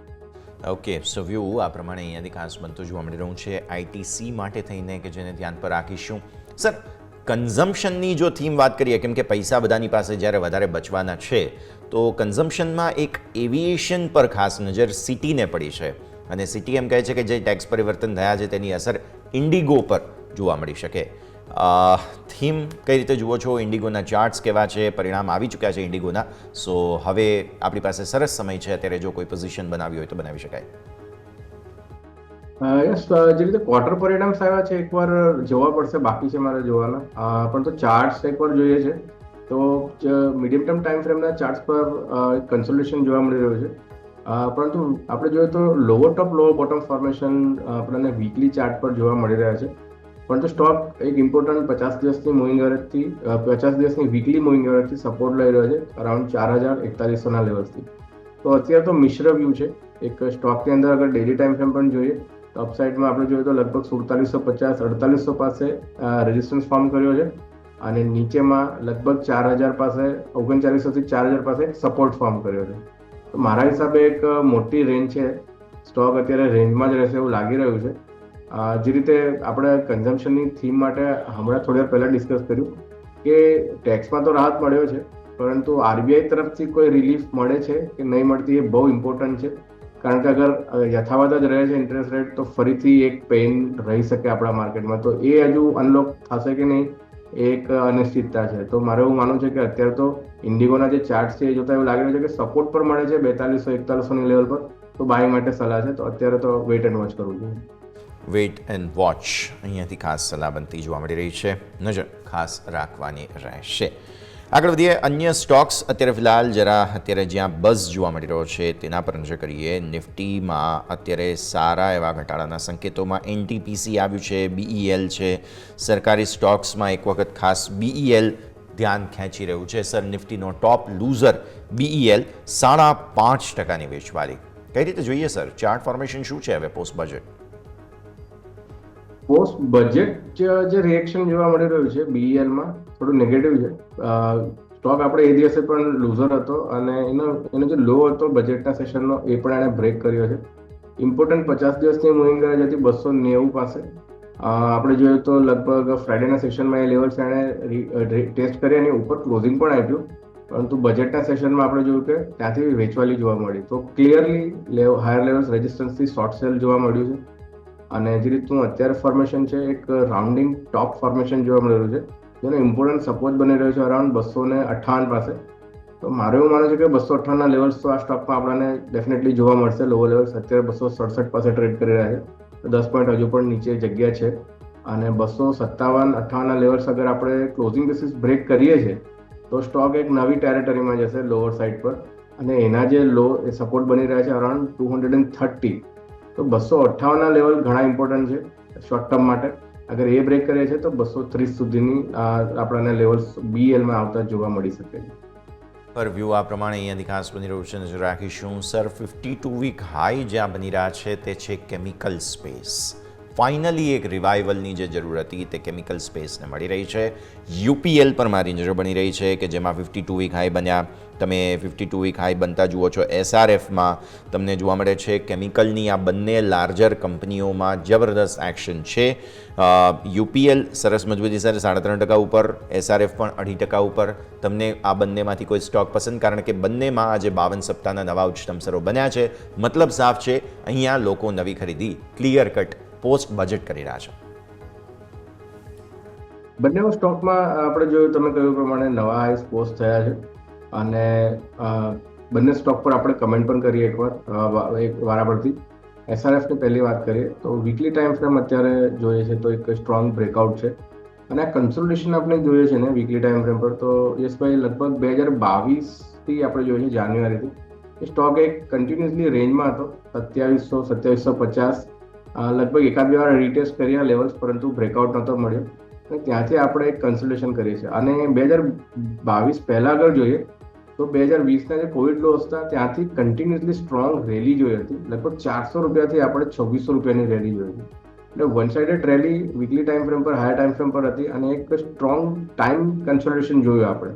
ઓકે, સો વ્યૂ આ પ્રમાણે અહીંયાથી ખાસ બનતું જોવા મળી રહ્યું છે આઈટીસી માટે થઈને કે જેને ધ્યાન પર રાખીશું. સર, કન્ઝમ્પશનની જો થીમ વાત કરીએ, કેમ કે પૈસા બધાની પાસે જ્યારે વધારે બચવાના છે તો કન્ઝમ્પશનમાં એક એવિએશન પર ખાસ નજર સિટીને પડી છે અને સિટી એમ કહે છે કે જે ટેક્સ પરિવર્તન થયા છે તેની અસર ઇન્ડિગો પર જોવા મળી શકે. થીમ કઈ રીતે જુઓ છો? ઇન્ડિગોના ચાર્ટ્સ કેવા છે? પરિણામ આવી ચૂક્યા છે ઇન્ડિગોના. સો હવે આપણી પાસે સરસ સમય છે અત્યારે જો કોઈ પોઝિશન બનાવી હોય તો બનાવી શકાય. યસ, જે રીતે ક્વાર્ટર પરિણામ આવ્યા છે એકવાર જોવા પડશે, બાકી છે મારે જોવાના. પણ તો ચાર્ટ્સ એકવાર જોઈએ છે તો મીડિયમ ટર્મ ટાઈમ ફ્રેમના ચાર્ટ્સ પર કન્સોલિડેશન જોવા મળી રહ્યું છે. પરંતુ આપણે જોઈએ તો લોવર ટોપ લોવર બોટમ ફોર્મેશન આપણને વીકલી ચાર્ટ પર જોવા મળી રહ્યા છે. પરંતુ સ્ટોક એક ઇમ્પોર્ટન્ટ 50 દિવસની મૂવિંગ એવરેજથી 50 દિવસની વીકલી મૂવિંગ એવરેજથી સપોર્ટ લઈ રહ્યો છે અરાઉન્ડ 4100ના લેવલ્સથી. તો અત્યારે તો મિશ્ર વ્યૂ છે. એક સ્ટોકની અંદર અગર ડેલી ટાઈમ ફ્રેમ પણ જોઈએ તો અપસાઇડમાં આપણે જોઈએ તો લગભગ 4750 4800 પાસે રેઝિસ્ટન્સ ફોર્મ કર્યો છે અને નીચેમાં લગભગ 4000 પાસે 3900 થી 4000 પાસે સપોર્ટ ફોર્મ કર્યો છે. તો મારા હિસાબે એક મોટી રેન્જ છે. સ્ટોક અત્યારે રેન્જમાં જ રહેશે એવું લાગી રહ્યું છે. જે રીતે આપણે કન્ઝમ્પશનની થીમ માટે હમણાં થોડી વાર પહેલાં ડિસ્કસ કર્યું કે ટેક્સમાં તો રાહત મળ્યો છે પરંતુ આરબીઆઈ તરફથી કોઈ રિલીફ મળે છે કે નહીં મળતી એ બહુ ઇમ્પોર્ટન્ટ છે. કારણ કે અગર યથાવત જ રહે છે ઇન્ટરેસ્ટ રેટ તો ફરીથી એક પેઇન રહી શકે આપણા માર્કેટમાં. તો એ હજુ અનલોક થશે કે નહીં એક અનિશ્ચિતતા છે. તો મારે એવું માનવું છે કે અત્યારે તો ઇન્ડિગોના જે ચાર્ટ છે એ જોતા એવું લાગી રહ્યું છે કે સપોર્ટ પર મળે છે 4200-4100ની લેવલ પર, તો બાય માટે સલાહ છે. તો અત્યારે તો વેઇટ એન્ડ વોચ કરવું જોઈએ. વેઇટ એન્ડ વોચ અહીંયાથી ખાસ સલાહ બનતી જોવા મળી રહી છે, નજર ખાસ રાખવાની રહેશે. આગળ વધીએ. અન્ય સ્ટોક્સ અત્યારે ફિલહાલ અત્યારે જ્યાં બઝ જોવા મળી રહ્યો છે તેના પર નજર કરીએ. નિફ્ટીમાં અત્યારે સારા એવા ઘટાડાના સંકેતોમાં એનટીપીસી આવ્યું છે, બીઈએલ છે. સરકારી સ્ટોક્સમાં એક વખત ખાસ બીઈએલ ધ્યાન ખેંચી રહ્યું છે. સર, નિફ્ટીનો ટોપ લૂઝર બીઈએલ 5.5%ની વેચવાલી. કઈ રીતે જોઈએ સર? ચાર્ટ ફોર્મેશન શું છે હવે પોસ્ટ બજેટ? પોસ્ટ બજેટ જે રિએક્શન જોવા મળી રહ્યું છે બીઈએલમાં થોડું નેગેટિવ છે. સ્ટોક આપણે એ દિવસે પણ લૂઝર હતો અને એનો જે લો હતો બજેટના સેશનનો એ પણ એણે બ્રેક કર્યો છે. ઇમ્પોર્ટન્ટ 50 દિવસની મૂવિંગ એવરેજ હતી 290 પાસે આપણે જોઈએ તો લગભગ ફ્રાઇડેના સેશનમાં એ લેવલ્સ એણે ટેસ્ટ કરી અને ઉપર ક્લોઝિંગ પણ આપ્યું, પરંતુ બજેટના સેશનમાં આપણે જોયું કે ત્યાંથી વેચવાલી જોવા મળી. તો ક્લિયરલી હાયર લેવલ્સ રેઝિસ્ટન્સથી શોર્ટ સેલ જોવા મળ્યું છે. અને જે રીતનું અત્યારે ફોર્મેશન છે, એક રાઉન્ડિંગ ટોપ ફોર્મેશન જોવા મળી રહ્યું છે, જેનો ઇમ્પોર્ટન્ટ સપોર્ટ બની રહ્યો છે અરાઉન્ડ 258 પાસે. તો મારું એવું માનવું છે કે 258ના લેવલ્સ તો આ સ્ટોકમાં આપણને ડેફિનેટલી જોવા મળશે. લોઅર લેવલ્સ અત્યારે 267 પાસે ટ્રેડ કરી રહ્યા છે, 10 પોઈન્ટ હજુ પણ નીચે જગ્યા છે. અને 257-58ના લેવલ્સ અગર આપણે ક્લોઝિંગ બેસિસ બ્રેક કરીએ છીએ તો સ્ટોક એક નવી ટેરેટરીમાં જશે લોઅર સાઇડ પર. અને એના જે લો એ સપોર્ટ બની રહ્યા છે અરાઉન્ડ 230. તો 258ના લેવલ ઘણા ઇમ્પોર્ટન્ટ છે શોર્ટ ટર્મ માટે. અગર એ બ્રેક કરીએ છીએ તો 230 સુધીની આપણને લેવલ્સ BLમાં આવતા જોવા મળી શકે છે. પર વ્યૂ આ પ્રમાણે અહીંયાથી ખાસ બની રહ્યું છે, નજર રાખીશું. સર, 52 વીક હાઈ જ્યાં બની રહ્યા છે તે છે કેમિકલ સ્પેસ. ફાઇનલી એક રિવાઇવલની જે જરૂર હતી તે કેમિકલ સ્પેસને મળી રહી છે. UPL પર મારી નજર બની રહી છે કે જેમાં 52 વીક હાઈ બન્યા. તમે 52 વીક હાઈ બનતા જુઓ છો. SRFમાં તમને જોવા મળે છે કેમિકલની આ બંને લાર્જર કંપનીઓમાં જબરદસ્ત એક્શન છે. UPL સરસ મજબૂતી સાથે 3.5% ઉપર, SRF પણ 2.5% ઉપર. તમને આ બંનેમાંથી કોઈ સ્ટોક પસંદ? કારણ કે બંનેમાં આજે 52 સપ્તાહના નવા ઉચ્ચતમ સ્તરો બન્યા છે. મતલબ સાફ છે, અહીંયા લોકો નવી ખરીદી ક્લિયર કટ પોસ્ટ બજેટ કરી રહ્યા છે. બંને સ્ટોકમાં આપણે જોયું, તમે કહ્યું પ્રમાણે નવા હાઈસ પોસ્ટ થયા છે. અને બંને સ્ટોક પર આપણે કમેન્ટ પણ કરીએ એક વારા પરથી. SRFની પહેલી વાત કરીએ તો વીકલી ટાઈમ ફ્રેમ અત્યારે જોઈએ છે તો એક સ્ટ્રોંગ બ્રેકઆઉટ છે. અને આ કન્સોલિડેશન આપણે જોઈએ છે ને વીકલી ટાઈમ ફ્રેમ પર, તો યશભાઈ લગભગ 2022થી આપણે જોઈએ છે જાન્યુઆરીથી એ સ્ટોક એક કન્ટિન્યુઅસલી રેન્જમાં હતો, 2700-2750. લગભગ એકાદ બે વાર રીટેસ્ટ કર્યા લેવલ્સ, પરંતુ બ્રેકઆઉટ નહોતો મળ્યો. અને ત્યાંથી આપણે એક કન્સલ્ટેશન કરીએ છીએ. અને 2022 પહેલાં આગળ જોઈએ તો 2020ના જે કોવિડ લોસ હતા ત્યાંથી કન્ટિન્યુઅસલી સ્ટ્રોંગ રેલી જોઈ હતી. લગભગ 400 રૂપિયાથી આપણે 2600 રૂપિયાની રેલી જોઈ હતી. એટલે one sided rally weekly time frame પર, હાયર ટાઈમ ફ્રેમ પર હતી અને એક સ્ટ્રોંગ ટાઈમ કન્સોલિડેશન જોયું આપણે.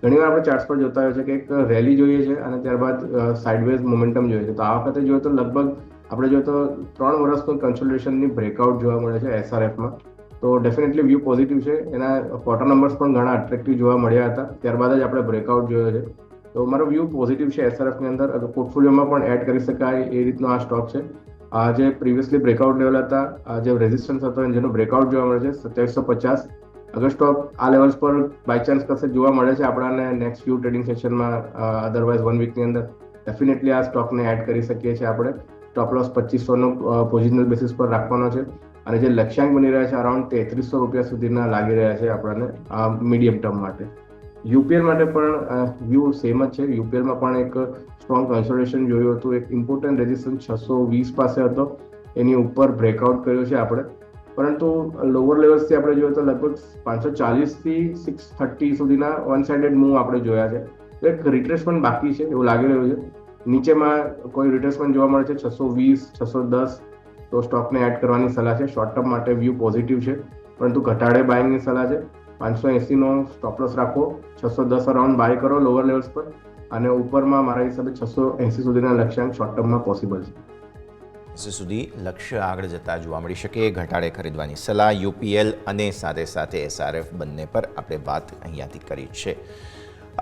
ઘણીવાર આપણે ચાર્ટ્સ પર જોતા હોય છે કે એક રેલી જોઈએ છે અને ત્યારબાદ સાઇડવેઝ મોમેન્ટમ જોઈએ છે. તો આ વખતે જોઈએ તો લગભગ આપણે જોઈએ તો 3 વર્ષનું કન્સોલિડેશનની બ્રેકઆઉટ જોવા મળે છે SRFમાં. તો ડેફિનેટલી વ્યૂ પોઝિટિવ છે. એના ક્વાર્ટર નંબર્સ પણ ઘણા અટ્રેક્ટિવ જોવા મળ્યા હતા, ત્યારબાદ જ આપણે બ્રેકઆઉટ જોયો છે. તો મારો વ્યૂ પોઝિટિવ છે SRFની અંદર. અગર પોર્ટફોલિયોમાં પણ એડ કરી શકાય એ રીતનો આ સ્ટોક છે. આ જે પ્રીવિયસલી બ્રેકઆઉટ લેવલ હતા, આ જે રેઝિસ્ટન્સ હતો જેનો બ્રેકઆઉટ જોવા મળે છે 2750. અગર સ્ટોક આ લેવલ્સ પર બાય ચાન્સ કશે જોવા મળે છે આપણને નેક્સ્ટ ફ્યુ ટ્રેડિંગ સેશનમાં, અધરવાઇઝ 1 વીકની અંદર, ડેફિનેટલી આ સ્ટોકને એડ કરી શકીએ છીએ આપણે. સ્ટોપ લોસ 2500નો પોઝિશનલ બેસિસ પર રાખવાનો છે. અને જે લક્ષ્યાંક બની રહ્યા છે અરાઉન્ડ 3300 રૂપિયા સુધીના લાગી રહ્યા છે આપણને મીડિયમ ટર્મ માટે. UPL માટે પણ વ્યૂ સેમ જ છે. UPLમાં પણ એક સ્ટ્રોંગ કન્સોલિડેશન જોયું હતું. એક ઇમ્પોર્ટન્ટ રેઝિસ્ટન્સ 620 પાસે હતો, એની ઉપર બ્રેકઆઉટ કર્યો છે આપણે. પરંતુ લોઅર લેવલ્સથી આપણે જોઈએ તો લગભગ 540થી 630 સુધીના વન સાઇડેડ મૂવ આપણે જોયા છે. એક રિટ્રેસમેન્ટ બાકી છે એવું લાગી રહ્યું છે. નીચેમાં કોઈ રિટ્રેસમેન્ટ જોવા મળે છે 620, 610. તો સ્ટોકને એડ કરવાની સલાહ છે. શોર્ટ ટર્મ માટે વ્યૂ પોઝિટિવ છે, પરંતુ ઘટાડે બાઇંગની સલાહ છે. 580નો સ્ટોપ લોસ રાખો, 610 અરાઉન્ડ બાય કરો લોઅર લેવલ્સ પર. અને ઉપરમાં મારા હિસાબે 680 સુધીના લક્ષ્યાંક શોર્ટ ટર્મમાં પોસિબલ છે. સુધી લક્ષ્ય આગળ જતા જોવા મળી શકે. ઘટાડે ખરીદવાની સલાહ UPL અને સાથે સાથે SRF બંને પર આપણે વાત અહીંયાથી કરી છે.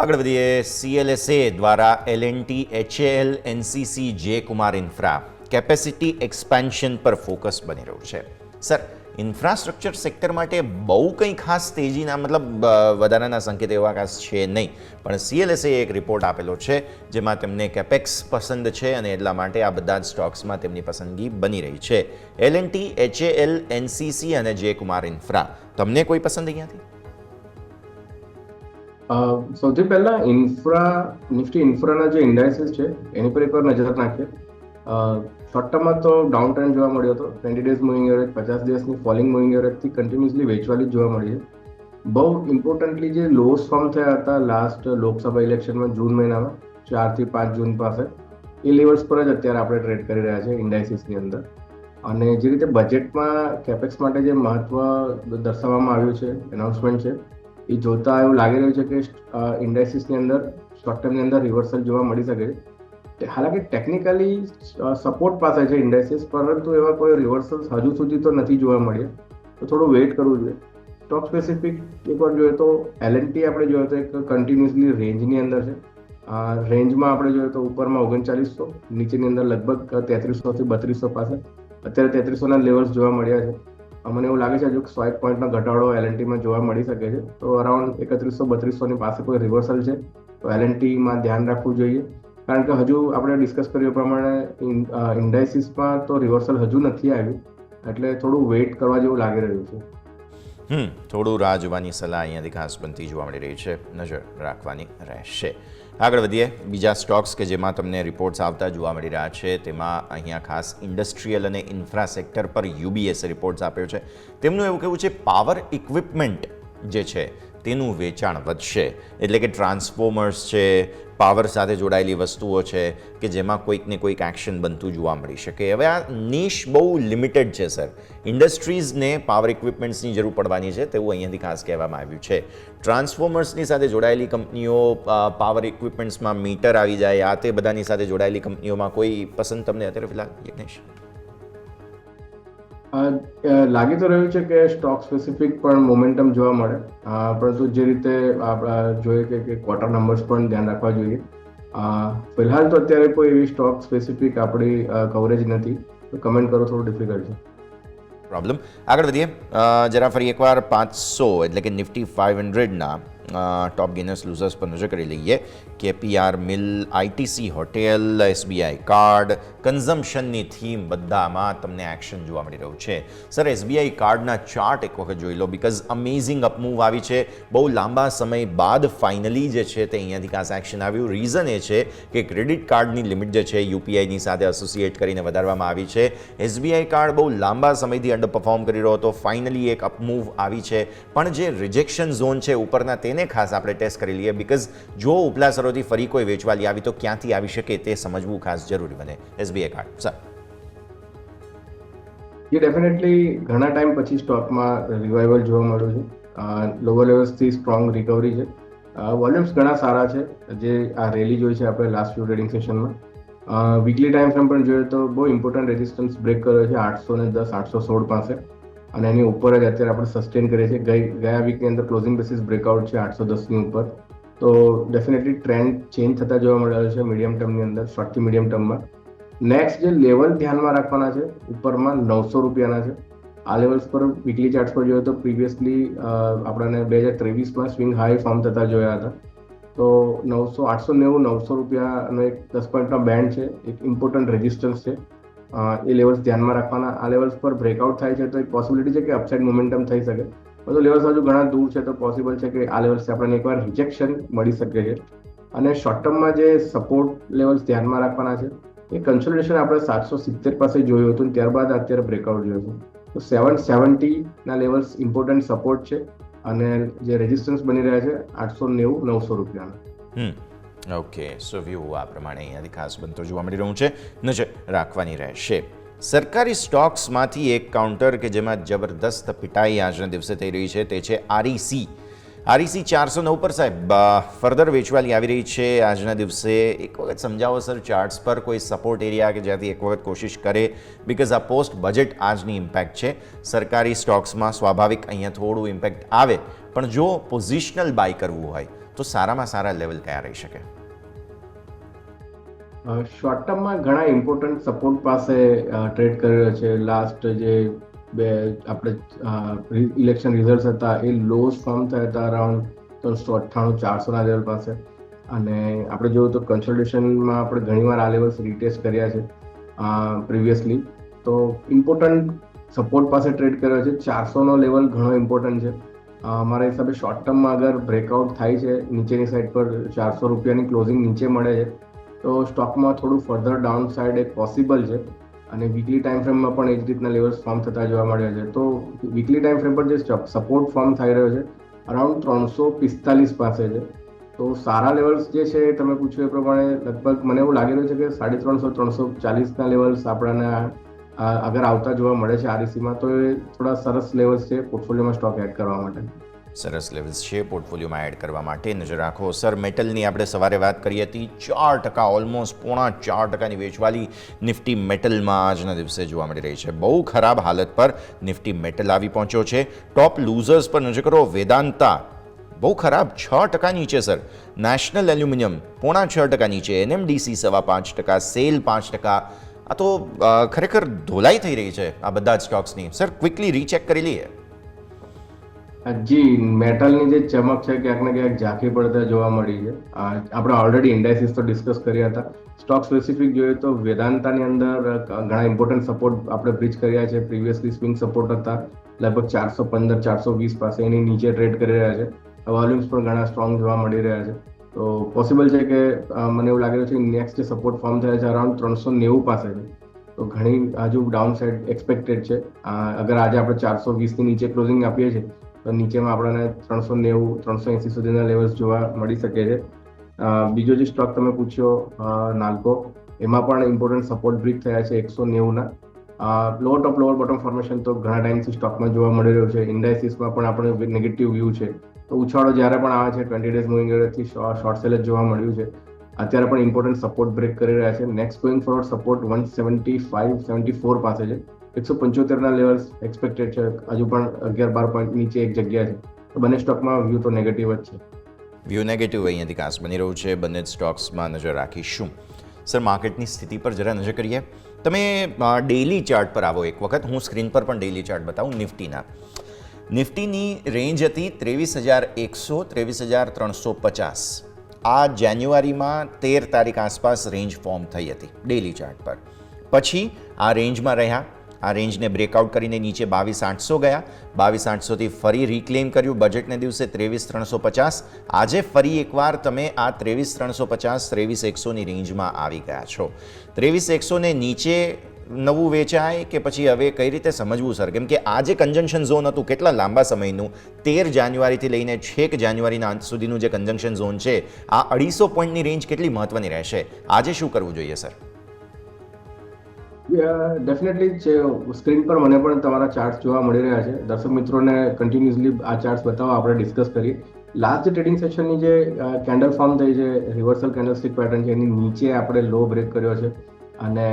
આગળ વધીએ. CLSA દ્વારા L&T, HAL, NCC, J. Kumar Infra capacity expansion પર ફોકસ બની રહ્યું છે. સર, ઇન્ફ્રાસ્ટ્રક્ચર સેક્ટર માટે બહુ કંઈ ખાસ તેજીના મતલબ વધારાના સંકેત એવા ખાસ છે નહીં, પણ CLSA એક રિપોર્ટ આપેલો છે જેમાં તેમને કેપેક્સ પસંદ છે અને એટલા માટે આ બધા જ સ્ટોક્સમાં તેમની પસંદગી બની રહી છે. L&T, HAL, NCC અને J. Kumar Infra, તમને કોઈ પસંદ અહીંયાથી? સૌથી પહેલા નિફ્ટી ઇન્ફ્રાના જે ઇન્ડાઇસીસ છે એની પર એકવાર નજર નાખીએ. શોર્ટ ટર્મમાં તો ડાઉન ટ્રેન્ડ જોવા મળ્યો હતો. 20 ડેઝ મૂવિંગ એવરેજ, 50 દિવસની ફોલિંગ મૂવિંગ એવરેજથી કન્ટિન્યુઅસલી વેચવાલી જોવા મળી છે. બહુ ઇમ્પોર્ટન્ટલી જે લોસ ફોર્મ થયા હતા લાસ્ટ લોકસભા ઇલેક્શનમાં જૂન મહિનામાં 4 થી 5 જૂન પાસે, એ લેવલ્સ પર જ અત્યારે આપણે ટ્રેડ કરી રહ્યા છે ઇન્ડાઇસીસની અંદર. અને જે રીતે બજેટમાં કેપેક્સ માટે જે મહત્વ દર્શાવવામાં આવ્યું છે, એનાઉન્સમેન્ટ છે, એ જોતા એવું લાગી રહ્યું છે કે ઇન્ડાઇસીસની અંદર શોર્ટ ટર્મની અંદર રિવર્સલ જોવા મળી શકે છે. હાલાકી ટેકનિકલી સપોર્ટ પાસે છે ઇન્ડાઇસીસ, પરંતુ એવા કોઈ રિવર્સલ્સ હજુ સુધી તો નથી જોવા મળ્યા. તો થોડું વેઇટ કરવું જોઈએ. સ્ટોક સ્પેસિફિક એકવાર જોઈએ તો L&T આપણે જોઈએ તો એક કન્ટિન્યુઅસલી રેન્જની અંદર છે. રેન્જમાં આપણે જોઈએ તો ઉપરમાં 3900, નીચેની અંદર લગભગ 3300 થી 3200 પાસે. અત્યારે 3300ના લેવલ્સ જોવા મળ્યા છે. મને એવું લાગે છે હજુ 100 પોઈન્ટનો ઘટાડો L&Tમાં જોવા મળી શકે છે. તો અરાઉન્ડ 3100-3200ની પાસે કોઈ રિવર્સલ છે તો L&Tમાં ધ્યાન રાખવું જોઈએ. કારણ કે હજુ આપણે ડિસ્કસ કર્યું એ પ્રમાણે ઇન્ડાઇસિસમાં તો રિવર્સલ હજુ નથી આવ્યું, એટલે થોડું વેઇટ કરવા જેવું લાગી રહ્યું છે. થોડું રાહ જોવાની સલાહ અહીંયાથી ખાસ બનતી જોવા મળી રહી છે, નજર રાખવાની રહેશે. આગળ વધીએ. બીજા સ્ટોક્સ કે જેમાં તમને રિપોર્ટ્સ આવતા જોવા મળી રહ્યા છે તેમાં અહીંયા ખાસ ઇન્ડસ્ટ્રીયલ અને ઇન્ફ્રા સેક્ટર પર UBS રિપોર્ટ્સ આપ્યો છે. તેમનું એવું કહેવું છે પાવર ઇક્વિપમેન્ટ જે છે તેનું વેચાણ વધશે, એટલે કે ટ્રાન્સફોર્મર્સ છે, પાવર સાથે જોડાયેલી વસ્તુઓ છે કે જેમાં કોઈક ને કોઈક એક્શન બનતું જોવા મળી શકે. હવે આ નિશ બહુ લિમિટેડ છે સર. ઇન્ડસ્ટ્રીઝને પાવર ઇક્વિપમેન્ટ્સની જરૂર પડવાની છે તેવું અહીંયાથી ખાસ કહેવામાં આવ્યું છે. ટ્રાન્સફોર્મર્સની સાથે જોડાયેલી કંપનીઓ, પાવર ઇક્વિપમેન્ટ્સમાં મીટર આવી જાય, આ તે બધાની સાથે જોડાયેલી કંપનીઓમાં કોઈ પસંદ તમને અત્યારે ફિલહાલ યજ્ઞેશ? લાગી તો રહ્યું છે કે સ્ટોક સ્પેસિફિક પણ મોમેન્ટમ જોવા મળે, પરંતુ જે રીતે આપણે જોઈએ કે ક્વાર્ટર નંબર્સ પણ ધ્યાન રાખવા જોઈએ. ફિલહાલ તો અત્યારે કોઈ એવી સ્ટોક સ્પેસિફિક આપણી કવરેજ નથી, તો કમેન્ટ કરો થોડું ડિફિકલ્ટ છે. પ્રોબ્લેમ. આગળ વધીએ. જરા ફરી એકવાર 500 એટલે કે નિફ્ટી 500ના ટોપ ગેનર્સ લૂઝર્સ પર નજર કરી લઈએ. KPR mill, ITC hotel, SBI card, કન્ઝમ્પશનની થીમ બધામાં તમને એક્શન જોવા મળી રહ્યું છે. સર, SBI કાર્ડના ચાર્ટ એક વખત જોઈ લો, બિકોઝ અમેઝિંગ અપમૂવ આવી છે. બહુ લાંબા સમય બાદ ફાઇનલી જે છે તે અહીંયાથી ખાસ એક્શન આવ્યું. રીઝન એ છે કે ક્રેડિટ કાર્ડની લિમિટ જે છે UPIની સાથે એસોસિએટ કરીને વધારવામાં આવી છે. SBI કાર્ડ બહુ લાંબા સમયથી અંડર પરફોર્મ કરી રહ્યો હતો, ફાઇનલી એક અપમૂવ આવી છે. પણ જે રિજેક્શન ઝોન છે ઉપરના તેને ખાસ આપણે ટેસ્ટ કરી લઈએ, બિકોઝ જો ઉપલા સ્તરોથી ફરી કોઈ વેચવાલી આવી તો ક્યાંથી આવી શકે તે સમજવું ખાસ જરૂરી બને. SBI card sir. એ ડેફિનેટલી ઘણા ટાઈમ પછી સ્ટોકમાં રિવાઇવલ જોવા મળ્યું છે. લોઅર લેવલ્સથી સ્ટ્રોંગ રિકવરી છે. વોલ્યુમ્સ ઘણા સારા છે જે આ રેલી જોઈ છે આપણે લાસ્ટ ફ્યુ ટ્રેડિંગ સેશનમાં. વીકલી ટાઈમ ફ્રેમ પણ જોઈએ તો બહુ ઇમ્પોર્ટન્ટ રેઝિસ્ટન્સ બ્રેક કર્યો છે 810, 816 પાસે, અને એની ઉપર જ અત્યારે આપણે સસ્ટેન કરીએ છીએ. ગયા વીકની અંદર ક્લોઝિંગ બેસિસ બ્રેકઆઉટ છે 810ની ઉપર. તો ડેફિનેટલી ટ્રેન્ડ ચેન્જ થતા જોવા મળ્યો છે મીડિયમ ટર્મની અંદર, શોર્ટથી મીડિયમ ટર્મમાં. નેક્સ્ટ જે લેવલ ધ્યાનમાં રાખવાના છે ઉપરમાં 900 રૂપિયાના છે. આ લેવલ્સ પર વીકલી ચાર્ટ્સ પર જોઈએ તો પ્રીવિયસલી આપણને 2023માં સ્વિંગ હાઈ ફોર્મ થતા જોયા હતા. તો 890, 900 રૂપિયાનો એક 10 પોઈન્ટનો બેન્ડ છે, એક ઇમ્પોર્ટન્ટ રેઝિસ્ટન્સ છે. એ લેવલ્સ ધ્યાનમાં રાખવાના. આ લેવલ્સ પર બ્રેકઆઉટ થાય છે તો એક પોસિબિલિટી છે કે અપસાઇડ મોમેન્ટમ થઈ શકે. બધું લેવલ્સ હજુ ઘણા દૂર છે તો પોસિબલ છે કે આ લેવલ્સથી આપણને એકવાર રિજેક્શન મળી શકે છે. અને શોર્ટ ટર્મમાં જે સપોર્ટ લેવલ્સ ધ્યાનમાં રાખવાના છે એ કન્સોલિડેશન આપણે 770 પાસે જોયું હતું, ત્યારબાદ અત્યારે બ્રેકઆઉટ જોયું છે. તો 770ના લેવલ્સ ઇમ્પોર્ટન્ટ સપોર્ટ છે, અને જે રેઝિસ્ટન્સ બની રહ્યા છે 890, 900 રૂપિયાના. ઓકે, સો વ્યૂ આ પ્રમાણે અહીંયાથી ખાસ બનતો જોવા મળી રહ્યું છે, નજર રાખવાની રહેશે. સરકારી સ્ટોક્સમાંથી એક કાઉન્ટર કે જેમાં જબરદસ્ત પિટાઈ આજના દિવસે થઈ રહી છે તે છે REC. REC 409 પર સાહેબ ફર્ધર વેચવાલી આવી રહી છે આજના દિવસે. એક વખત સમજાવો સર ચાર્ટ્સ પર કોઈ સપોર્ટ એરિયા કે જ્યાંથી એક વખત કોશિશ કરે, બિકોઝ આ પોસ્ટ બજેટ આજની ઇમ્પેક્ટ છે. સરકારી સ્ટોક્સમાં સ્વાભાવિક અહીંયા થોડું ઇમ્પેક્ટ આવે, પણ જો પોઝિશનલ બાય કરવું હોય તો સારામાં સારા લેવલ કયા રહી શકે? શોર્ટ ટર્મમાં ઘણા ઇમ્પોર્ટન્ટ સપોર્ટ પાસે ટ્રેડ કરી રહ્યો છે. લાસ્ટ જે આપણે ઇલેક્શન રિઝલ્ટ હતા એ લોસ ફોર્મ થયા હતા અરાઉન્ડ 398-400ના લેવલ પાસે. અને આપણે જોયું તો કન્સોલિડેશનમાં આપણે ઘણીવાર આ લેવલ્સ રીટેસ્ટ કર્યા છે પ્રિવિયસલી. તો ઇમ્પોર્ટન્ટ સપોર્ટ પાસે ટ્રેડ કર્યો છે. 400નો લેવલ ઘણો ઇમ્પોર્ટન્ટ છે. મારા હિસાબે શોર્ટ ટર્મમાં અગર બ્રેકઆઉટ થાય છે નીચેની સાઈડ પર 400 રૂપિયાની ક્લોઝિંગ નીચે મળે છે તો સ્ટોકમાં થોડું ફર્ધર ડાઉન સાઇડ એક પોસિબલ છે. અને વીકલી ટાઈમ ફ્રેમમાં પણ એ જ રીતના લેવલ્સ ફોર્મ થતા જોવા મળ્યા છે. તો વીકલી ટાઈમ ફ્રેમ પર જે સપોર્ટ ફોર્મ થઈ રહ્યો છે અરાઉન્ડ 345 પાસે છે. તો સારા લેવલ્સ જે છે તમે પૂછ્યું એ પ્રમાણે લગભગ મને એવું લાગી રહ્યું છે કે 350-340ના લેવલ્સ આપણને અગર આવતા જોવા મળે છે RECમાં તો એ થોડા સરસ લેવલ્સ છે પોર્ટફોલિયોમાં સ્ટોક એડ કરવા માટે. સરસ લેવલ્સ છે પોર્ટફોલિયોમાં એડ કરવા માટે. નજર રાખો સર, મેટલની આપણે સવારે વાત કરી હતી, 4%, ઓલમોસ્ટ 4.5%ની વેચવાલી નિફ્ટી મેટલમાં આજના દિવસે જોવા મળી રહી છે. બહુ ખરાબ હાલત પર નિફ્ટી મેટલ આવી પહોંચ્યો છે. ટોપ લૂઝર્સ પર નજર કરો, વેદાંતા બહુ ખરાબ, 6% નીચે સર. નેશનલ એલ્યુમિનિયમ 6.5% નીચે, NMDC 5.5%, સેલ 5%. આ તો ખરેખર ધોલાઈ થઈ રહી છે આ બધા જ સ્ટોક્સની. સર ક્વિકલી રીચેક કરી લઈએ. જી, મેટલની જે ચમક છે ક્યાંક ને ક્યાંક ઝાંખી પડતા જોવા મળી છે. આપણે ઓલરેડી ઇન્ડાઇસિસ તો ડિસ્કસ કર્યા હતા. સ્ટોક સ્પેસિફિક જોઈએ તો વેદાંતાની અંદર ઘણા ઇમ્પોર્ટન્ટ સપોર્ટ આપણે બ્રીચ કર્યા છે. પ્રીવિયસલી સ્વિંગ સપોર્ટ હતા લગભગ 415 420 પાસે, એની નીચે ટ્રેડ કરી રહ્યા છે. વોલ્યુમ્સ પણ ઘણા સ્ટ્રોંગ જોવા મળી રહ્યા છે. તો પોસિબલ છે કે મને એવું લાગી રહ્યું છે કે નેક્સ્ટ જે સપોર્ટ ફોર્મ થયા છે અરાઉન્ડ 390 પાસે છે. તો ઘણી હજુ ડાઉન સાઇડ એક્સપેક્ટેડ છે. અગર આજે આપણે 420ની નીચે ક્લોઝિંગ આપીએ છીએ તો નીચેમાં આપણને 390 380 સુધીના લેવલ્સ જોવા મળી શકે છે. બીજો જે સ્ટોક તમે પૂછ્યો નાલ્કો, એમાં પણ ઇમ્પોર્ટન્ટ સપોર્ટ બ્રેક થયા છે 190ના. Lower top lower bottom formation તો ઘણા ટાઈમથી સ્ટોકમાં જોવા મળી રહ્યું છે. ઇન્ડાઇસિસમાં પણ આપણે નેગેટિવ વ્યૂ છે. તો ઉછાળો જ્યારે પણ આવે છે 20 ડેઝ મૂવિંગ એવરેજથી શોર્ટ સેલ જ જોવા મળ્યું છે. અત્યારે પણ ઇમ્પોર્ટન્ટ સપોર્ટ બ્રેક કરી રહ્યા છે. નેક્સ્ટ ગોઈંગ ફોરવર્ડ સપોર્ટ 175-74 પાસે છે. 175ના લેવલ્સ એક્સપેક્ટેડ છે. હજુ પણ 11-12 પોઈન્ટ નીચે એક જગ્યા છે. તો બંને સ્ટોકમાં વ્યૂ તો નેગેટિવ જ છે. વ્યૂ નેગેટિવ અહીંયાથી કાસ બની રહ્યું છે. બંને જ સ્ટોક્સમાં નજર રાખીશું. સર માર્કેટની સ્થિતિ પર જરા નજર કરીએ. તમે ડેઇલી ચાર્ટ પર આવો એક વખત. હું સ્ક્રીન પર પણ ડેઇલી ચાર્ટ બતાવું નિફ્ટીના. નિફ્ટીની રેન્જ હતી 23,100 23,350. આ જાન્યુઆરીમાં 13 તારીખ આસપાસ રેન્જ ફોર્મ થઈ હતી ડેઇલી ચાર્ટ પર. પછી આ રેન્જમાં રહ્યા. આ રેન્જને બ્રેકઆઉટ કરીને નીચે 22,800 ગયા. 22,800થી ફરી રિક્લેમ કર્યું બજેટને દિવસે 23,350. આજે ફરી એકવાર તમે આ 23,350 23,100ની રેન્જમાં આવી ગયા છો. 23,100ને નીચે નવું વેચાય કે પછી હવે કઈ રીતે સમજવું સર? કેમ કે આ જે કન્જન્શન ઝોન હતું કેટલા લાંબા સમયનું, 13 જાન્યુઆરીથી લઈને છેક જાન્યુઆરીના અંત સુધીનું જે કન્જન્શન ઝોન છે, આ 250 પોઈન્ટની રેન્જ કેટલી મહત્વની રહેશે? આજે શું કરવું જોઈએ સર? ડેફિનેટલી સ્ક્રીન પર મને પણ તમારા ચાર્ટ જોવા મળી રહ્યા છે. દર્શક મિત્રોને કન્ટિન્યુઅસલી આ ચાર્ટ બતાવવા આપણે ડિસ્કસ કરીએ. લાસ્ટ જે ટ્રેડિંગ સેશનની જે કેન્ડલ ફોર્મ થઈ છે, રિવર્સલ કેન્ડલસ્ટિક પેટર્ન છે, એની નીચે આપણે લો બ્રેક કર્યો છે અને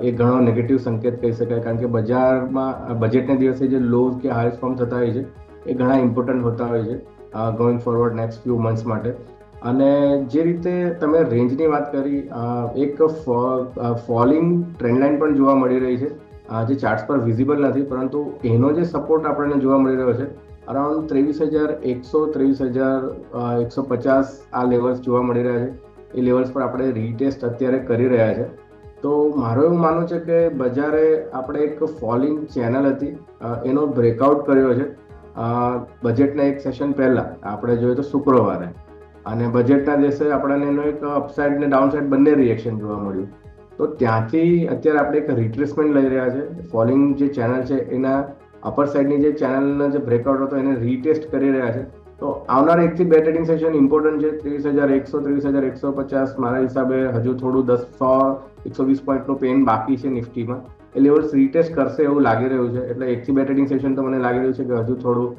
એ ઘણો નેગેટિવ સંકેત કહી શકાય. કારણ કે બજારમાં બજેટના દિવસે જે લો કે હાઈસ ફોર્મ થતા હોય છે એ ઘણા ઇમ્પોર્ટન્ટ હોતા હોય છે going forward next few months માટે. અને જે રીતે તમે રેન્જની વાત કરી, એક ફોલિંગ ટ્રેન્ડલાઇન પણ જોવા મળી રહી છે જે ચાર્ટ્સ પર વિઝિબલ નથી, પરંતુ એનો જે સપોર્ટ આપણને જોવા મળી રહ્યો છે અરાઉન્ડ 23,100 23,150 આ લેવલ્સ જોવા મળી રહ્યા છે. એ લેવલ્સ પર આપણે રીટેસ્ટ અત્યારે કરી રહ્યા છે. તો મારું એવું માનવું છે કે બજારે આપણે એક ફોલિંગ ચેનલ હતી એનો બ્રેકઆઉટ કર્યો છે બજેટના એક સેશન પહેલા. આપણે જોઈએ તો શુક્રવારે, અને બજેટના દિવસે આપણને એનો એક અપસાઇડ ને ડાઉનસાઇડ બંને રિએક્શન જોવા મળ્યું. તો ત્યાંથી અત્યારે આપણે એક રિટ્રેસમેન્ટ લઈ રહ્યા છે. ફોલિંગ જે ચેનલ છે એના અપર સાઇડની જે ચેનલનો જે બ્રેકઆઉટ હતો એને રીટેસ્ટ કરી રહ્યા છે. તો આવનાર 1 થી 2 ટ્રેડિંગ સેશન ઇમ્પોર્ટન્ટ છે. 23,100 23,150 મારા હિસાબે હજુ થોડું 120 પોઈન્ટનું પેન બાકી છે નિફ્ટીમાં. એ લેવલ્સ રીટેસ્ટ કરશે એવું લાગી રહ્યું છે. એટલે 1 થી 2 ટ્રેડિંગ સેશન તો મને લાગી રહ્યું છે કે હજુ થોડું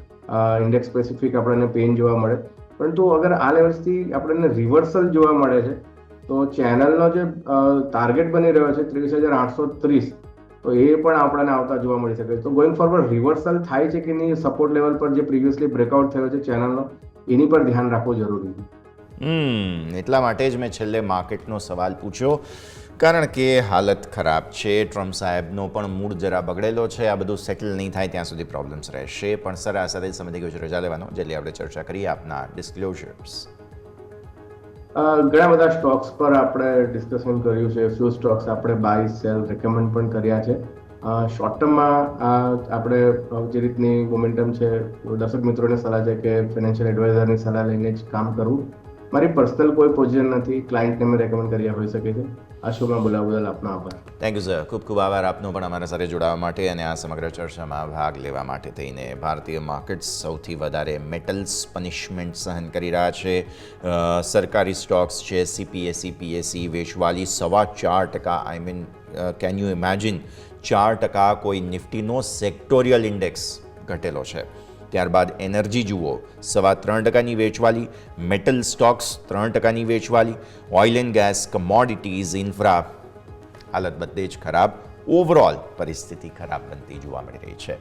ઇન્ડેક્સ સ્પેસિફિક આપણને પેન જોવા મળે. પરંતુ અગર આ લેવલ્સથી આપણને રિવર્સલ જોવા મળે છે તો ચેનલનો જે ટાર્ગેટ બની રહ્યો છે 23,830, તો એ પણ આપણને આવતા જોવા મળી શકે. તો ગોઈંગ ફોરવર્ડ રિવર્સલ થાય છે કે નહીં સપોર્ટ લેવલ પર જે પ્રીવિયસલી બ્રેકઆઉટ થયો છે ચેનલનો, એની પર ધ્યાન રાખવું જરૂરી છે. એટલા માટે જ મેં છેલ્લે માર્કેટનો સવાલ પૂછ્યો, કારણ કે હાલત ખરાબ છે. ટ્રમ્પ સાહેબનો પણ મૂડ જરા બગડેલો છે. આ બધું સેટલ નહીં થાય ત્યાં સુધી પ્રોબ્લેમ્સ રહેશે. પણ સર આ સાથે સમજી ગયો છે રજા લેવાનો, જેટલી આપણે ચર્ચા કરીએ આપના ડિસ્ક્લોઝર્સ. ઘણા બધા સ્ટોક્સ પર આપણે ડિસ્કશન કર્યું છે. ફ્યુ સ્ટોક્સ આપણે બાય સેલ રેકમેન્ડ પણ કર્યા છે. શોર્ટ ટર્મમાં આપણે જે રીતની મોમેન્ટમ છે, દર્શક મિત્રોને સલાહ છે કે ફાઇનાન્શિયલ એડવાઇઝરની સલાહ લઈને જ કામ કરવું. મારી પર્સનલ કોઈ પોઝિશન નથી, ક્લાયન્ટને મેં રેકમેન્ડ કર્યા હોઈ શકે છે. આ શોમાં બોલાવવા બદલ આપનો આભાર. Thank you sir. ખૂબ ખૂબ આભાર આપનો પણ અમારા સાથે જોડાવા માટે અને આ સમગ્ર ચર્ચામાં ભાગ લેવા માટે થઈને. ભારતીય માર્કેટ્સ સૌથી વધારે મેટલ્સ પનિશમેન્ટ સહન કરી રહ્યા છે. સરકારી સ્ટોક્સ છે, CPSE PSE વેચવાલી 4.25%. I mean can you imagine 4% કોઈ નિફ્ટીનો સેક્ટોરિયલ ઇન્ડેક્સ ઘટેલો છે. ત્યારબાદ એનર્જી જુઓ 3.25% વેચવાલી, મેટલ સ્ટોક્સ 3% વેચવાલી, oil and gas, commodities, infra હાલત બધે જ ખરાબ, ઓવરઓલ પરિસ્થિતિ ખરાબ બનતી જોવા મળી રહી છે.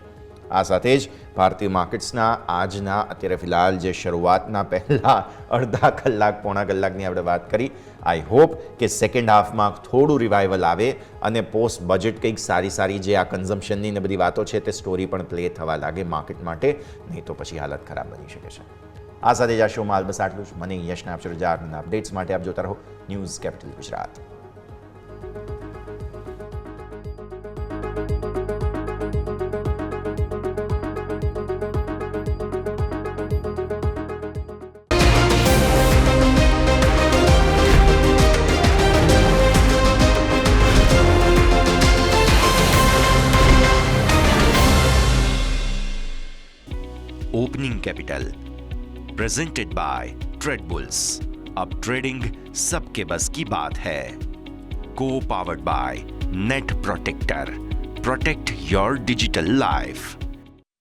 આ સાથે જ ભારતીય માર્કેટ્સના આજના અત્યારે ફિલહાલ જે શરૂઆતના પહેલાં અડધા કલાક પોણા કલાકની આપણે વાત કરી, આઈ હોપ કે સેકન્ડ હાફમાં થોડું રિવાઇવલ આવે અને પોસ્ટ બજેટ કંઈક સારી જે આ કન્ઝમ્પશનની ને બધી વાતો છે તે સ્ટોરી પણ પ્લે થવા લાગે માર્કેટ માટે, નહીં તો પછી હાલત ખરાબ બની શકે છે. આ સાથે જ આ શોમાં બસ આટલું જ. મને યશને આપશો રજા. અપડેટ્સ માટે આપ જોતા રહો news capital Gujarat. Opening capital presented by Trade Bulls. अब ट्रेडिंग सबके बस की बात है. को powered by Net Protector. Protect your digital life.